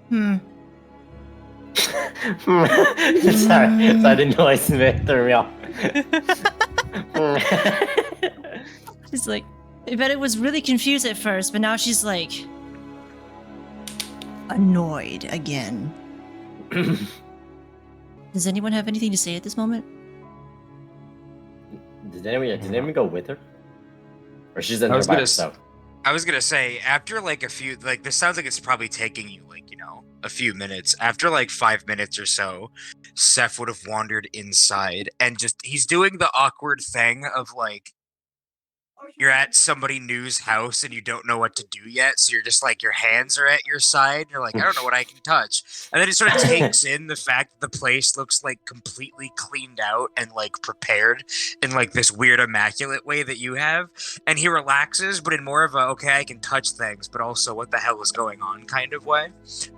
Sorry, I didn't know I threw me off. She's like, I bet it was really confused at first, but now she's like... annoyed again. Does anyone have anything to say at this moment? Did anyone go with her? Or she's in I there was by gonna herself? I was gonna say, after like a few, like this sounds like it's probably taking you like, a few minutes. After like 5 minutes or so, Seth would have wandered inside and he's doing the awkward thing of like, you're at somebody new's house and you don't know what to do yet, so you're just like, your hands are at your side, you're like, I don't know what I can touch. And then it sort of takes in the fact that the place looks like completely cleaned out and like prepared in like this weird immaculate way that you have, and he relaxes, but in more of a, okay, I can touch things, but also what the hell is going on kind of way.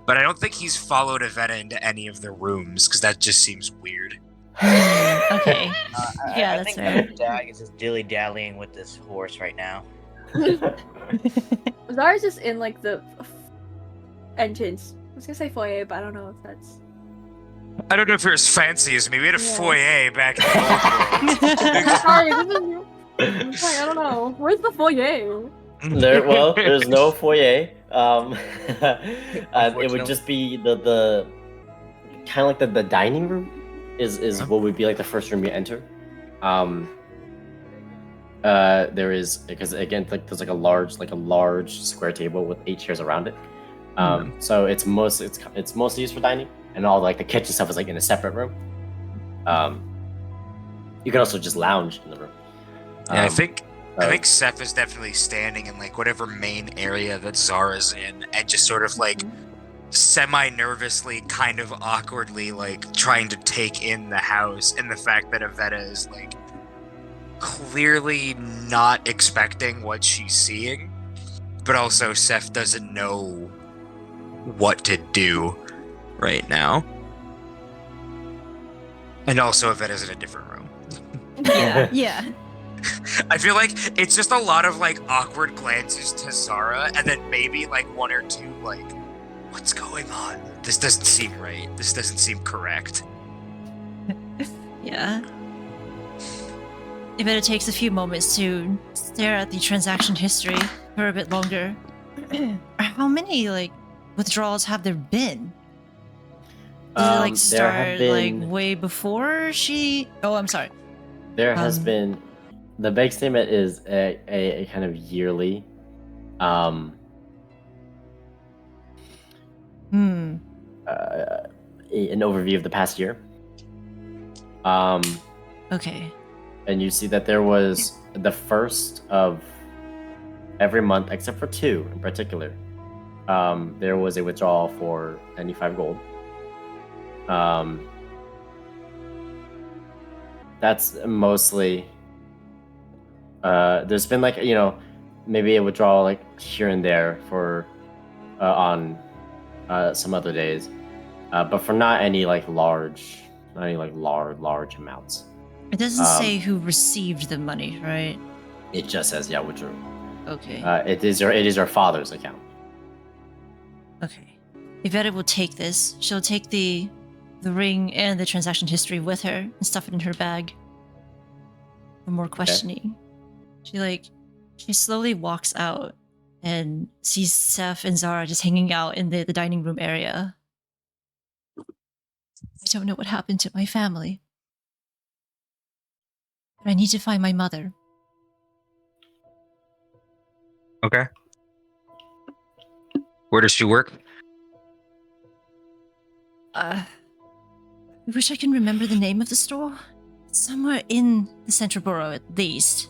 But I don't think he's followed Evetta into any of the rooms, because that just seems weird. Okay. Yeah, I that's think fair. the Dag is just dilly-dallying with this horse right now. Zara's just in like the entrance. I was gonna say foyer, but I don't know if that's. I don't know if you're as fancy as me. We had a Yeah. foyer back in the old world. Sorry, I'm sorry, I don't know. Where's the foyer? There's no foyer. It would just be the kind of like the dining room is what would be like the first room you enter. There is, because again, like there's like a large square table with 8 chairs around it. So it's mostly used for dining, and all like the kitchen stuff is like in a separate room. You can also just lounge in the room. Yeah, I think Seth is definitely standing in like whatever main area that Zara's in, and just sort of like semi-nervously, kind of awkwardly, like trying to take in the house, and the fact that Evetta is like clearly not expecting what she's seeing, but also Seth doesn't know what to do right now. And also Evetta's in a different room. Yeah. I feel like it's just a lot of like awkward glances to Zara, and then maybe like 1 or 2 like, what's going on? This doesn't seem right. This doesn't seem correct. Yeah. Evetta takes a few moments to stare at the transaction history for a bit longer. How many like withdrawals have there been? Did it like There start have been- like way before she? Oh, I'm sorry. There has been the bank statement is a kind of yearly an overview of the past year. Okay. And you see that there was the first of every month, except for 2 in particular. There was a withdrawal for 95 gold. That's mostly. There's been like maybe a withdrawal like here and there for on some other days, but for not any large amounts. It doesn't say who received the money, right? It just says withdrew. Okay. It is your father's account. Okay. Evetta will take this. She'll take the ring and the transaction history with her and stuff it in her bag for more questioning. She slowly walks out and sees Seth and Zara just hanging out in the dining room area. I don't know what happened to my family, but I need to find my mother. Okay. Where does she work? I wish I can remember the name of the store. Somewhere in the central borough, at least.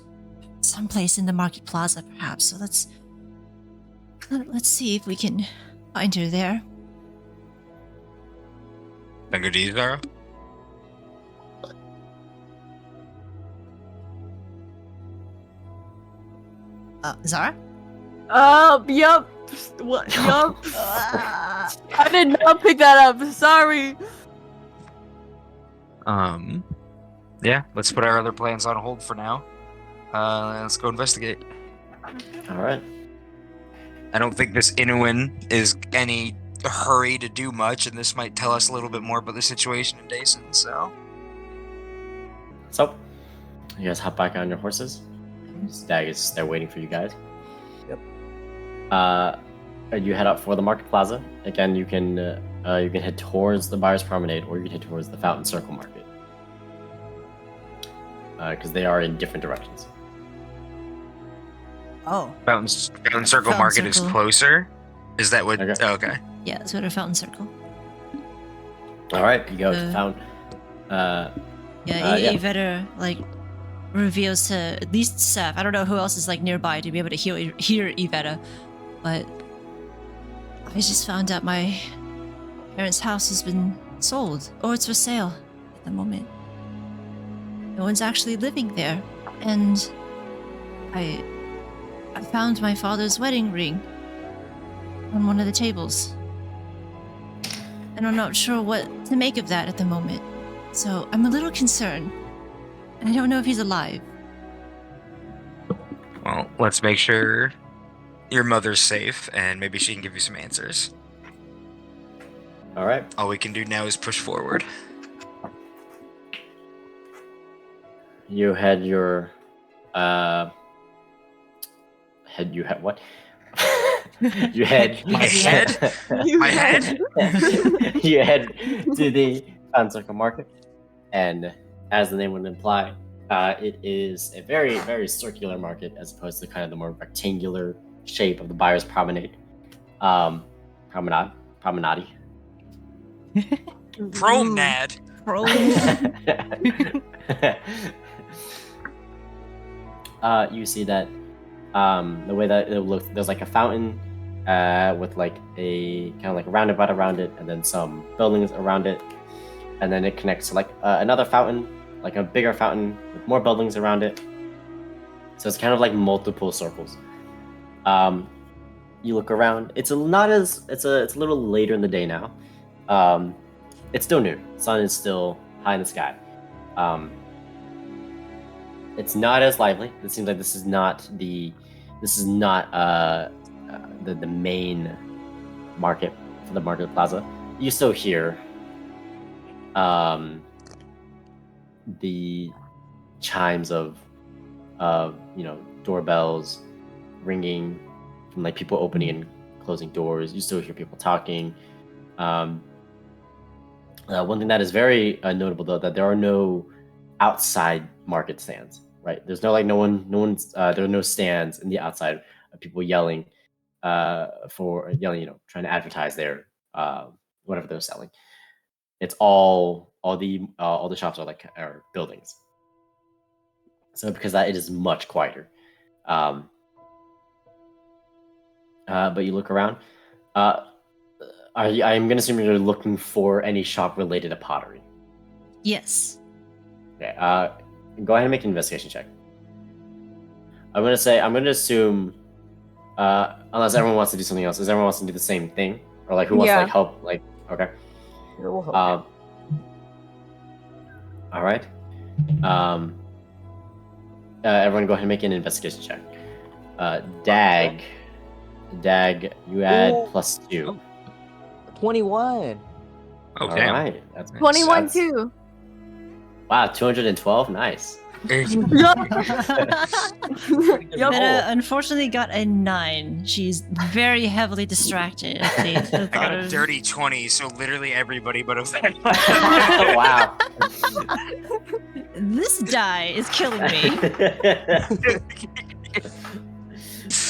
Someplace in the market plaza, perhaps. So let's see if we can find her there. Good to you, Zara. Zara? Yup. What? Yup. I did not pick that up. Sorry. Yeah, let's put our other plans on hold for now. Let's go investigate. All right. I don't think this Inuin is any hurry to do much, and this might tell us a little bit more about the situation in Dason, so... So, you guys hop back on your horses. Stag is there waiting for you guys. Yep. You head out for the market plaza. Again, you can head towards the Buyer's Promenade, or you can head towards the Fountain Circle Market. Because they are in different directions. Oh. Fountain Circle Fountain Market is Circle. closer? Is that what... Okay. Oh, okay. Yeah, let's go to Fountain Circle. All right, you go to Fountain. Yeah. Evetta reveals to at least Seth. I don't know who else is nearby to be able to hear Evetta, but I just found out my parents' house has been sold, or it's for sale at the moment. No one's actually living there, and I found my father's wedding ring on one of the tables. And I'm not sure what to make of that at the moment. So I'm a little concerned. And I don't know if he's alive. Well, let's make sure your mother's safe, and maybe she can give you some answers. All right. All we can do now is push forward. You had your you had what? You head My head? My head? You head to the Fountain Circle Market, and as the name would imply, it is a very, very circular market as opposed to kind of the more rectangular shape of the Buyer's Promenade. Promenade. Promenade. You see that the way that it looks, there's a fountain with a kind of roundabout around it, and then some buildings around it, and then it connects to another fountain, a bigger fountain with more buildings around it. So it's kind of multiple circles. You look around. It's a little later in the day now. It's still noon. Sun is still high in the sky. It's not as lively. It seems like this is not the main market for the market plaza. You still hear the chimes of doorbells ringing from people opening and closing doors. You still hear people talking. One thing that is very notable, though, that there are no outside market stands right? There's no there are no stands in the outside of people yelling, trying to advertise their whatever they're selling. It's all the shops are buildings. So because that, it is much quieter. But you look around. I'm going to assume you're looking for any shop related to pottery. Yes. Okay. Go ahead and make an investigation check. I'm going to assume, unless everyone wants to do something else, everyone wants to do the same thing, or like who wants to like help? Like, okay. Here, we'll help. All right. Everyone, go ahead and make an investigation check. Dag, you add +2. 21. Oh, All damn. right. That's 21 too. Wow, 212. Nice. Vetta unfortunately got a 9. She's very heavily distracted. I got a dirty 20, so literally everybody but Evetta. Wow. This die is killing me.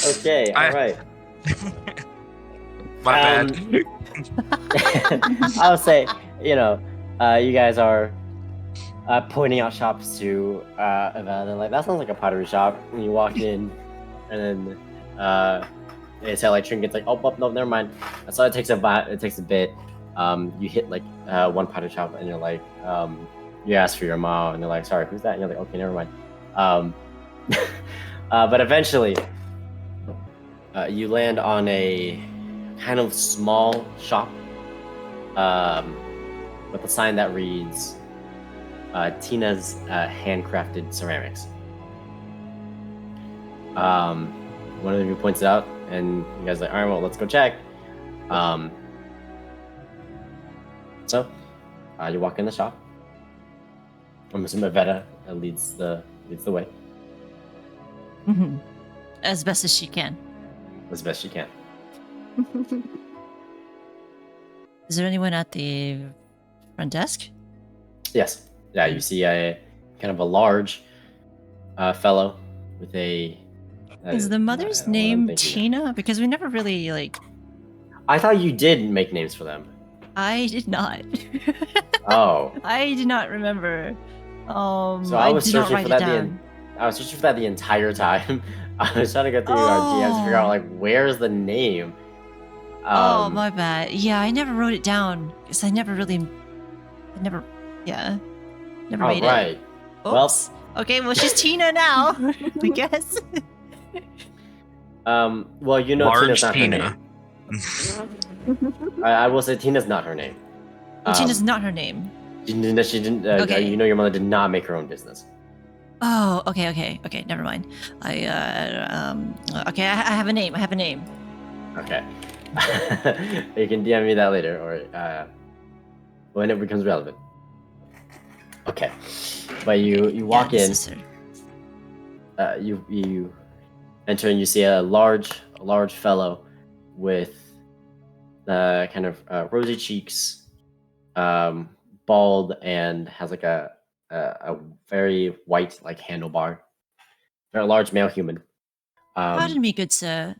Okay, all right. My bad. I'll say, you guys are pointing out shops to Evetta. They're like, that sounds like a pottery shop. And you walk in, and then they sell like trinkets. Like, oh, no, never mind. So it takes a bit. You hit like one pottery shop, and you're like, you ask for your mom, and they're like, sorry, who's that? And you're like, okay, never mind. But eventually, you land on a kind of small shop with a sign that reads Tina's handcrafted ceramics. One of you points it out, and you guys are like, all right, well, let's go check. So you walk in the shop. I'm assuming Evetta leads the way As best as she can. as best she can. Is there anyone at the front desk? Yes. Yeah, you see a kind of a large fellow with a. Is the mother's name Tina? Because we never really I thought you did make names for them. I did not. Oh. I did not remember. So I was searching for that. I was searching for that the entire time. I was trying to go through our DMs to figure out like where's the name. Oh, my bad. Yeah, I never wrote it down because I never made right. it. Oops. Okay, well she's Tina now, I guess. Well, Large Tina's not Tina. her name. I will say Tina's not her name. Tina's not her name. She didn't. Okay. Your mother did not make her own business. Oh, okay. Never mind. Okay, I have a name. Okay. You can DM me that later, or when it becomes relevant. Okay. But you walk in. You enter and you see a large fellow with kind of rosy cheeks, bald, and has like a very white like handlebar. Very large male human. Pardon me, good sir.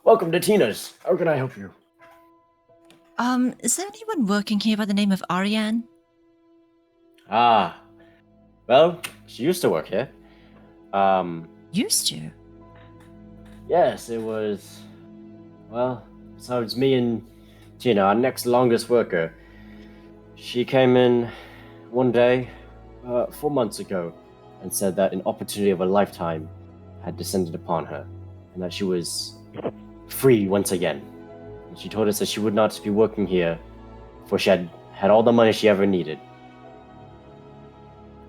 Welcome to Tina's. How can I help you? Is there anyone working here by the name of Ariane? Well, she used to work here. Used to. Yes, it was. Well, so it's me and Tina, our next longest worker. She came in one day, 4 months ago, and said that an opportunity of a lifetime had descended upon her, and that she was free once again. And she told us that she would not be working here, for she had all the money she ever needed.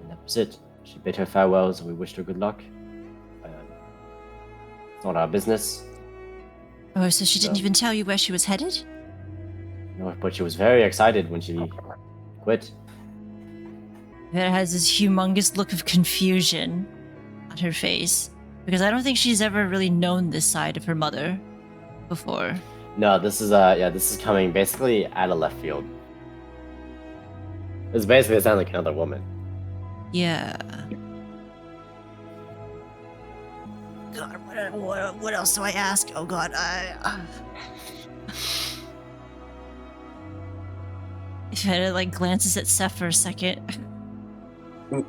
And that was it. She bid her farewells, and we wished her good luck. It's not our business. Oh, so she didn't even tell you where she was headed? No, but she was very excited when she quit. Vera has this humongous look of confusion on her face, because I don't think she's ever really known this side of her mother before. No, this is coming basically out of left field. It sounds like another woman. Yeah. what else do I ask? Oh God, Evetta like glances at Seth for a second.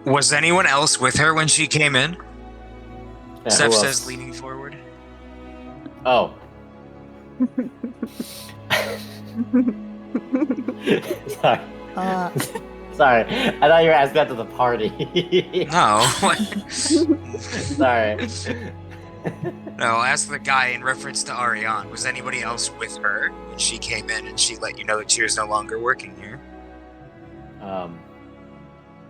Was anyone else with her when she came in? Yeah, Seth who says, else? leaning forward. Oh. Sorry. Sorry. I thought you were asking that to the party. No. Sorry. No, I'll ask the guy in reference to Ariane. Was anybody else with her when she came in and she let you know that she was no longer working here?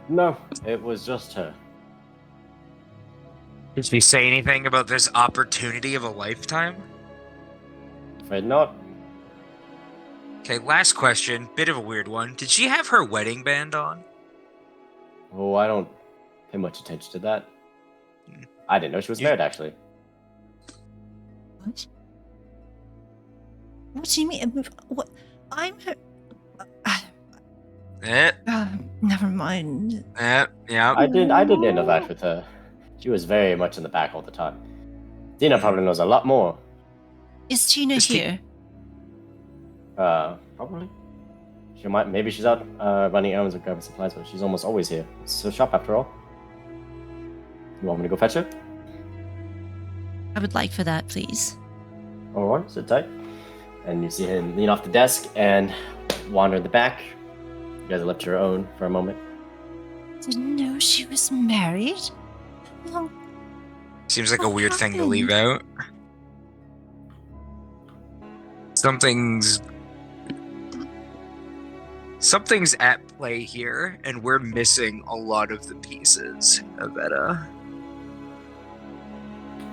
No, it was just her. Did she say anything about this opportunity of a lifetime? Afraid not. Okay, last question. Bit of a weird one. Did she have her wedding band on? Oh, I don't pay much attention to that. I didn't know she was married, actually. What? What do you mean? What? I'm her. Never mind. Yeah. I didn't know that with her. She was very much in the back all the time. Tina probably knows a lot more. Is Tina here? Probably. Maybe she's out running errands or grabbing supplies, but she's almost always here. It's her shop after all. You want me to go fetch her? I would like for that, please. Alright, sit tight. And you see him lean off the desk and wander in the back. You guys are left to your own for a moment. Didn't know she was married. Well, Seems like a what weird thing to happened? leave out. Something's at play here, and we're missing a lot of the pieces, Evetta.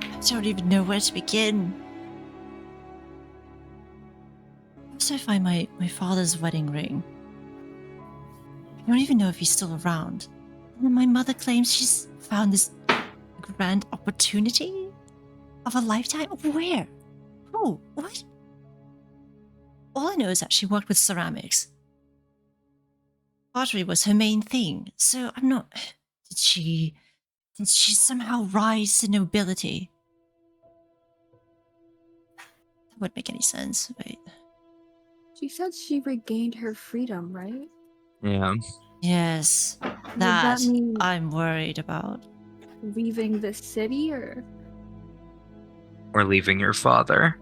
I don't even know where to begin. First, I find my father's wedding ring. I don't even know if he's still around. And then my mother claims she's found this grand opportunity of a lifetime. Where? Who? What? All I know is that she worked with ceramics. Pottery was her main thing, so I'm not... Did she somehow rise to nobility? That wouldn't make any sense. Wait. She said she regained her freedom, right? Yeah. Yes, Would that that mean I'm worried about. leaving the city, or? Or leaving your father.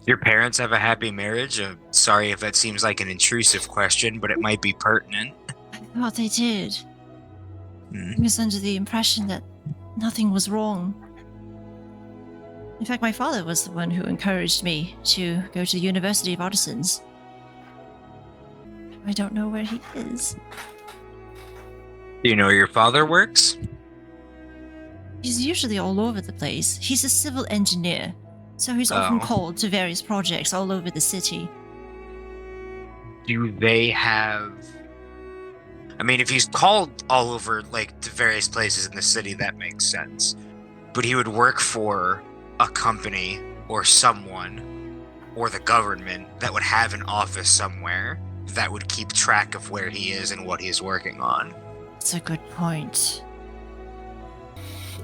Your parents have a happy marriage? Sorry if that seems like an intrusive question, but it might be pertinent. I thought they did. I was under the impression that nothing was wrong. In fact, my father was the one who encouraged me to go to the University of Artisans. I don't know where he is. Do you know where your father works? He's usually all over the place. He's a civil engineer, so he's often called to various projects all over the city. Do they have... I mean, if he's called all over, like, to various places in the city, that makes sense. But he would work for a company or someone or the government that would have an office somewhere that would keep track of where he is and what he's working on. That's a good point.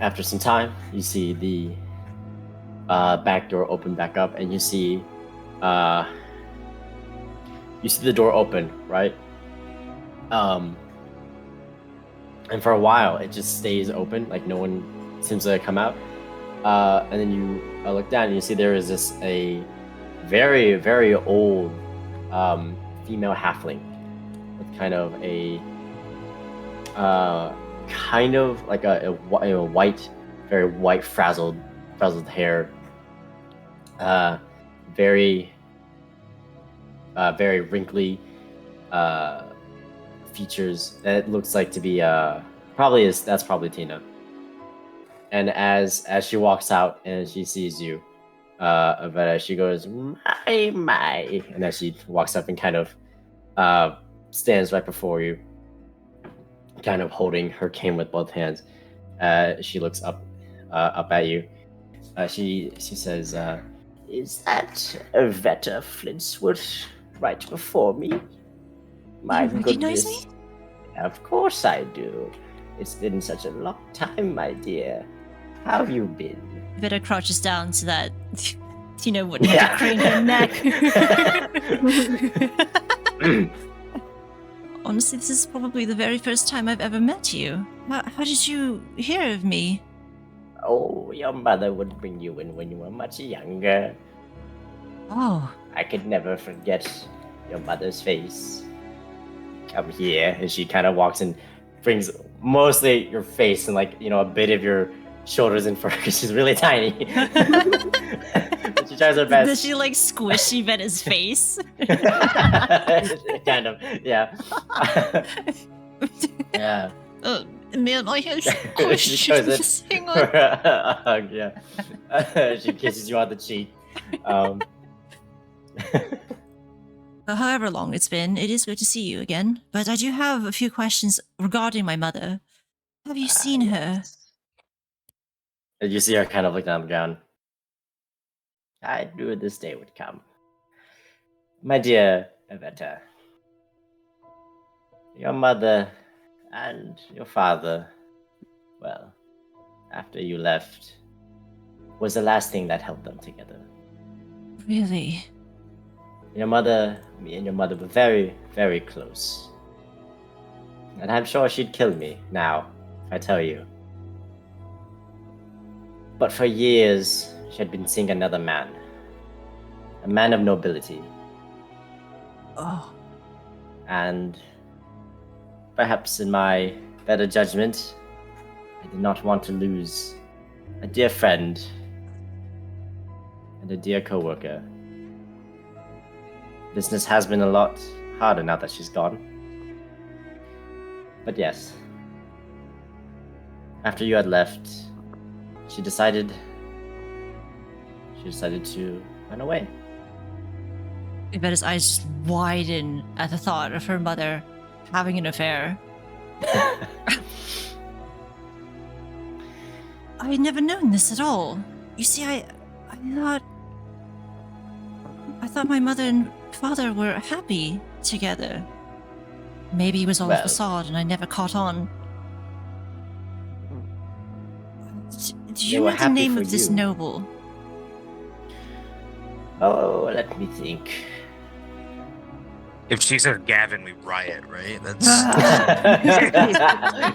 After some time, you see the back door open back up, and you see the door open, right? And for a while, it just stays open, like no one seems to come out. And then you look down, and you see there is a very, very old female halfling with kind of like a white, very white, frazzled hair. Very wrinkly features. It looks like to be that's probably Tina. And as she walks out and she sees you, Evetta, she goes, my, and as she walks up and kind of stands right before you, kind of holding her cane with both hands. She looks up at you. She says, "Is that Evetta Flintsworth right before me?" My You recognize goodness. me? Of course I do. It's been such a long time, my dear. How have you been? Evetta crouches down so that, wouldn't Yeah. have to crane her neck. Honestly, this is probably the very first time I've ever met you. How did you hear of me? Oh, your mother would bring you in when you were much younger. Oh, I could never forget your mother's face. Come here. And she kind of walks and brings mostly your face and, like, a bit of your shoulders in fur because she's really tiny. But she tries her best. does she like squish Evetta's face? Kind of, yeah. Yeah. Man, I have She questions. goes Hang for on. a hug, yeah. She kisses you on the cheek. However long it's been, it is good to see you again. But I do have a few questions regarding my mother. Have you seen her? And you see her kind of look down the ground. I knew this day would come. My dear Evetta, your mother and your father, well, after you left, was the last thing that held them together. Really? Me and your mother were very, very close. And I'm sure she'd kill me now, if I tell you. But for years, she had been seeing another man. A man of nobility. Oh. And perhaps in my better judgment, I did not want to lose a dear friend and a dear co-worker. Business has been a lot harder now that she's gone. But yes, after you had left, she decided to run away. Evetta's eyes just widen at the thought of her mother having an affair. I had never known this at all. You see, I thought my mother and father were happy together. Maybe it was all a Well. facade and I never caught on. Do They you were know the happy name for of this you. noble? Oh, let me think. If she says Gavin, we riot, right? That's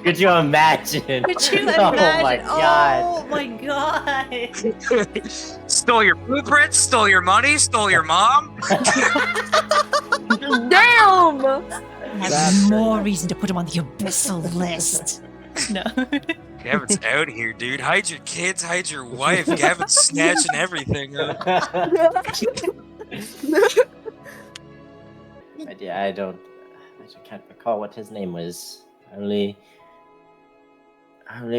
Could you imagine? Could you Oh my imagine? god. Oh my god! stole your blueprints, stole your money, stole your mom. Damn! I have That's more reason to put him on the abyssal list. No. Gavin's out here, dude. Hide your kids, hide your wife. Gavin's snatching everything up. But yeah, I can't recall what his name was. I only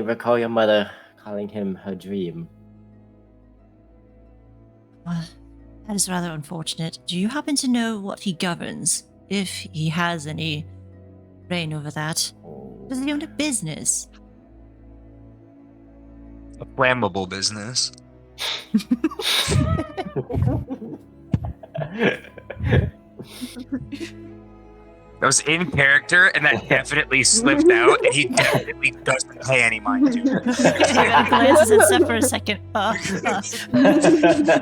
recall your mother calling him her dream. Well, that is rather unfortunate. Do you happen to know what he governs? If he has any reign over that? Oh. Does he own a business? A flammable business. That was in character, and that definitely slipped out, and he definitely doesn't pay any mind to it. He glances at Seth for a second.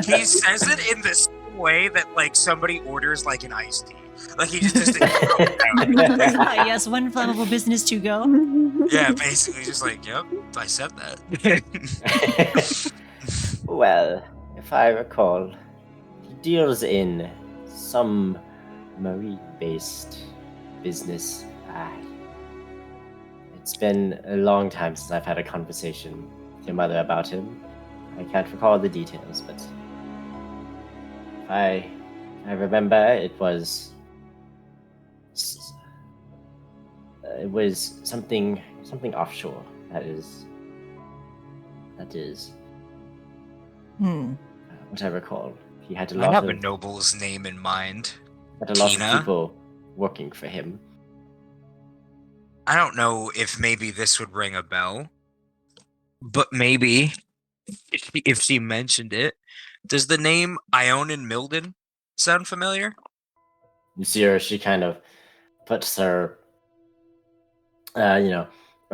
He says it in this way that, like, somebody orders, like, an iced tea. Like, he just Yes, one flammable business to go. yeah, basically, just like, yep, I said that. Well, if I recall, he deals in some marine-based business. It's been a long time since I've had a conversation with your mother about him. I can't recall the details, but if I remember, it was something offshore. That is what I recall. He had a I lot have of a noble's name in mind. of people working for him. I don't know if maybe this would ring a bell, but maybe if she mentioned it. Does the name Ionin Milden sound familiar? You see her, she kind of puts her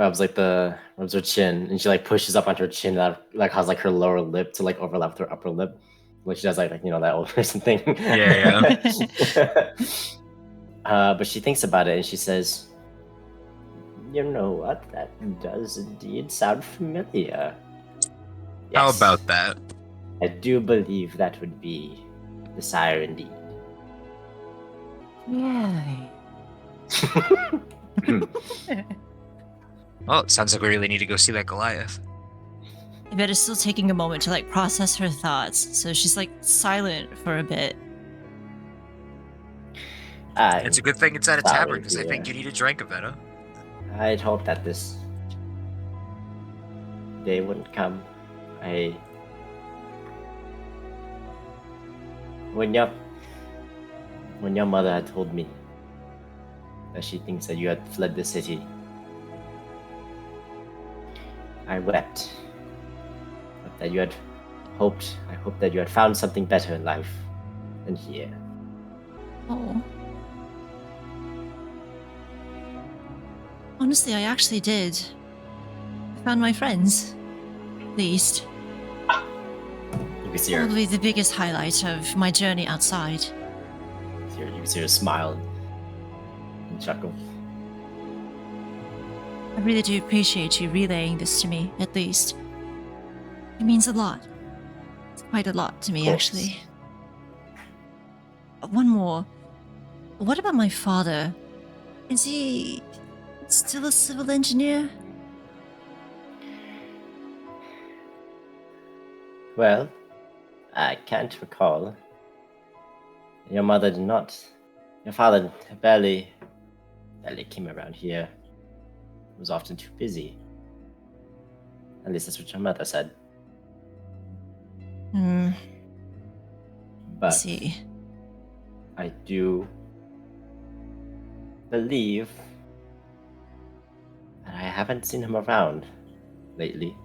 rubs her chin, and she like pushes up onto her chin, that like has like her lower lip to like overlap with her upper lip, which she does like that old person thing. Yeah. But she thinks about it and she says, "You know what? That does indeed sound familiar." How Yes, about that? I do believe that would be the sire indeed. Yeah. Well, it sounds like we really need to go see that Goliath. Evetta's still taking a moment to like process her thoughts, so she's like silent for a bit. It's a good thing it's at a sorry, tavern, because I think dear. you need a drink, Evetta. I'd hoped that this day wouldn't come. When your mother had told me that she thinks that you had fled the city, I wept. But that you had hoped. I hoped that you had found something better in life than here. Oh. Honestly, I actually did. I found my friends. At least. You can see her. Probably the biggest highlight of my journey outside. You can see her smile and chuckle. I really do appreciate you relaying this to me, at least. It means a lot. It's quite a lot to me, Of course. actually. One more. What about my father? Is he still a civil engineer? Well, I can't recall. Your mother did not. Your father barely came around here. He was often too busy. At least that's what your mother said. I But see. I do believe that I haven't seen him around lately.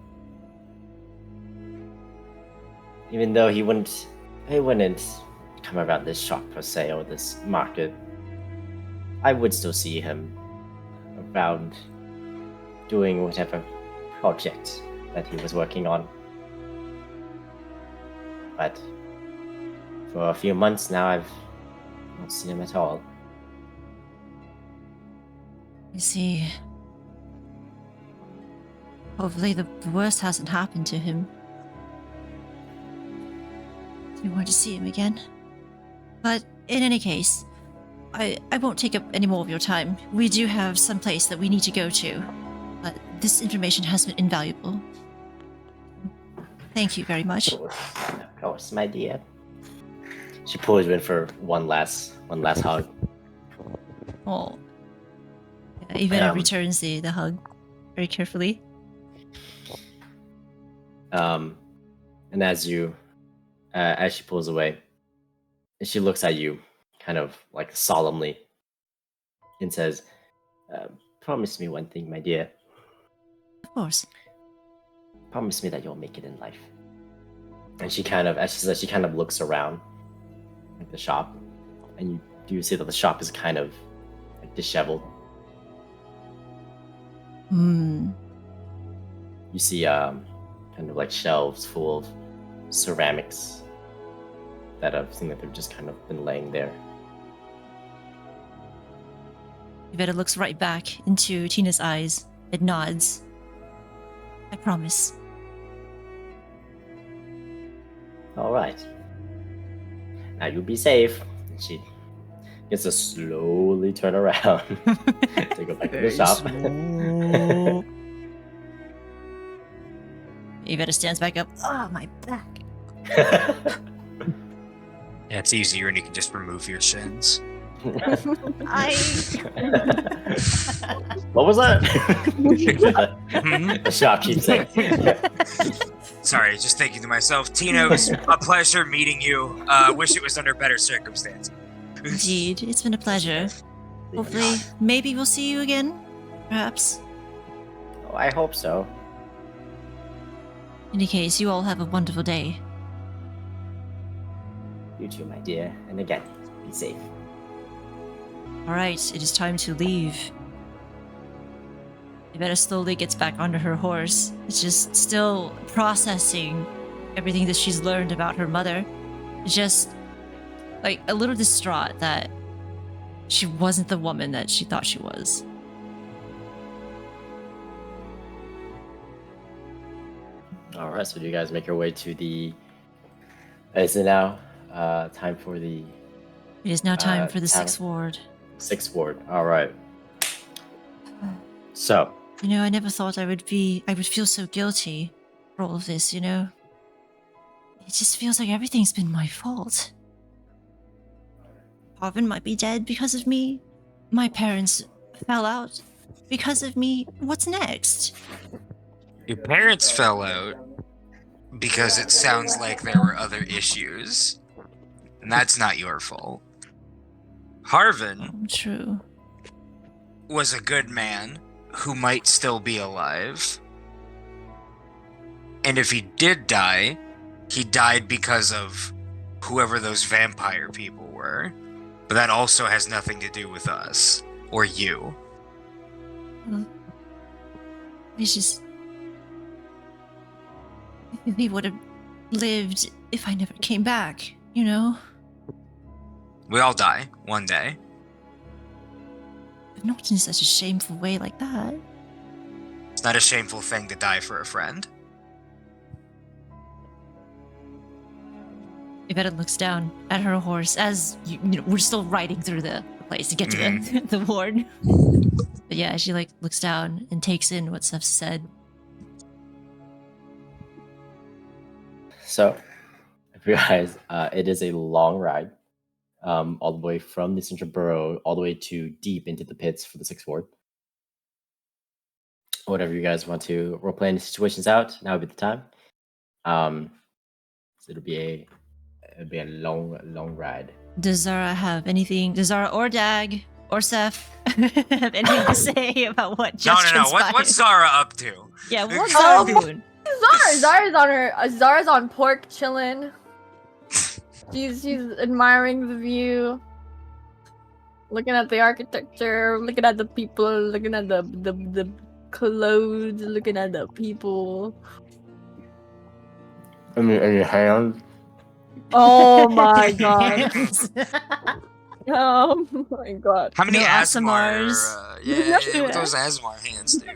Even though he wouldn't come around this shop per se or this market, I would still see him around doing whatever project that he was working on. But for a few months now, I've not seen him at all. I see. Hopefully the worst hasn't happened to him. I want to see him again. But in any case, I won't take up any more of your time. We do have some place that we need to go to. But this information has been invaluable. Thank you very much. Of course, my dear. She pulls you in for one last hug. Oh. Yeah, Evetta Um, returns the hug very carefully. And as she pulls away, she looks at you, kind of like solemnly, and says, "Promise me one thing, my dear. Of course. Promise me that you'll make it in life." And she kind of, as she says, she kind of looks around like the shop, and you do see that the shop is kind of like disheveled. Hmm. You see kind of like shelves full of ceramics that have seemed like they've just kind of been laying there. Evetta looks right back into Tina's eyes and nods. I promise. All right. Now you be safe. And she gets to slowly turn around to go back to the shop. Evetta stands back up. Ah, my back. Yeah, it's easier and you can just remove your shins. What was that? The shopkeep saying. Sorry, just thinking to myself, Tina, it was a pleasure meeting you. Wish it was under better circumstances. Indeed, it's been a pleasure. Hopefully, maybe we'll see you again. Perhaps. Oh, I hope so. In any case, you all have a wonderful day. You too, my dear. And again, be safe. Alright, it is time to leave. Evetta slowly gets back onto her horse. It's just still processing everything that she's learned about her mother. Just like a little distraught that she wasn't the woman that she thought she was. All right, so do you guys make your way to the? Is it now time for the It is now time for the tavern? 6th ward. 6th ward? All right. So You know, I never thought I would feel so guilty for all of this, you know? It just feels like everything's been my fault. Arvin might be dead because of me. My parents fell out because of me. What's next? Your parents fell out because it sounds like there were other issues. And that's not your fault. Harvin True. was a good man who might still be alive. And if he did die, he died because of whoever those vampire people were. But that also has nothing to do with us. Or you. It's just... They would have lived if I never came back, you know? We all die one day. But not in such a shameful way like that. It's not a shameful thing to die for a friend. Evetta looks down at her horse as you know, we're still riding through the place to get to the ward. But yeah, she like looks down and takes in what Seth said. So, if you guys, it is a long ride, all the way from the central borough, all the way to deep into the pits for the 6th ward. Whatever you guys want to roleplay any situations out, now would be the time. So it'll be a long ride. Does Zara have anything? Does Zara or Dag or Seth have anything to say about what just No. transpired? What's Zara up to? Yeah, what's Zara doing? Zara's on pork chilling. She's admiring the view, looking at the architecture, looking at the people, looking at the clothes, looking at the people. In your hand. Oh my god. Oh my god. How many No Asmar? Asmars. Yeah, what those Asmar hands do?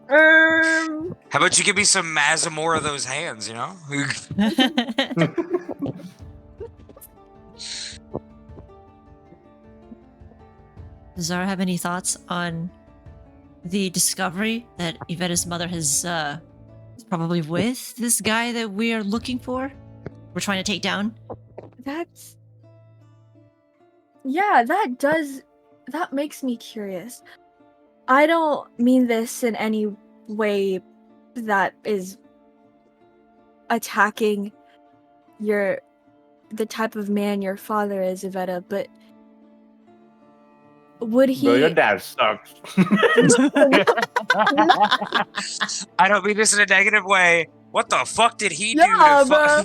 How about you give me some more of those hands, you know? Does Zara have any thoughts on the discovery that Evetta's mother is probably with this guy that we are looking for? We're trying to take down? That's... Yeah, that makes me curious. I don't mean this in any way that is attacking the type of man your father is, Evetta, but would he... Bro, your dad sucks. I don't mean this in a negative way. What the fuck did he do Yeah, to bro.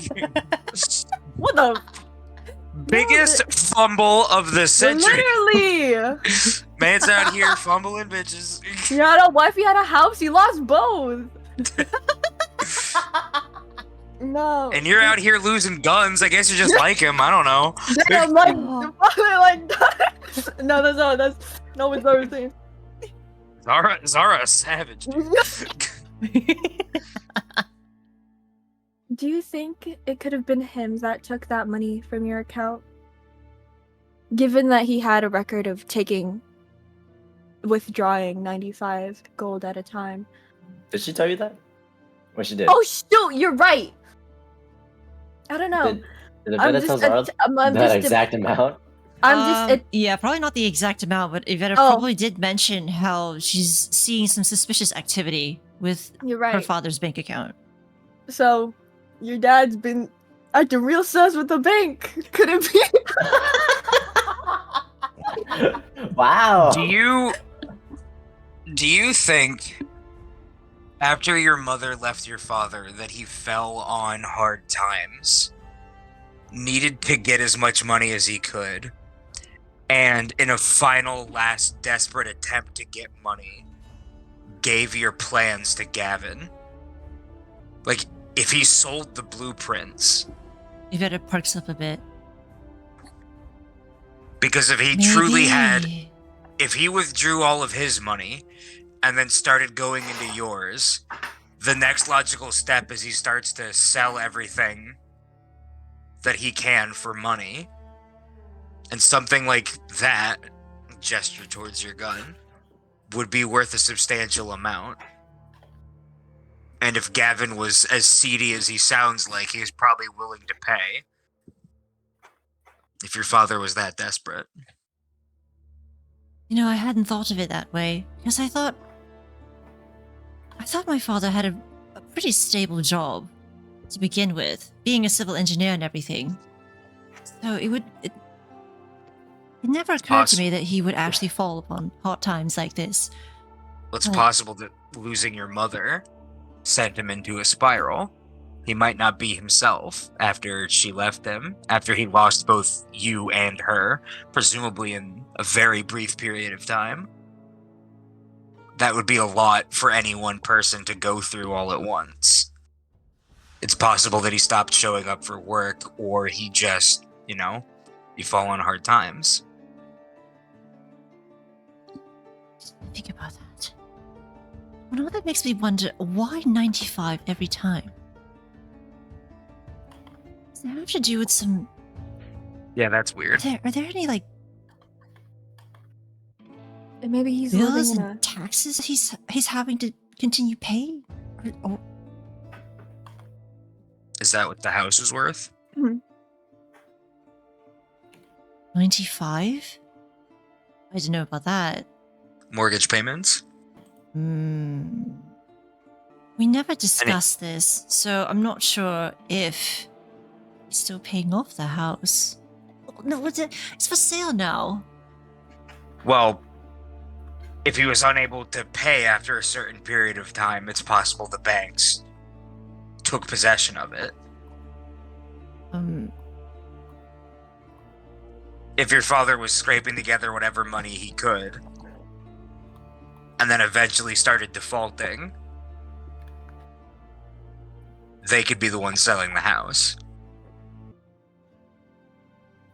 What the... biggest fumble of the century? Literally! Man's out here fumbling bitches. He had a wife, he had a house, he lost both! No. And you're out here losing guns. I guess you just like him. I don't know. Yeah, I'm like, no, that's not what Zara's saying. Zara a savage. Dude. Do you think it could have been him that took that money from your account? Given that he had a record of withdrawing 95 gold at a time. Did she tell you that? Or she did? Oh, shoot, you're right! I don't know. Did Evetta tell Zara that exact amount? Yeah, probably not the exact amount, but Evetta probably did mention how she's seeing some suspicious activity with You're right. her father's bank account. So, your dad's been acting real sus with the bank. Could it be? Wow. Do you think after your mother left your father that he fell on hard times, needed to get as much money as he could, and in a final, last, desperate attempt to get money, gave your plans to Gavin. Like, if he sold the blueprints, Evetta perks up a bit. because if he Maybe. truly had, if he withdrew all of his money and then started going into yours, the next logical step is he starts to sell everything that he can for money. And something like that, gesture towards your gun, would be worth a substantial amount. And if Gavin was as seedy as he sounds like, he's probably willing to pay. If your father was that desperate. You know, I hadn't thought of it that way, because I thought my father had a pretty stable job to begin with, being a civil engineer and everything. So it never occurred to me that he would actually fall upon hard times like this. It's possible that losing your mother sent him into a spiral. He might not be himself after she left him, after he lost both you and her, presumably in a very brief period of time. That would be a lot for any one person to go through all at once. It's possible that he stopped showing up for work, or he just, you fall on hard times. Think about that. You know, that makes me wonder, why 95 every time? Does that have to do with some... Yeah, that's weird. Are there any, like, And maybe he's bills living in and taxes he's having to continue paying? Or... Is that what the house is worth? 95? I didn't know about that. Mortgage payments? We never discussed this, so I'm not sure if he's still paying off the house. Oh, no, it's for sale now. Well, if he was unable to pay after a certain period of time, it's possible the banks took possession of it. If your father was scraping together whatever money he could, and then eventually started defaulting, they could be the ones selling the house.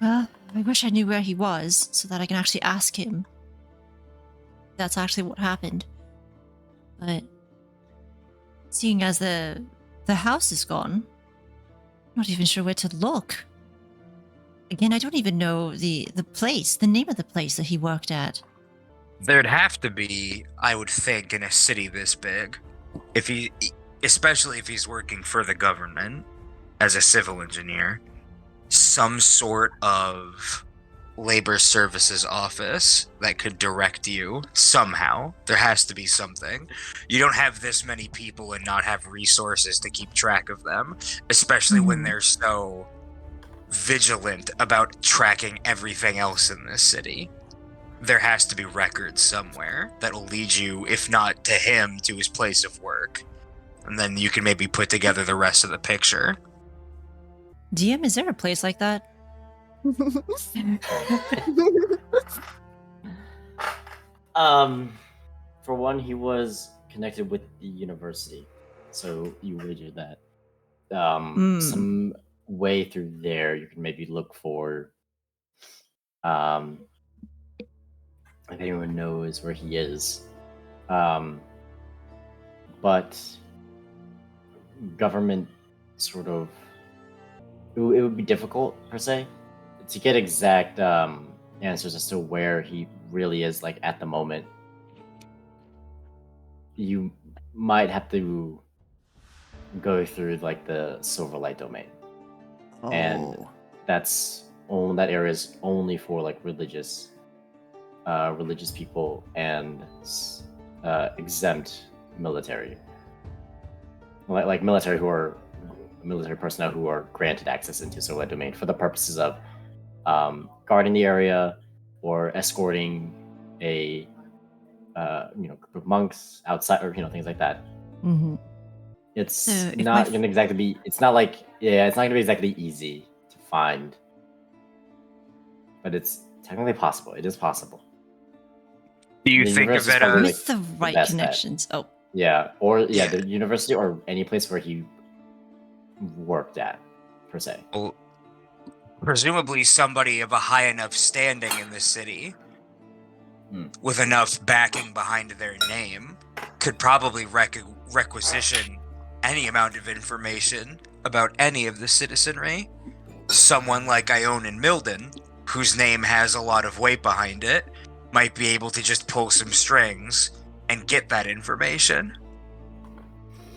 Well, I wish I knew where he was so that I can actually ask him. That's actually what happened. But seeing as the house is gone, I'm not even sure where to look. Again, I don't even know the name of the place that he worked at. There'd have to be, I would think, in a city this big, especially if he's working for the government as a civil engineer, some sort of labor services office that could direct you somehow. There has to be something. You don't have this many people and not have resources to keep track of them, especially when they're so vigilant about tracking everything else in this city. There has to be records somewhere that'll lead you, if not to him, to his place of work. And then you can maybe put together the rest of the picture. DM, is there a place like that? For one, he was connected with the university, so you wager that some way through there you can maybe look for if anyone knows where he is. But government sort of it would be difficult per se to get exact answers as to where he really is, like at the moment. You might have to go through like the Silverlight domain, and that area is only for like religious people and exempt military, like military personnel who are granted access into Silverlight domain for the purposes of guarding the area or escorting a group of monks outside, or things like that. It's not going to exactly be. It's not like it's not going to be exactly easy to find, but it's technically possible. It is possible. Do you The think universe is probably, Evetta? like, With the right best bet. connections. Oh, Yeah, Yeah. the university or any place where he worked at, per se. Well, presumably somebody of a high enough standing in this city with enough backing behind their name could probably requisition any amount of information about any of the citizenry. Someone like Ionin Milden, whose name has a lot of weight behind it, might be able to just pull some strings and get that information.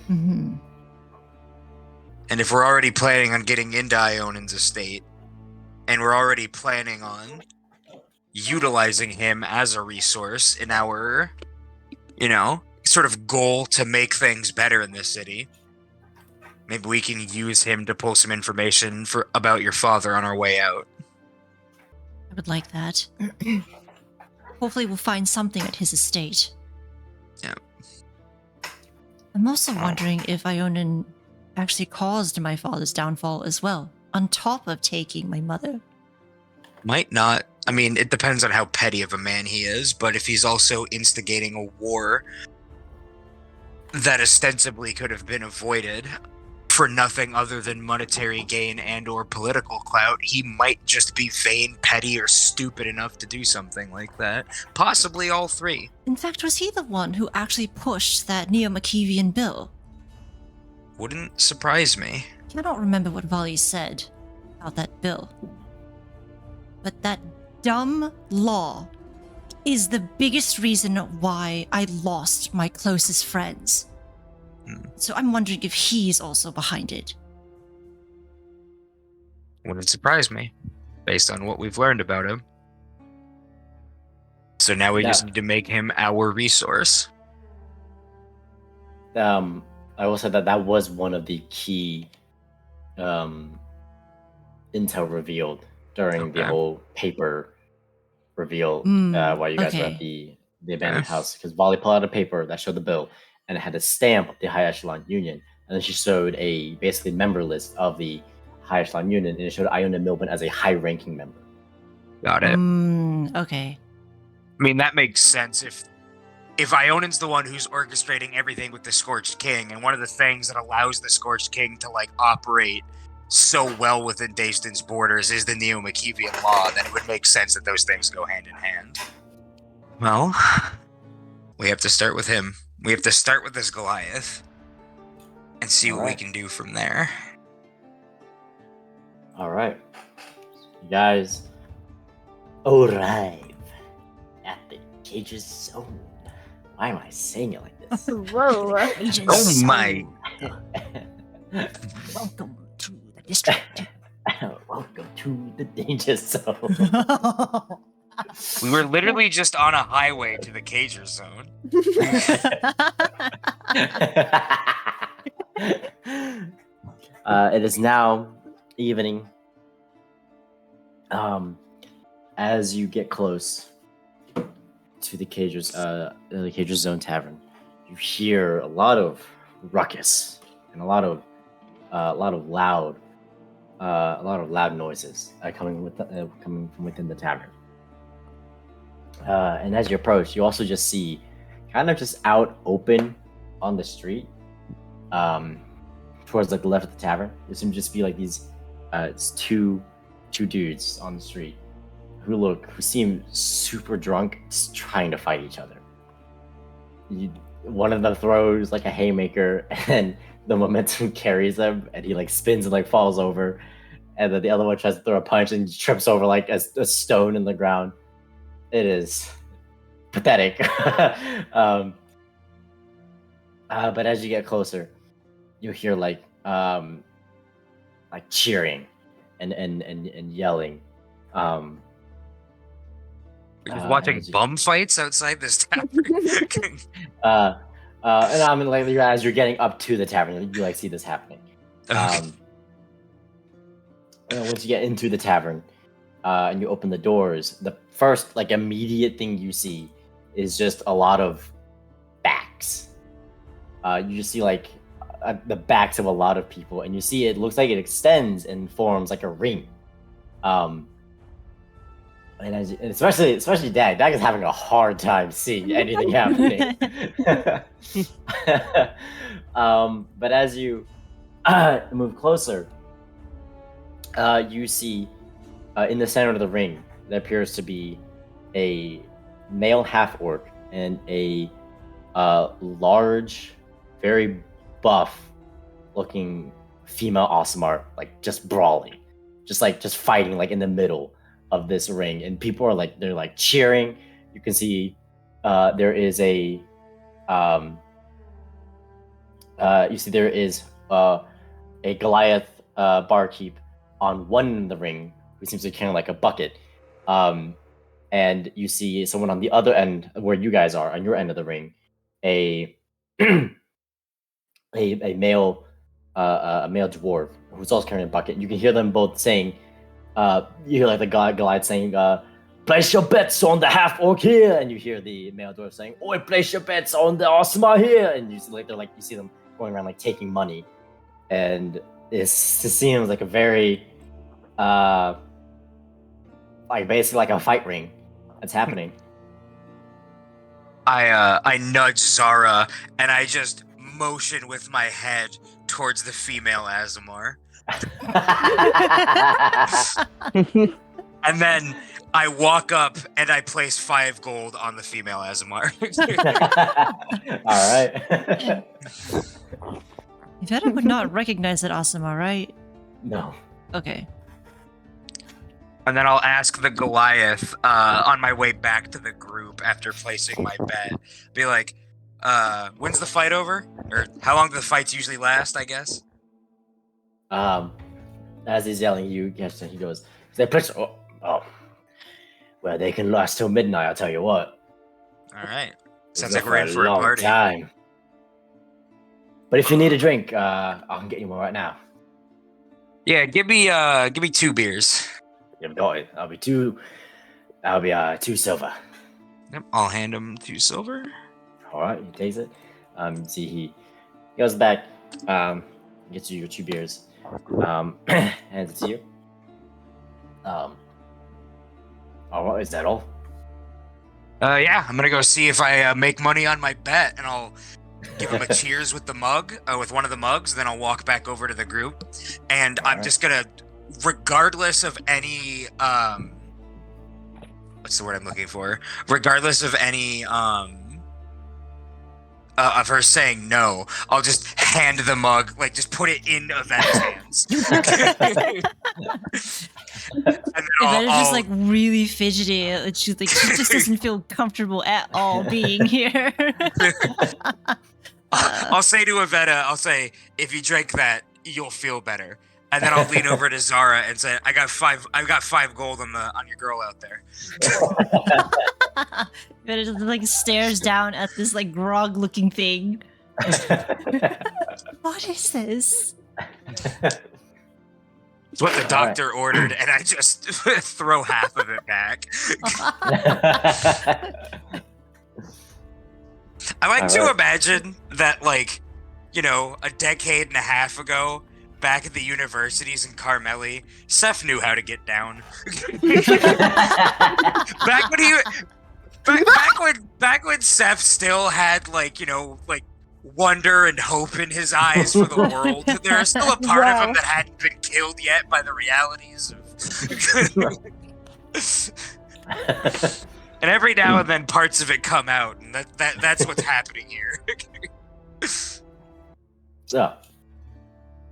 hmm. And if we're already planning on getting into Ionin's estate, and we're already planning on utilizing him as a resource in our, sort of goal to make things better in this city, maybe we can use him to pull some information about your father on our way out. I would like that. Hopefully we'll find something at his estate. Yeah. I'm also wondering if Ionin actually caused my father's downfall as well, on top of taking my mother. Might not. I mean, it depends on how petty of a man he is, but if he's also instigating a war that ostensibly could have been avoided for nothing other than monetary gain and or political clout, he might just be vain, petty, or stupid enough to do something like that. Possibly all three. In fact, was he the one who actually pushed that Neo-Machiavian bill? Wouldn't surprise me. I don't remember what Vali said about that bill. But that dumb law is the biggest reason why I lost my closest friends. So I'm wondering if he's also behind it. Wouldn't surprise me, based on what we've learned about him. So now we just need to make him our resource. I will say that was one of the key intel revealed during the whole paper reveal while you guys were at the abandoned house. Because Volley pulled out a paper that showed the bill, and it had a stamp of the High Echelon Union. And then she showed a basically member list of the High Echelon Union, and it showed Iona Milburn as a high-ranking member. Got it. Okay. I mean, that makes sense if Ionin's the one who's orchestrating everything with the Scorched King, and one of the things that allows the Scorched King to operate so well within Dayston's borders is the Neo-Machiavian law, then it would make sense that those things go hand in hand. Well, we have to start with him. We have to start with this Goliath and see what we can do from there. All right. You guys arrive at the Cage's Zone. Why am I saying it like this? Whoa. Oh my. Welcome to the district. Welcome to the Danger Zone. We were literally just on a highway to the Cager Zone. It is now evening. As you get close to the Cager's Zone Tavern, you hear a lot of ruckus and a lot of loud noises coming from within the tavern. And as you approach, you also just see, kind of just out open on the street, towards the left of the tavern, there seem to just be these it's two dudes on the street who seem super drunk, just trying to fight each other. One of them throws a haymaker, and the momentum carries him, and he spins and falls over, and then the other one tries to throw a punch and trips over a stone in the ground. It is pathetic. But as you get closer, you hear cheering and yelling. You're watching bum fights outside this tavern. And I mean, as you're getting up to the tavern, you see this happening. And once you get into the tavern, and you open the doors, the first immediate thing you see is just a lot of backs. You just see the backs of a lot of people, and you see it looks like it extends and forms a ring. And especially Dag. Dag is having a hard time seeing anything happening. But as you move closer, you see in the center of the ring there appears to be a male half-orc and a large, very buff-looking female Aasimar, like just brawling, just fighting like in the middle of this ring, and people are they're like cheering. You can see there is a there is a Goliath barkeep on one end of the ring who seems to be carrying like a bucket, and you see someone on the other end where you guys are on your end of the ring, a a male dwarf who's also carrying a bucket. You can hear them both saying, you hear like the Goliath saying, "Place your bets on the half orc here," and you hear the male dwarf saying, "Oi, place your bets on the Aasimar here," and you see you see them going around like taking money, and it seems like a very like basically like a fight ring that's happening. I nudge Zara and I just motion with my head towards the female Aasimar. And then I walk up and I place 5 gold on the female Aasimar. All right. Evetta would not recognize that Aasimar, right? No. Okay. And then I'll ask the Goliath on my way back to the group after placing my bet. Be like, when's the fight over? Or how long do the fights usually last, I guess? As he's yelling, he goes, "They push. Oh, well, they can last till midnight. I'll tell you what." All right. Sounds Go like we're in for a long party. time. But if you need a drink, I can get you one right now. Yeah, give me 2 beers. You've got it. I'll be 2 silver. Yep, I'll hand him 2 silver. All right, he takes it. See, he goes back, gets you your 2 beers, hands it to you. All right, is that all? Yeah, I'm gonna go see if I make money on my bet, and I'll give him a cheers with the mug, with one of the mugs. Then I'll walk back over to the group, and I'm just gonna, regardless of any what's the word I'm looking for? Regardless of any of her saying no, I'll just hand the mug, like just put it in Evetta's hands. And then Evetta's just like really fidgety. She's like, she just doesn't feel comfortable at all being here. I'll say to Evetta, I'll say, if you drink that, you'll feel better. And then I'll lean over to Zara and say, I got 5 gold on your girl out there. Evetta just like stares down at this like grog looking thing. What is this? It's what the doctor ordered, and I just throw half of it back. I like to imagine that, like, you know, a decade and a half ago, back at the universities in Carmeli, Seth knew how to get down. back when Seth still had, like, you know, like wonder and hope in his eyes for the world. There's still a part of him that hadn't been killed yet by the realities of. And every now and then parts of it come out, and that's what's happening here. So,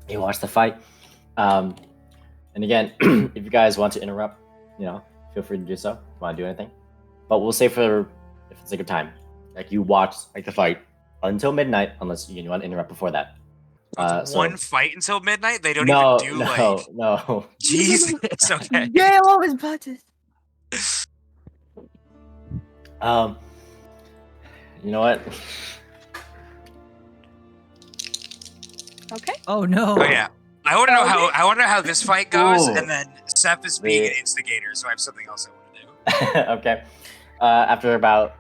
you watch the fight. And again, if you guys want to interrupt, you know, feel free to do so. Want to do anything? But we'll say if it's a good time, like you watch like the fight until midnight, unless you want to interrupt before that. One fight until midnight? They don't even do No. Jesus. Okay. Yeah, what was butters? You know what? Okay. Oh no. Oh yeah. I want to know how this fight goes, Ooh. and then Seth is being an instigator, so I have something else I want to do. Okay. After about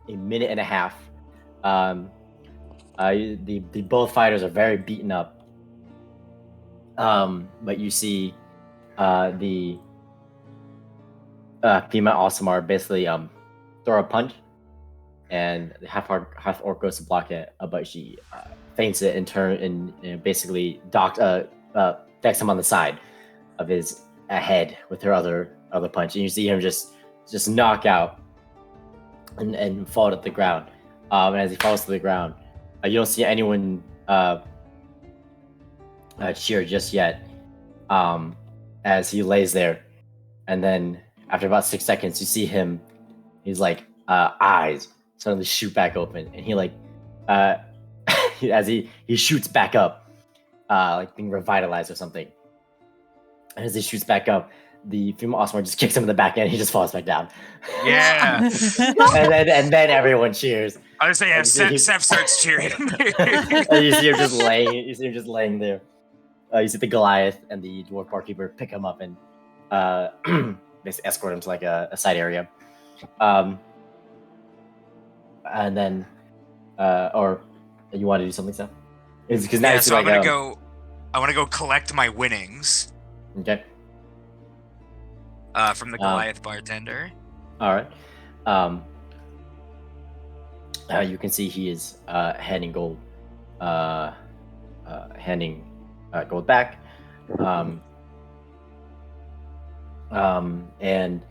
a minute and a half, the both fighters are very beaten up. But you see the female Osamar basically throw a punch, and the half orc goes to block it, but she feints it and basically decks him on the side of his head with her other punch, and you see him just knock out and fall to the ground. And as he falls to the ground, you don't see anyone cheer just yet. As he lays there, and then after about 6 seconds, you see him. He's like eyes suddenly shoot back open, and he like as he shoots back up, like being revitalized or something. And as he shoots back up, the female Osmar just kicks him in the back end. He just falls back down. Yeah. and then everyone cheers. I was saying, yeah, Seth starts cheering. And you see him just laying there. You see the Goliath and the dwarf barkeeper pick him up and basically escort him to like a side area. And then, or you want to do something, Seth? Because now so like, I want to go collect my winnings. Okay. From the Goliath bartender. All right. You can see he is handing gold back. And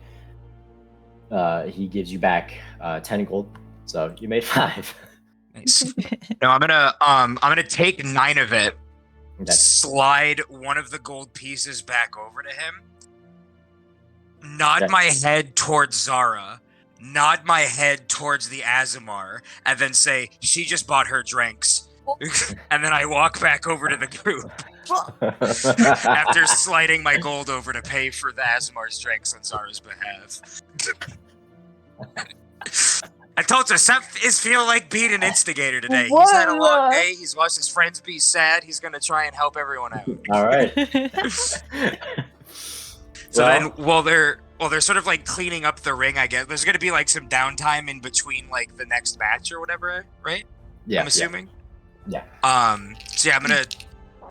he gives you back 10 gold, so you made 5. Nice. No, I'm gonna take 9 of it, Okay. slide one of the gold pieces back over to him, nod Okay. my head towards Zara, nod my head towards the Azamar, and then say, "She just bought her drinks." And then I walk back over to the group after sliding my gold over to pay for the Azamar's drinks on Zara's behalf. I told you, Seth is feeling like being an instigator today. He's had a long day. He's watched his friends be sad. He's gonna try and help everyone out. All right. So then, while they're sort of like cleaning up the ring, I guess there's gonna be like some downtime in between like the next match or whatever, right? Yeah. I'm assuming. Yeah. So yeah, I'm gonna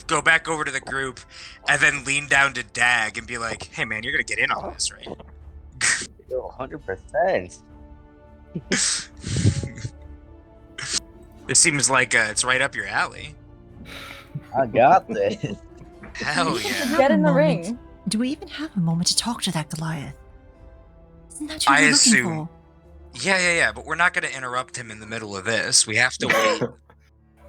go back over to the group and then lean down to Dag and be like, "Hey man, you're gonna get in on this, right?" 100%. This seems like it's right up your alley. I got this. Hell yeah! Get in the Moment. ring. Do we even have a moment to talk to that Goliath? Isn't that what I you're looking assume. for? Yeah. But we're not gonna interrupt him in the middle of this. We have to wait.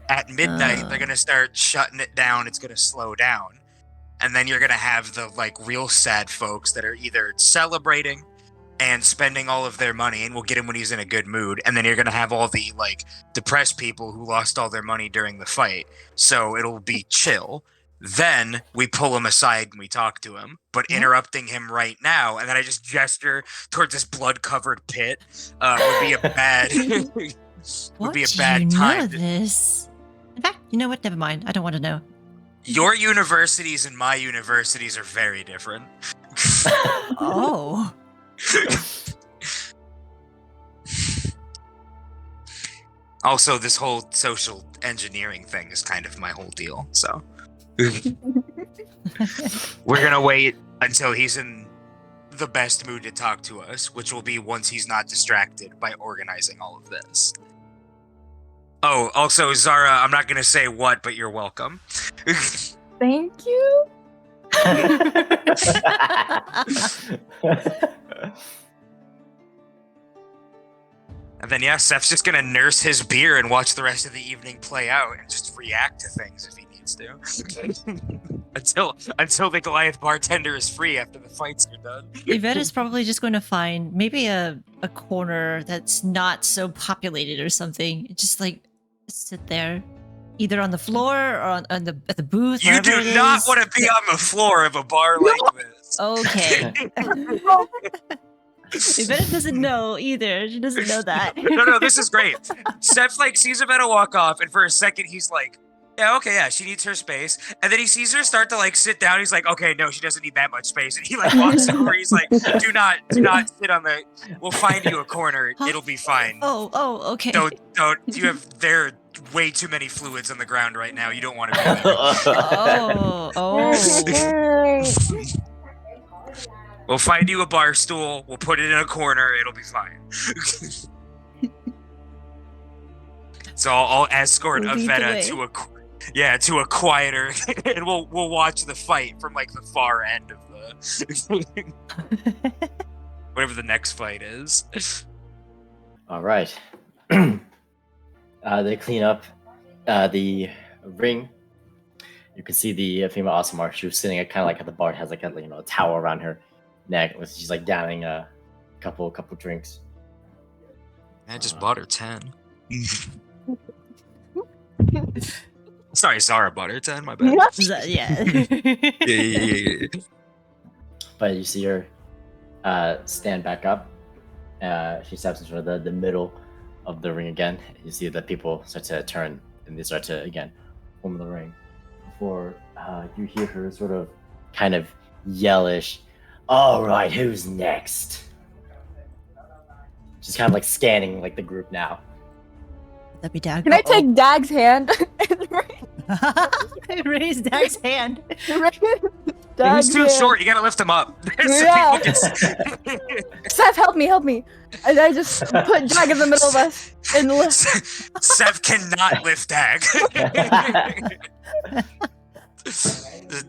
At midnight, they're gonna start shutting it down. It's gonna slow down, and then you're gonna have the like real sad folks that are either celebrating and spending all of their money, and we'll get him when he's in a good mood, and then you're gonna have all the like depressed people who lost all their money during the fight. So it'll be chill. Then we pull him aside and we talk to him, but interrupting him right now, and then I just gesture towards this blood-covered pit would be a bad What would be a do bad you time. know this? In fact, you know what? Never mind. I don't want to know. Your universities and my universities are very different. Oh. Also, this whole social engineering thing is kind of my whole deal, so. We're gonna wait until he's in the best mood to talk to us, which will be once he's not distracted by organizing all of this. Oh, also, Zara, I'm not gonna say what, but you're welcome. Thank you. And then, yeah, Seth's just gonna nurse his beer and watch the rest of the evening play out and just react to things if he needs to. until the Goliath bartender is free after the fights are done. Yvette is probably just going to find maybe a corner that's not so populated or something. Just like sit there, either on the floor or at the booth. You do wherever it not is. want to be on the floor of a bar like this. Okay. Yvette doesn't know either. She doesn't know that. No, this is great. Seth like sees Evetta walk off, and for a second he's like, yeah, she needs her space. And then he sees her start to like sit down. He's like, okay, no, she doesn't need that much space. And he like walks over. He's like, do not sit on the. We'll find you a corner. It'll be fine. Oh, okay. Don't. There are way too many fluids on the ground right now. You don't want to be there. Oh. We'll find you a bar stool. We'll put it in a corner. It'll be fine. So I'll escort Lead the Evetta way. to a quieter, and we'll watch the fight from like the far end of the whatever the next fight is. All right. They clean up the ring. You can see the female Asimar. She was sitting kind of like at the bar. Has like a towel around her neck. She's like downing a couple drinks. I just bought her 10. Sorry, Zara bought her 10. My bad. Yeah. Yeah. But you see her stand back up. She steps into the middle of the ring again. You see the people start to turn and they start to again form the ring. Before you hear her sort of kind of yellish, "All right, who's next?" She's kind of like scanning like the group now. That'd be Dag. Can I take Dag's hand? Raise Dag's hand? He's too short. You gotta lift him up. Yeah. Seth, help me. And I just put Dag in the middle of us and lift. Seth cannot lift Dag.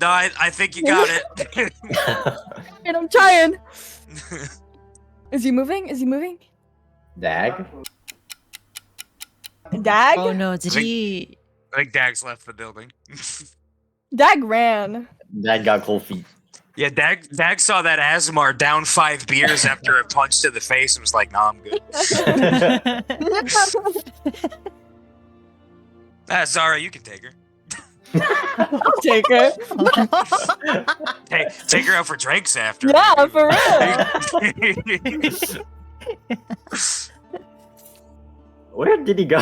No, I think you got it. And I'm trying. Is he moving? Dag? Dag? Oh no, did he? I think Dag's left the building. Dag ran. Dag got cold feet. Yeah, Dag saw that Asmar down 5 beers after a punch to the face and was like, "Nah, I'm good." Zara, you can take her. I'll take her. Hey, take her out for drinks after. Yeah, for real. Where did he go?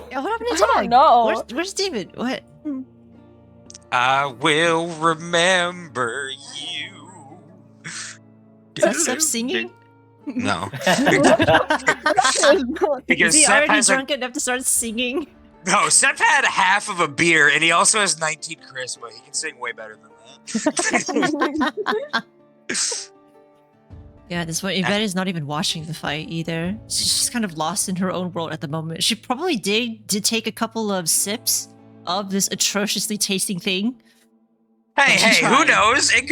Yeah, what happened to I don't Dag? know. Where's David? What? I will remember you. Is that Seth singing? No. Is Because he Seth already has drunk enough to start singing? No, Seth had half of a beer, and he also has 19 charisma. He can sing way better than that. Yeah, this one, Evetta is not even watching the fight either. She's just kind of lost in her own world at the moment. She probably did take a couple of sips of this atrociously tasting thing. Hey, who tried. knows? It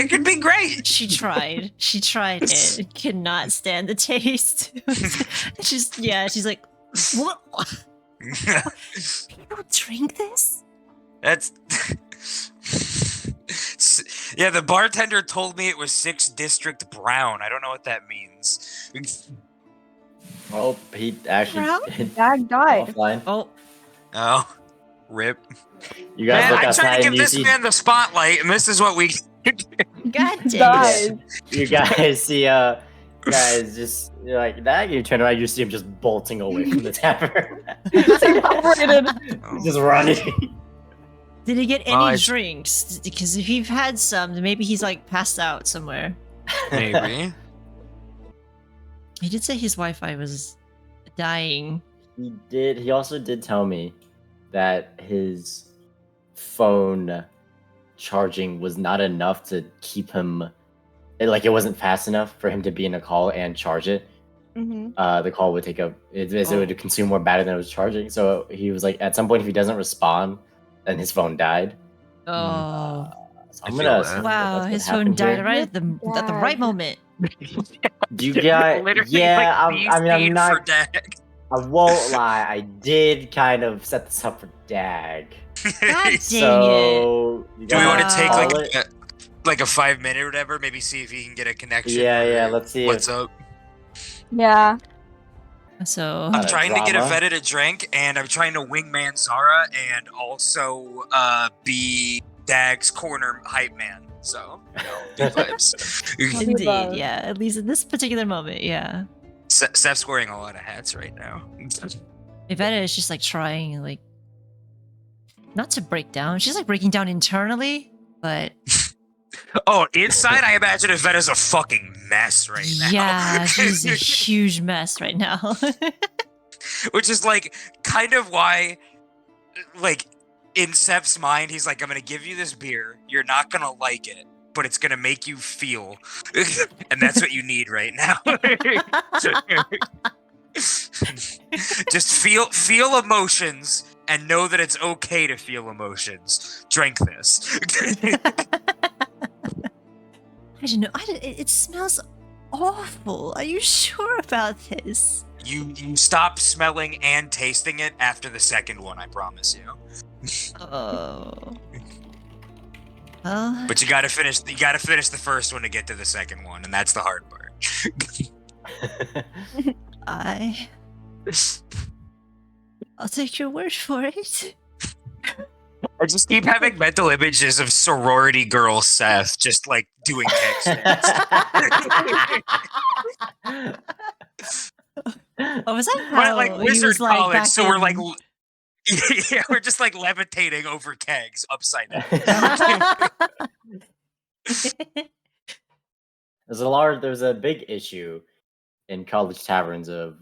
could be great. She tried. She tried it. Cannot stand the taste. she's like, what? People drink this? That's yeah. The bartender told me it was 6th District Brown. I don't know what that means. Oh, he actually Dag died. offline. Oh, rip. You guys Man, look I'm outside trying to and give you this see. man the spotlight, and this is what we. God damn Died. it. You guys see guys just you're like that. You turn around, you see him just bolting away from the tavern. Separated. He's just running. Did he get Well, any drinks? Because if you've had some, then maybe he's like passed out somewhere. Maybe. He did say his Wi-Fi was dying. He did. He also did tell me that his phone charging was not enough to keep him. It wasn't fast enough for him to be in a call and charge it. Mm-hmm. The call would take it would consume more battery than it was charging. So he was like, at some point, if he doesn't respond, then his phone died. Oh. So I'm I feel gonna. that. assume Wow, that's his what phone happened died here. right at the right moment. You guys, Literally, yeah. like, I mean, I'm feed not. for Dag. I won't lie. I did kind of set this up for Dag. God dang it. So you Do we want to guys take call like it? a 5-minute or whatever? Maybe see if he can get a connection. Yeah. or Let's see. What's up? Yeah. So I'm of trying to get drama. Evetta to drink, and I'm trying to wingman Zara, and also be Dag's corner hype man. So, good vibes. indeed, above. yeah. At least in this particular moment, yeah. Steph's wearing a lot of hats right now. Evetta is just like trying like not to break down. She's like breaking down internally, but Oh, inside, I imagine Evetta's a fucking mess right now. yeah, she's a huge mess right now. Which is like kind of why, like, in Seth's mind, he's like, I'm gonna give you this beer. You're not gonna like it, but it's gonna make you feel, and that's what you need right now. Just feel emotions and know that it's okay to feel emotions. Drink this. I don't know. It smells awful. Are you sure about this? You stop smelling and tasting it after the second one, I promise you. Oh. Well, But you gotta finish the first one to get to the second one, and that's the hard part. I'll take your word for it. I just keep having mental images of sorority girl Seth just like doing kickstands. Oh, was that But how like he wizard was like college, back so we're in- like yeah, we're just like levitating over kegs upside down. There's a big issue in college taverns of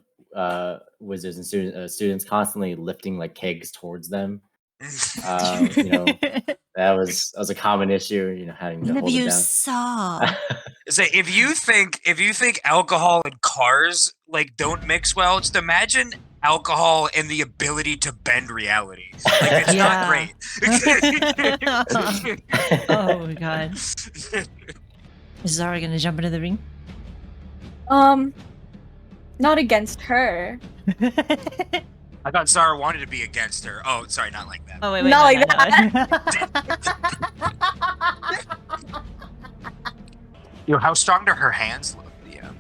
wizards and students constantly lifting like kegs towards them. That was a common issue. Having to hold it you down. saw. So if you think alcohol and cars like don't mix well, just imagine alcohol and the ability to bend reality. Like it's not great. Oh my god. Is Zara gonna jump into the ring? Not against her. I thought Zara wanted to be against her. Oh, sorry, not like that. Oh wait, Not like Yo, how strong do her hands look? Yeah.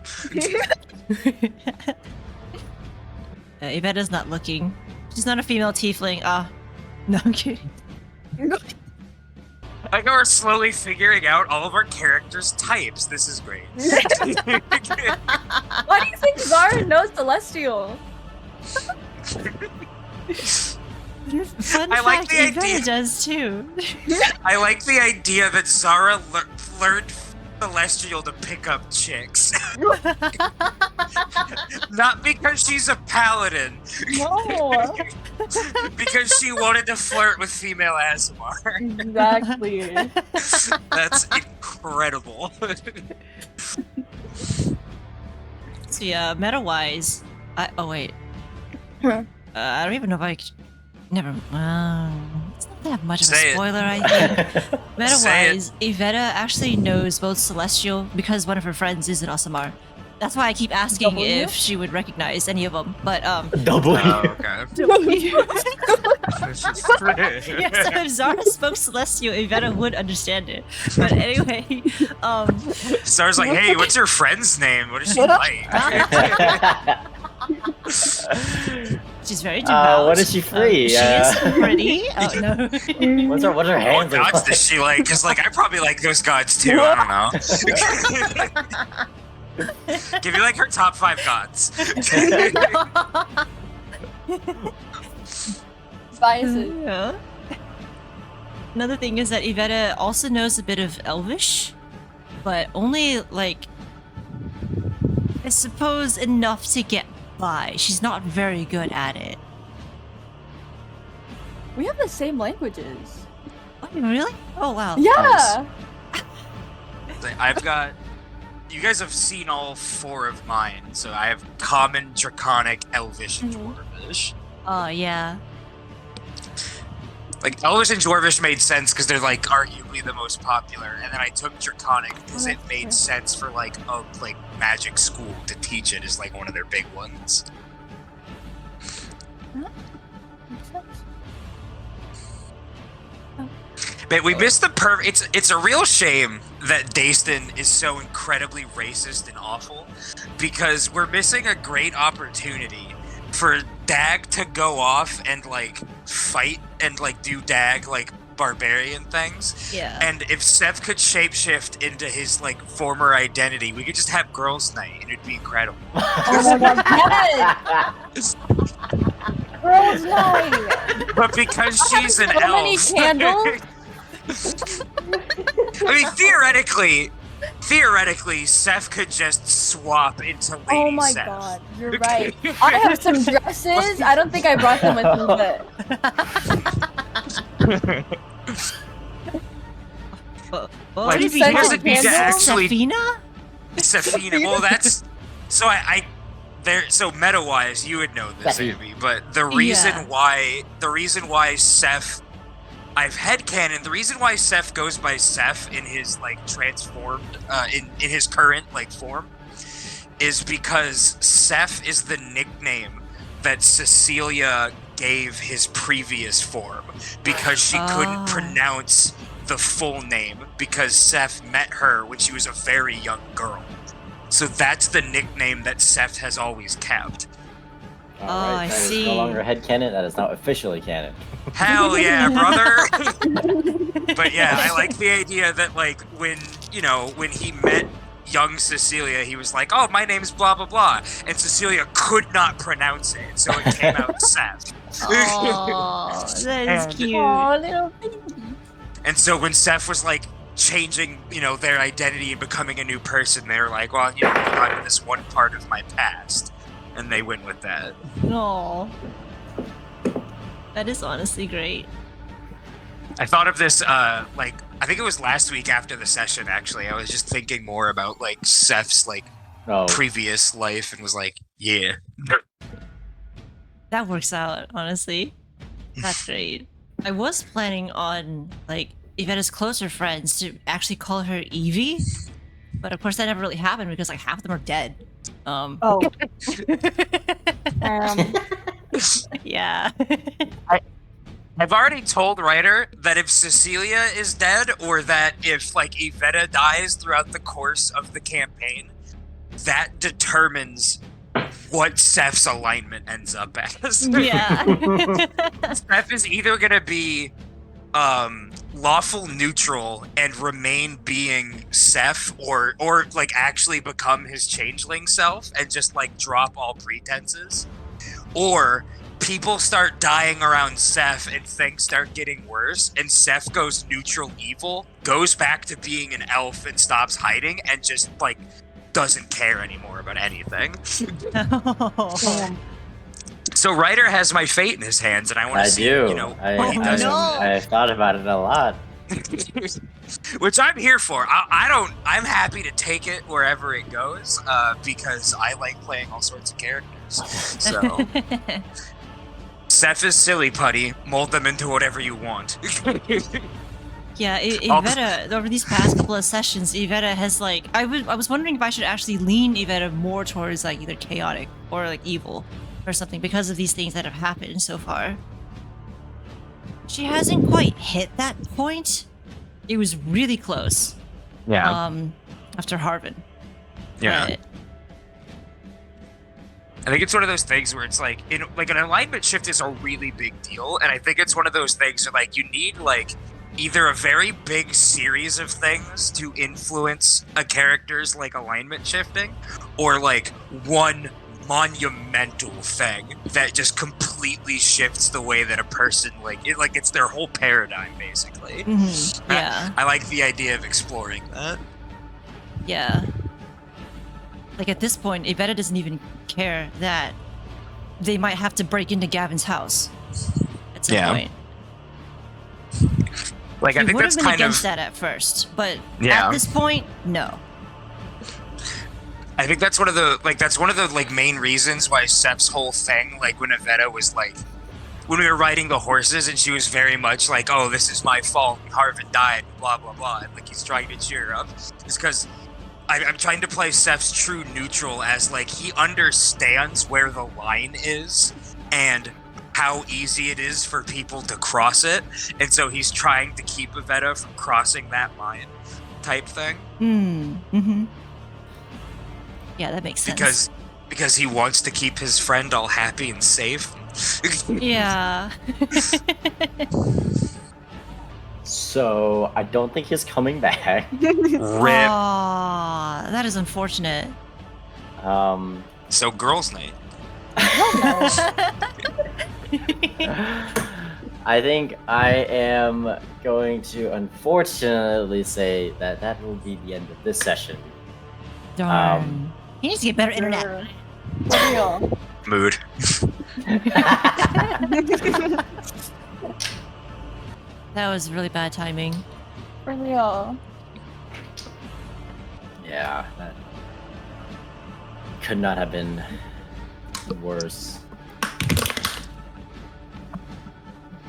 Evetta's not looking. She's not a female tiefling. No, I'm kidding. I know we're slowly figuring out all of our characters' types. This is great. Why do you think Zara knows Celestial? Fun I like fact, the Evetta idea. does too. I like the idea that Zara learned Celestial to pick up chicks. Not because she's a paladin. No. Because she wanted to flirt with female Asmar. Exactly. That's incredible. So yeah, meta-wise, I don't even know if I could... Never... it's not that much of a Say it. spoiler, I think. Meta-wise, Evetta actually knows both Celestial because one of her friends is an Asamar. That's why I keep asking W? if she would recognize any of them, but Double. Okay. Yes, so if Zara spoke Celestial, Evetta would understand it. But anyway, Zara's like, hey, what's your friend's name? What is she like? she's very devout. what is she free? She is pretty. Oh no. What's her What hands gods like? does she like? Because like I probably like those gods too. I don't know. Give me like her top 5 gods. Biases. Yeah. Another thing is that Evetta also knows a bit of Elvish, but only like I suppose enough to get by. She's not very good at it. We have the same languages. Oh, really? Oh wow. Yeah. I've got. You guys have seen all 4 of mine, so I have Common, Draconic, Elvish, and Dwarvish. Oh yeah. Like Elvish and Dwarvish made sense because they're like arguably the most popular, and then I took Draconic because it made sense for like a magic school to teach it as like one of their big ones. But we missed the It's a real shame that Dayston is so incredibly racist and awful, because we're missing a great opportunity for Dag to go off and like fight and like do Dag like barbarian things. Yeah. And if Seth could shapeshift into his like former identity, we could just have girls' night and it'd be incredible. Oh my god, yes! Girls' night! But because she's an So elf. many candles? I mean, theoretically, Seth could just swap into Lady Oh my Seth. god, you're right. I have some dresses. I don't think I brought them with me, but Well, Like, did he we doesn't need to actually. Safina? Safina. Well, that's so so meta-wise, you would know this, Amby, but the reason why Seth, I've headcanon, the reason why Seth goes by Seth in his like transformed, in his current like form, is because Seth is the nickname that Cecilia gave his previous form because she couldn't pronounce the full name because Seth met her when she was a very young girl. So that's the nickname that Seth has always kept. Alright, I that is see. no longer headcanon, that is now officially canon. Hell yeah, brother! But yeah, I like the idea that like when he met young Cecilia, he was like, oh, my name's blah blah blah, and Cecilia could not pronounce it, so it came out Seth. Oh, that is cute. Aw, little baby. And so when Seth was like changing, their identity and becoming a new person, they were like, well, we've got this one part of my past, and they went with that. No. That is honestly great. I thought of this, I think it was last week after the session, actually. I was just thinking more about, like, Seth's, like, previous life and was like, yeah. That works out, honestly. That's great. I was planning on, like, Evetta's closer friends to actually call her Evie, but of course that never really happened because, like, half of them are dead. Oh. Yeah. I've already told Ryder that if Cecilia is dead, or that if, like, Evetta dies throughout the course of the campaign, that determines what Seth's alignment ends up as. Yeah. Seth is either gonna be lawful neutral and remain being Seth, or like actually become his changeling self and just like drop all pretenses, or people start dying around Seth and things start getting worse and Seth goes neutral evil, goes back to being an elf and stops hiding and just like doesn't care anymore about anything. So Ryder has my fate in his hands, and I want to see, what he does. I've thought about it a lot. Which I'm here for. I'm happy to take it wherever it goes, because I like playing all sorts of characters. So, Seth is silly putty. Mold them into whatever you want. Yeah, Evetta, over these past couple of sessions, Evetta has like, I was wondering if I should actually lean Evetta more towards like either chaotic or like evil or something because of these things that have happened so far. She hasn't quite hit that point. It was really close. Yeah. After Harvin. Yeah. But I think it's one of those things where it's like, an alignment shift is a really big deal, and I think it's one of those things where like you need like either a very big series of things to influence a character's like alignment shifting, or like one monumental thing that just completely shifts the way that a person it's their whole paradigm basically. Mm-hmm. Yeah. I like the idea of exploring that. Yeah. Like at this point, Evetta doesn't even care that they might have to break into Gavin's house at some point. Like, I think that's kind of against that at first, but Yeah. at this point, no. I think that's one of the main reasons why Sep's whole thing, like when Evetta was like, when we were riding the horses and she was very much like, oh, this is my fault, Harvin died, blah blah blah, and like he's trying to cheer her up, is because I'm trying to play Sep's true neutral as like he understands where the line is and how easy it is for people to cross it, and so he's trying to keep Evetta from crossing that line type thing. Mm-hmm. Yeah, that makes sense. Because he wants to keep his friend all happy and safe. Yeah. So I don't think he's coming back. Rip. Aw, that is unfortunate. So girls' night. I think I am going to unfortunately say that will be the end of this session. Darn. He needs to get better internet. Mood. That was really bad timing. For real. Yeah, that could not have been worse.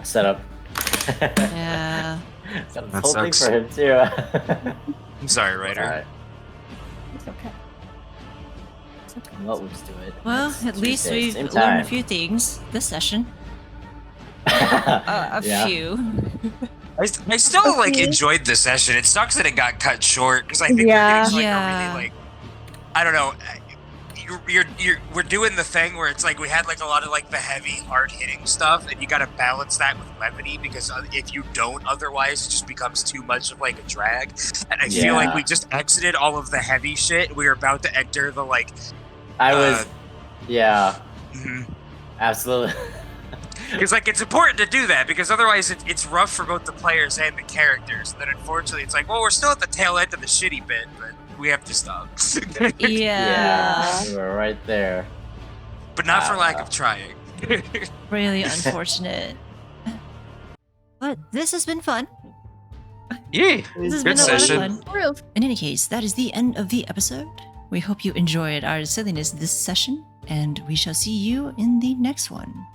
Setup. Yeah. Got this That whole thing sucks. for him too. I'm sorry, writer. Alright, It's okay. It's okay. well, let's do it. Well, Next at least Tuesday, we've same learned time. a few things this session. A Yeah. few. I still like Okay. enjoyed the session. It sucks that it got cut short because I think Yeah. we're getting to, like Yeah. a really like I don't know. We're doing the thing where it's like we had like a lot of like the heavy, hard hitting stuff, and you got to balance that with levity because if you don't, otherwise it just becomes too much of like a drag. And I feel like Yeah. we just exited all of the heavy shit. We were about to enter the like. I was, yeah, mhm. absolutely. Because like it's important to do that because otherwise it's rough for both the players and the characters. And then unfortunately it's like, well, we're still at the tail end of the shitty bit, but we have to stop. Yeah. Yeah, we were right there. But not for lack of trying. Really unfortunate. But this has been fun. Yeah, This has good been a lot of session. fun. For real. In any case, that is the end of the episode. We hope you enjoyed our silliness this session, and we shall see you in the next one.